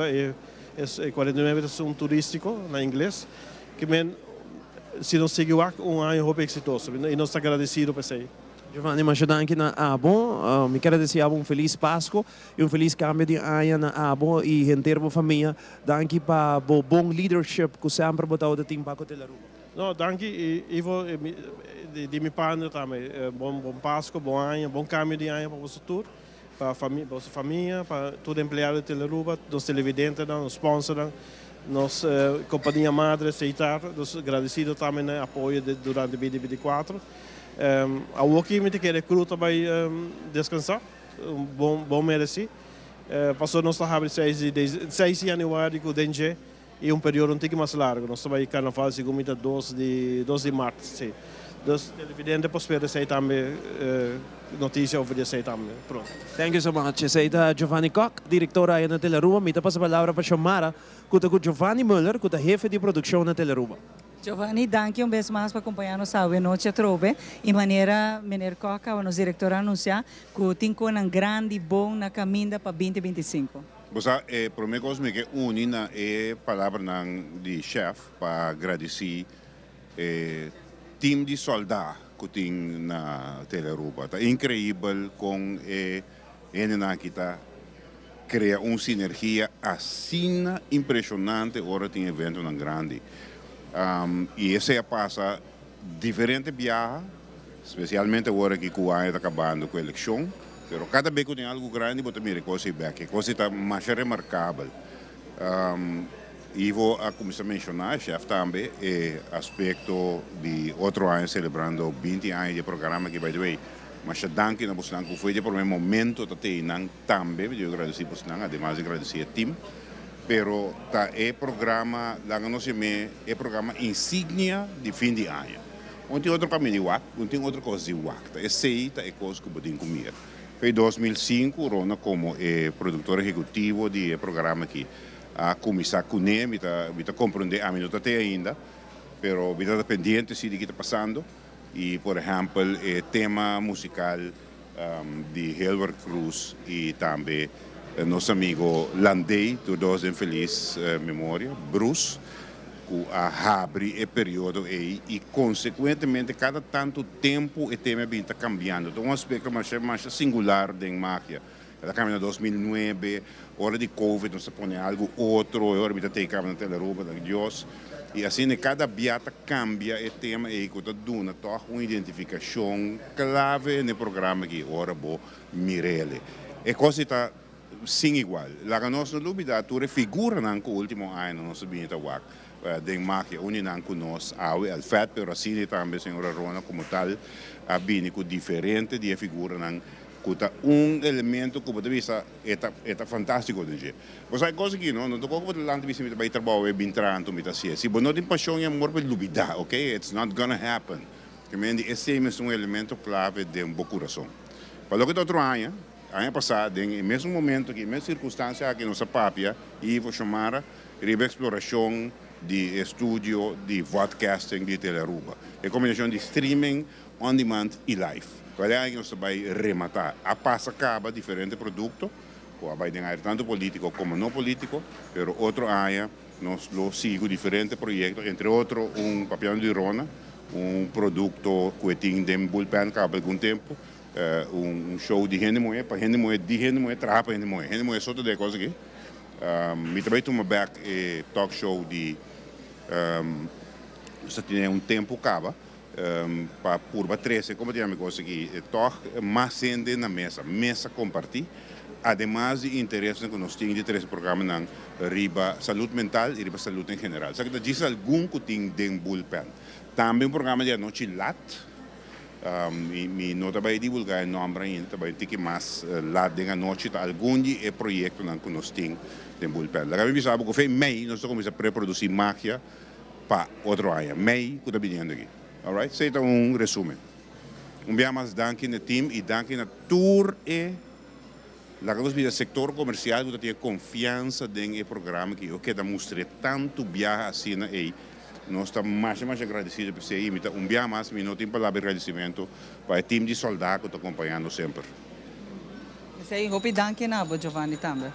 49 é turístico na inglês que se nós seguir ano exitoso e nós estamos agradecidos por isso. Giovanni, mas danke na Abo. Me quero desejar feliz Páscoa e feliz cambio de ano na Abo e inteira família. Danke para o bom leadership que sempre botou o time para o Telearuba. Não, danke. Ivo, de minha parte também. Bom Páscoa, bom ano, bom cambio de ano para o futuro, para a família, para todo empregado de Telearuba, dos televidentes, dos sponsors. Nos companhia madre aceitar, dus agradecido também no apoio durante 2024. A Woki me quer cru também descansar, bom merecido. Passou nós trabalho 6 de janeiro com o DNG e período um pouco mais largo. Nós trabalhamos carnaval segundo 2 de março. Sim. Dus televidente prospera sei também notícia over sei também. Pronto. Thank you so much. Sei Giovanni Koch, diretora aí na Teleruba. Me passa a palavra para chamar com Giovanni Müller, que é chefe de produção na Teleruba. Giovanni, danke vez mais para acompanhar-nos a noite a trove. E maneira, Mener Koch, o nosso diretor anunciar que tem um grande bom na caminho para 2025. Bosa, primeira coisa que unina é palavra de chefe para agradecer time de soldados que tem na Teleruba. É incrível com a kita cria uma sinergia assim impressionante hora tem evento tão grande. E isso passa diferente viagens, especialmente agora que o ano está acabando com a eleição. Mas cada vez que tem algo grande, você mira coisa back, coisa está mais remarcável. E vou começar a mencionar, chefe, também, o aspecto de outro ano celebrando 20 anos de programa que, by the way, mas danke na Busnan, que foi de por momento que tem também, eu agradeço a Busnan, además de agradecer ao time, pero tá programa, lá no é programa insígnia de fim de ano. Ontem outro caminho de WAC, ontem outra coisa de WAC, esse aí é coisa que eu tenho que comer. Foi em 2005, Rona como produtor executivo de programa aqui. A começar com ele, me compreender, a mim não até ainda, pero me está pendiente de que está passando. E, por exemplo, o tema musical de Hilbert Cruz e também nosso amigo Landei, todos em feliz memória, Bruce, que abre o período e, consequentemente, cada tanto tempo o tema está cambiando. Então, um aspecto mais singular da máquina. Ela caminha em 2009, hora de Covid, nós põe algo outro, hora de ter caminho na Teleruba, da Deus. E assim, cada biata cambia o tema e que está dando uma identificação clave no programa que ora vou Mirele. E coisa está sem igual. Lá que nós não dúvida, a figura no último ano, nós sabemos que de máquina, unida com nós, ao FED, pero assim também, senhora Rona, como tal, a bínico diferente de figura kuta elemento que pode vista é fantástico de jeito. Mas há coisa que não tô como lá de vista vai trabalhar é bem tranquilo, me tá assim. Se não tem paixão e amor pela lubida, ok? It's not gonna happen. Que me diz esse é um elemento clave de um bom coração. Para o que outro ano passado, em mesmo momento, em mesma circunstância aqui nossa papia, e vou chamar a exploração de estúdio de podcasting de Teleruba. É combinação de streaming, on demand e live. Qual que nós vai rematar? A passa acaba diferente produto, vai ter tanto político como não político, mas outro ano nós sigo diferentes projetos, entre outros papel de Rona, produto que tem de bullpen acaba algum tempo, show de gente moe, para gente moe, de gente moe, trabalha para gente moe, só de coisa aqui. Me também tomo back talk show de você tem tempo acaba. Para curva 13, como digamos aqui, mais gente na mesa compartilhar, además de interesse que nós temos de 3 programas na riba saúde mental e riba saúde em geral. Só que diz algum que tem de bullpen. Também programa de noite lat, e não vai divulgar o nome ainda, vai ter que mais lá de noite, algum de projeto que nós temos de bullpen. Lá que sabe que foi mei, nós começamos a pré-produzir máquina para outro ano. Mei, que está vindo aqui. Alright, seja resumen. Dia mais danke no time e danke na tour lá que o setor comercial que tem confiança no programa que eu quero mostrar tanto viagem assim na nós estamos mais agradecidos por ser dia mais não tem palavra de agradecimento para o time de soldados que está acompanhando sempre. Sei, hope danke na Giovanni também.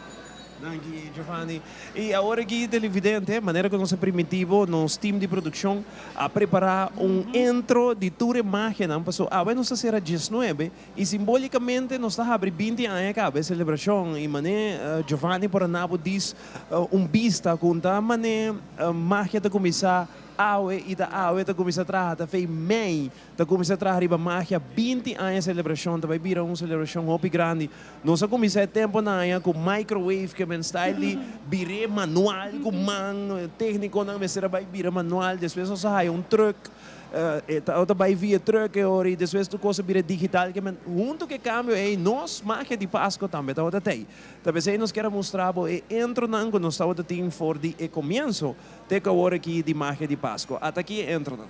Danke, Giovanni. E agora aqui, televidente, maneira que nós primitivo, nosso time de produção, a preparar intro de tour máquina. Passou, nós será 19 e simbolicamente nós estamos abrindo 20 anos a celebração. E maneira, Giovanni por nabo diz vista com a maneira máquina de começar awe e da awe tá começa a tratar, tá fei mei, tá começa a tratar riba magia 20 anos celebração, tá vai virar uma celebração hopi grande. Nós começa a tempo na aia com microwave que men style bire manual com man técnico na mesera vai bire manual, depois nós sai truck outra vai via truck e depois tu coisa vira digital que junto que cambio é nós magia de Páscoa também tá outra tem talvez aí nós quero mostrar entro na nós está outra tem for de começo te que agora aqui de magia de Páscoa até aqui entro na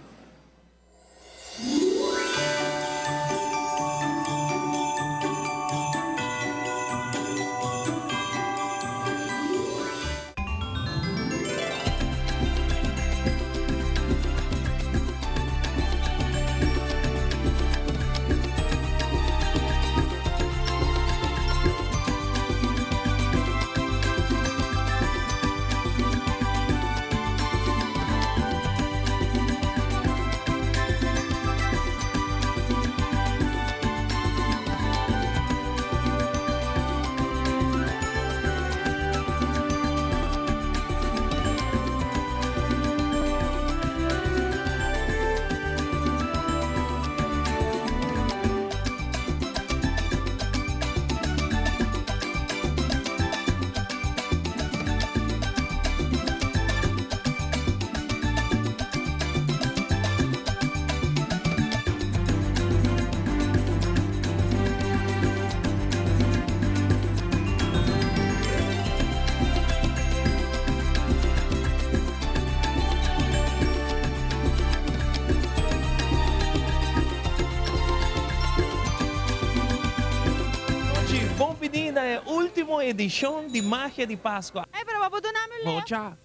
é a última edição de Magia de Páscoa. Pero vamos do nome left. Mocha,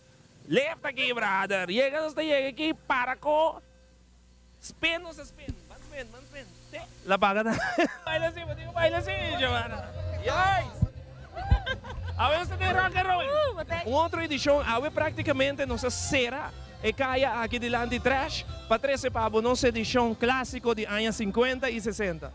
left aqui, brother. Chega aqui, para ko. Spin, no sa spin. Man spin. Labagan na. Baila si, mati ko baila si, Giovanna. Yes! Awe sa de rock and roll. Outra edição, awe praticamente nossa cera e caia aqui delante trash. Patrese Pabo, nossa edição clássico de anos 50 e 60.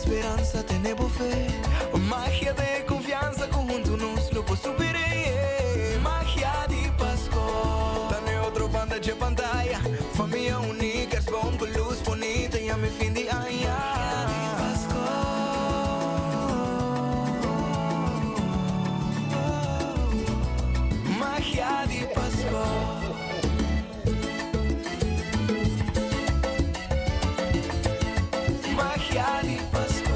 esperanza, tenemos fe. Magia de confianza, conjunto nos lo può superare. Magia di Pascua, dane otro banda de pantalla. Família única, es bom con luz bonita y a mi fin de año. Magia di Pascua. Magia di Pascua.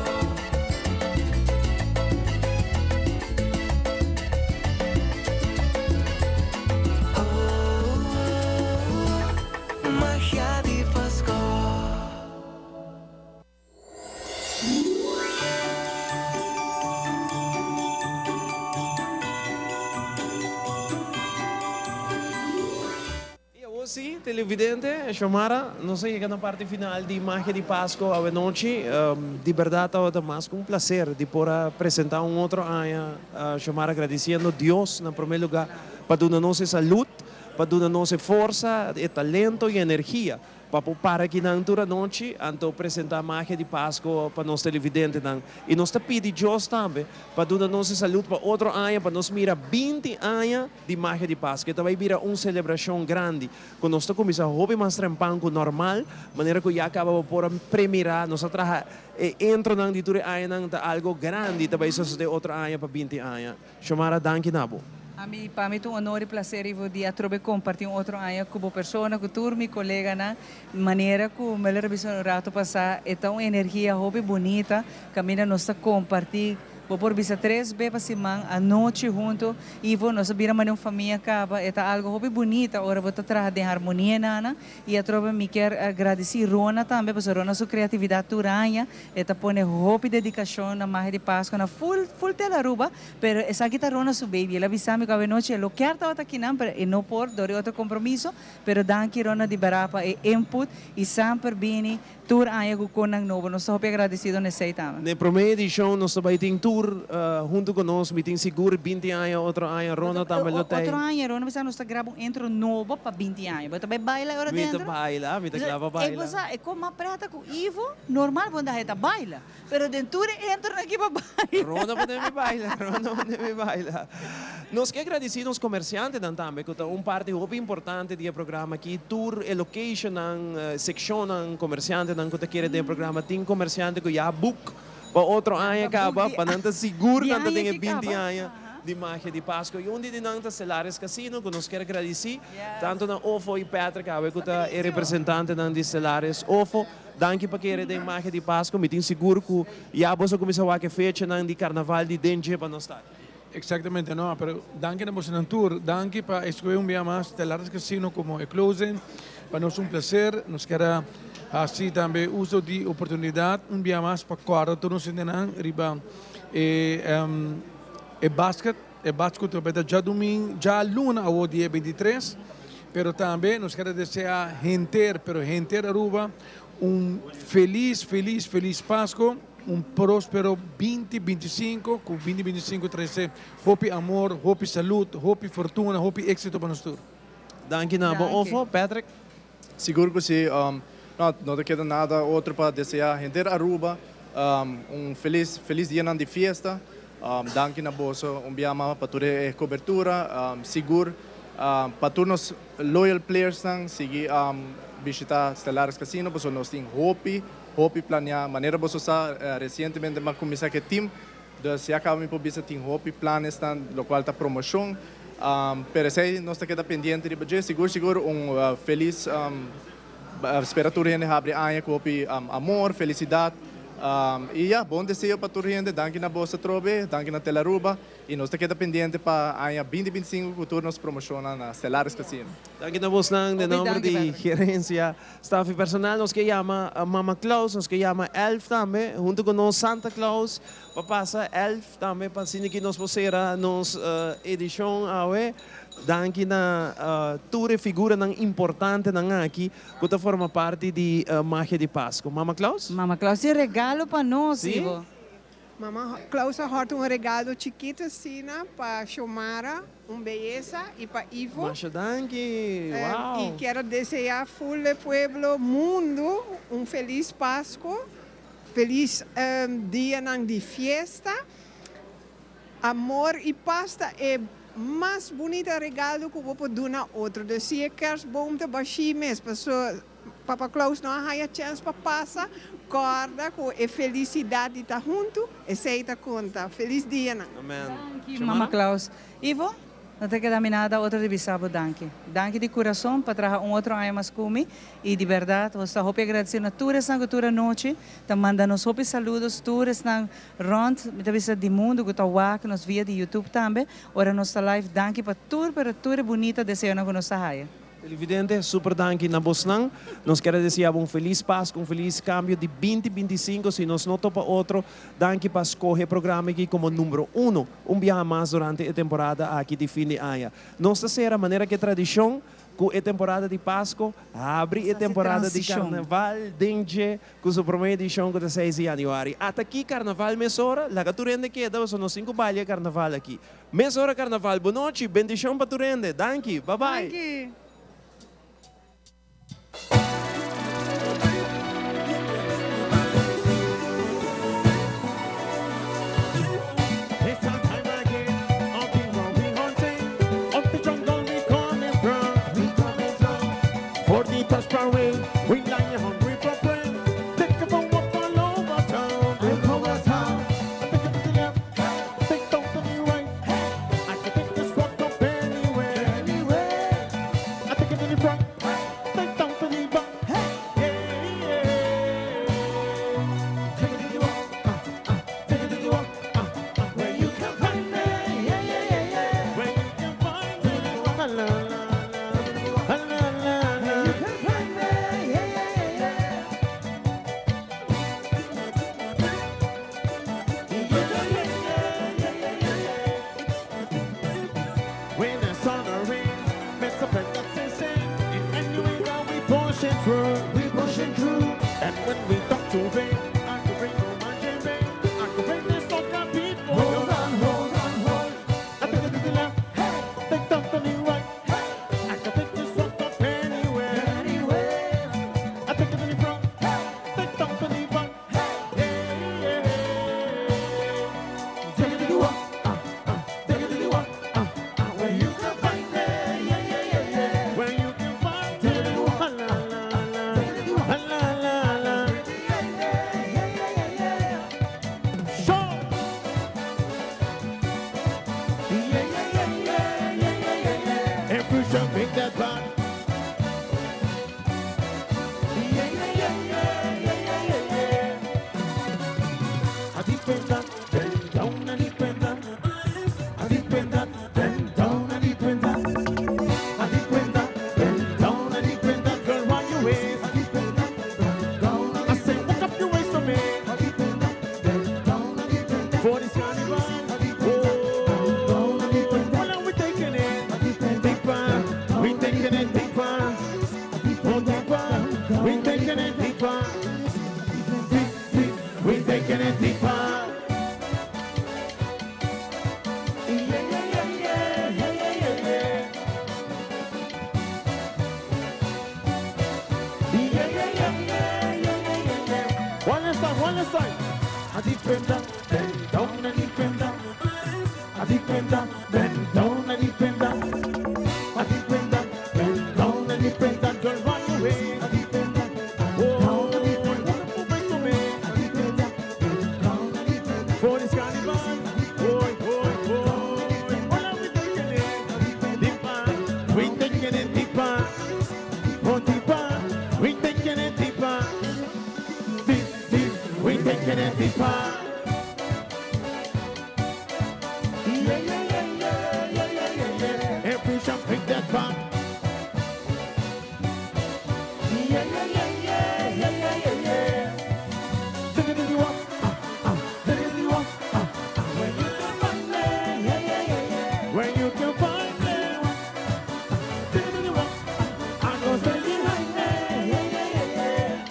Magia di Pascua. Sì, televidente, Xiomara, nós chegamos na parte final de Magia de Páscoa à noite. De verdade, é mais um prazer de poder apresentar outro ano. Xiomara, agradecendo a Deus, em primeiro lugar, para dar-nos saúde, para dar-nos força, talento e energia. Para que na altura noite, então apresentar Magia de Páscoa para nós televidentes. E nós pedimos a Deus também para dar-nos saúde para outro ano, para nós mirar 20 anos de Magia de Páscoa. Então vai virar uma celebração grande. Quando nós começamos a roubar mais trempanco normal, maneira que já acaba por premiar, nós entro na altura ano algo grande, também isso de outro ano para 20 anos. Xiomara, danke nabo. Para mim é um honor e prazer de trobe compartilhar outro ano com a pessoa, com tour, meu colega, na maneira que o melhor um rato passar é tão energia, hobby bonita, caminha nós compartilhar. Vou por visa 3 vezes semana, a noite junto, e vou nós vira uma família acaba, é algo hobby bonita, agora vou trabalhar em harmonia nana, e a trobe me quer agradecer Rona também, porque Rona sua criatividade turanha, é põe hobby dedicação na Magia de Páscoa, na full telaruba, pero essa aqui tá Rona sua baby, ela avisou-me que a noite ela quer estar aqui não, pero não por dore outro compromisso, pero danke Rona de barapa e input e sempre bini tour aya com nang novo, nós estamos agradecidos nesse aí também. Na primeira edição nós também tem tour junto conosco, me tem seguro 20 anos, outro ano, Rona também lo tem. Outro ano, Rona, nós estamos gravando um intro novo para 20 anos. Você também baila agora dentro? Me baila, me grava baila. É como uma prata com Ivo, normal quando a gente baila, pero dentro entra aqui para baila. Rona pode me baila, Rona pode me baila. Nós que agradecemos aos comerciantes também, que é uma parte muito importante do programa aqui, tour e location, section ng comerciante ng que quer do programa, tem comerciante que já book para outro ano acaba, para não estar seguro que não tem 20 anos de Magia de Páscoa. E onde de nanta Stellaris Casino, que nós quer agradecer, tanto na Ofo e Patrick, que é representante de Stellaris Ofo, danke para querer de Magia de Páscoa, me tem seguro que já você começou a que fecha de carnaval de Dengue para nós estar. Exactamente, no, pero danke na Bosan Tour, danke para escolher dia mais Stellaris Casino como closing, para nós prazer, nos quer assim também uso de oportunidade dia mais para quadro todos os dias riba basket também já domingo, já luna ao dia 23, pero também nos quer desejar gente Aruba feliz Páscoa, próspero 2025, com 2025 trazer hope amor, hope saúde, hope fortuna, hope êxito para nós todos. Danke nabo, Ofo, Patrick. Seguro que sim, não te queda nada outro para desejar gente Aruba feliz dia de festa. Danke na bolso, biama para toda cobertura, seguro, para todos os loyal players seguir visitar Stellaris Casino, porque nós temos hope planear, maneira você recentemente mas começar que time, se acaba por visitar tem hope planes lo qual está promoção, pero se nós queda pendente de budget, seguro feliz esperatura gente abre ano com hope amor, felicidade. E bom desejo para toda a gente, danke na Bossa Trobe, danke na Telaruba, e nós estamos pendentes para a 2025 que todos nos promocionam na Stellaris Casino. Danke na Boss de nome de gerência, staff personal, nós que chama Mama Claus, nós que chama Elf também, junto com nós Santa Claus, para passar Elf também, para assim que nós possamos nos edição awe. Danke na tour figura importante aqui, que forma parte de Magia de Páscoa. Mama Claus? Mama Claus, é regalo para nós, Ivo. Mama Claus ha regalo chiquito assim para Xiomara, beleza, e para Ivo. Masha, danke. Wow. E quero desejar full pueblo, mundo, feliz Páscoa, feliz dia de fiesta. Amor e pasta é mais bonito regalo que vou poder dar outro. Dus zie je kerstboom te baixar mesmo. Papa Claus não há chance para passar. Corda com a felicidade está junto e sei tá conta. Feliz dia, não? Amen. Mama Claus. Ivo, não te queda nada outro de bisabo, danke. Danke de coração para trazer outro ano mais comigo. E de verdade, eu estou muito agradecido a toda essa noite. Tá mandando nos hopi saludos, todos na rond, de mundo, que está lá, nos via de YouTube também. Ora, nossa live, danke para tudo bonita, desejando que nos haja. Televidente, super danke na Bosnan. Nós queremos desejar feliz Páscoa, feliz cambio de 2025. Se nós não topa outro, danke para escolher o programa aqui como número 1. Dia mais durante a temporada aqui de fim de ano. Nós será a maneira que tradição, com a temporada de Páscoa, abre a temporada de Carnaval, dengue, com a primeira edição que é 6 de janeiro. Até aqui, Carnaval, mesora, lá que Turende queda, são 5 bailes Carnaval aqui. Mesora Carnaval, boa noite, bendição para Turende. Danke, bye bye. Danke. We lie hungry for bread. Think of a walk all over town. All over town. I think to the left, think down to the right. I can take this walk up anywhere. Anywhere. I think to the front, think down to the back. Yeah, yeah. Take it to the walk, take it to the walk, where you can find me. Yeah, yeah, yeah, yeah. Where you can find me. La la la la, la la la. You can find me. When the sun rains, makes a better sensation. In any way that we pushing through, and when we talk to rain, I can bring no man champagne. I can bring this soccer people. Hold on, hold on, hold. I take it to the left, take down to the right. I can take this walk up anywhere, anywhere. I take it to the front, take down to the back. Yeah, yeah. Take it to the walk, take it to the walk. Where you can find me, yeah, yeah, yeah, yeah. Where you can find me, la la la, la la la, yeah, yeah, yeah. Show, yeah, yeah, yeah, yeah, yeah, yeah, yeah. And push up, make that back. Yeah, yeah, yeah, yeah, yeah, yeah, yeah. I depend on, bend down and depend on. I depend on, bend down and depend on. I depend on, bend down and depend on. Girl, why you waist? I depend on, bend down. I say, walk up your waist for me. I depend on, bend down and depend on. For this carnival, I depend on, bend down and depend on. Well, are we taking it? I depend deeper. We taking it deeper. Oh, deeper. We taking it deeper. Deep, deep. We taking it deeper. One last time. I depend on, bend down and depend on. I depend on, bend down and depend on. I depend on, bend down and depend on. Girl, run away. I depend on, oh, wonderful place to me. I depend on, bend down and depend on. For this carnival, boy, boy, boy. Well, are we taking it deeper? We taking it deeper. Oh, deeper. We taking it deeper. We taking it deeper. Yeah, yeah, yeah, yeah, yeah, yeah, yeah, yeah. And push up, pick that back. Yeah, yeah, yeah, yeah, yeah, yeah, yeah, yeah. Take it to the walk, take it to the walk, when you can find me, yeah, yeah, yeah, yeah. When you can find me, take it to the walk, I go stay behind me, yeah, yeah, yeah, yeah.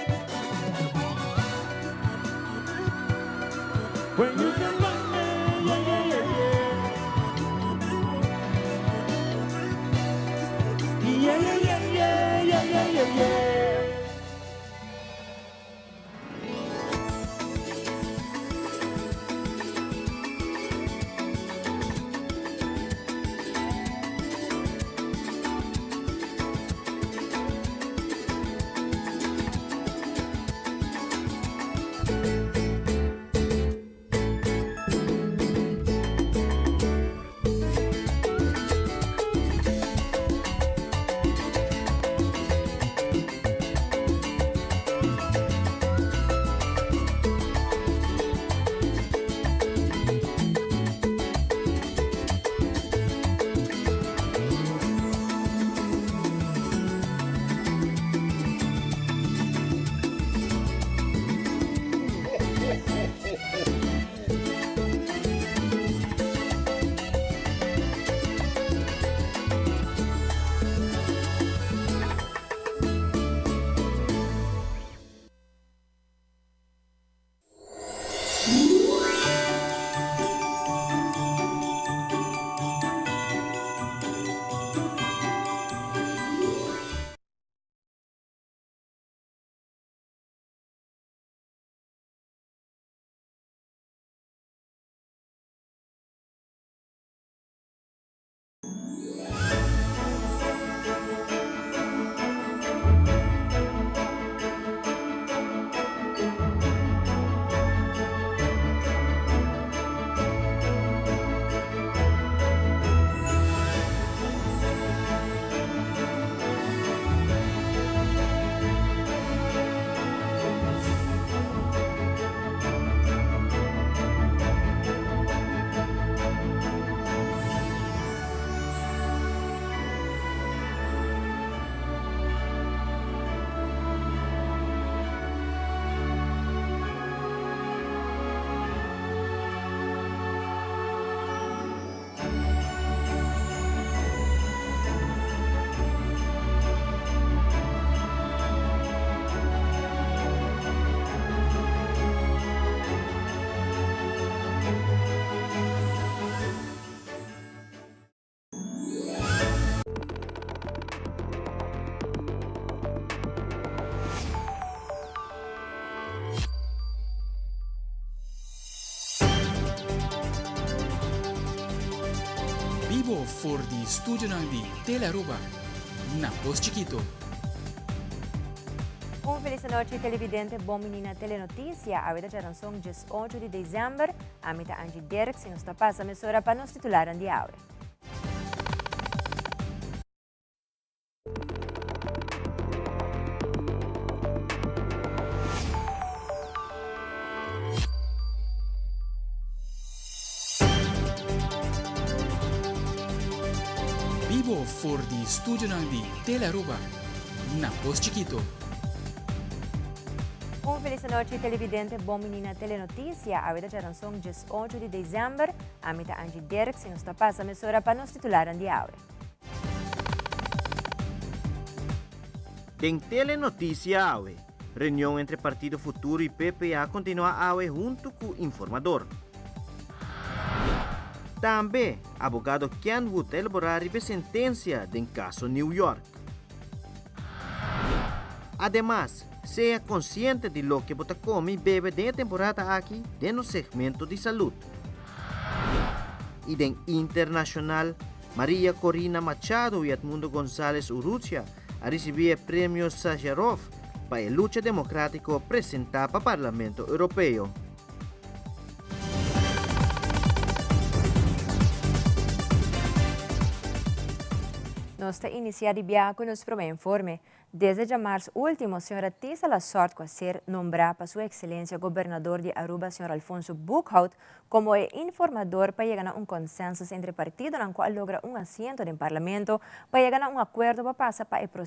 When you can find me, yeah, yeah, yeah, yeah. Yeah, yeah, yeah, yeah, yeah, yeah, yeah, yeah. for di studio ng di Telearuba, na Pos Chiquito. Un feliz noche, televidente. Bom menina Telenotícia. Ahorita já são 18 de dezembro. A mita Angie Derek, se nos passa a emissora para nos titular de aula. Vivo for di studio ng di Telearuba, na Pos Chiquito. Un feliz noche, televidente. Bom menina Telenotícia. Ahorita já são 18 de dezembro. A mita Angie Derek, se nos passa a emissora para nos titular de aula. Tem Telenotícia AUE. Reunião entre Partido Futuro e PPA continua AUE junto com o informador. Também, abogado Ken Wood elaborar a sentença do caso New York. Además, seja consciente de lo que você come e bebe de temporada aqui no segmento de saúde. E den internacional, Maria Corina Machado e Edmundo González Urrutia a receber o prêmio Sakharov para a luta democrática apresentada para o Parlamento Europeu. Nós está iniciando com nosso primeiro informe. Desde março último, a senhora teve a sorte de ser nombrada para sua excelência governador de Aruba, senhor Alfonso Buchhout, como informador para chegar a consenso entre partidos, no qual logra assento no parlamento para chegar a acordo para passar para o processo.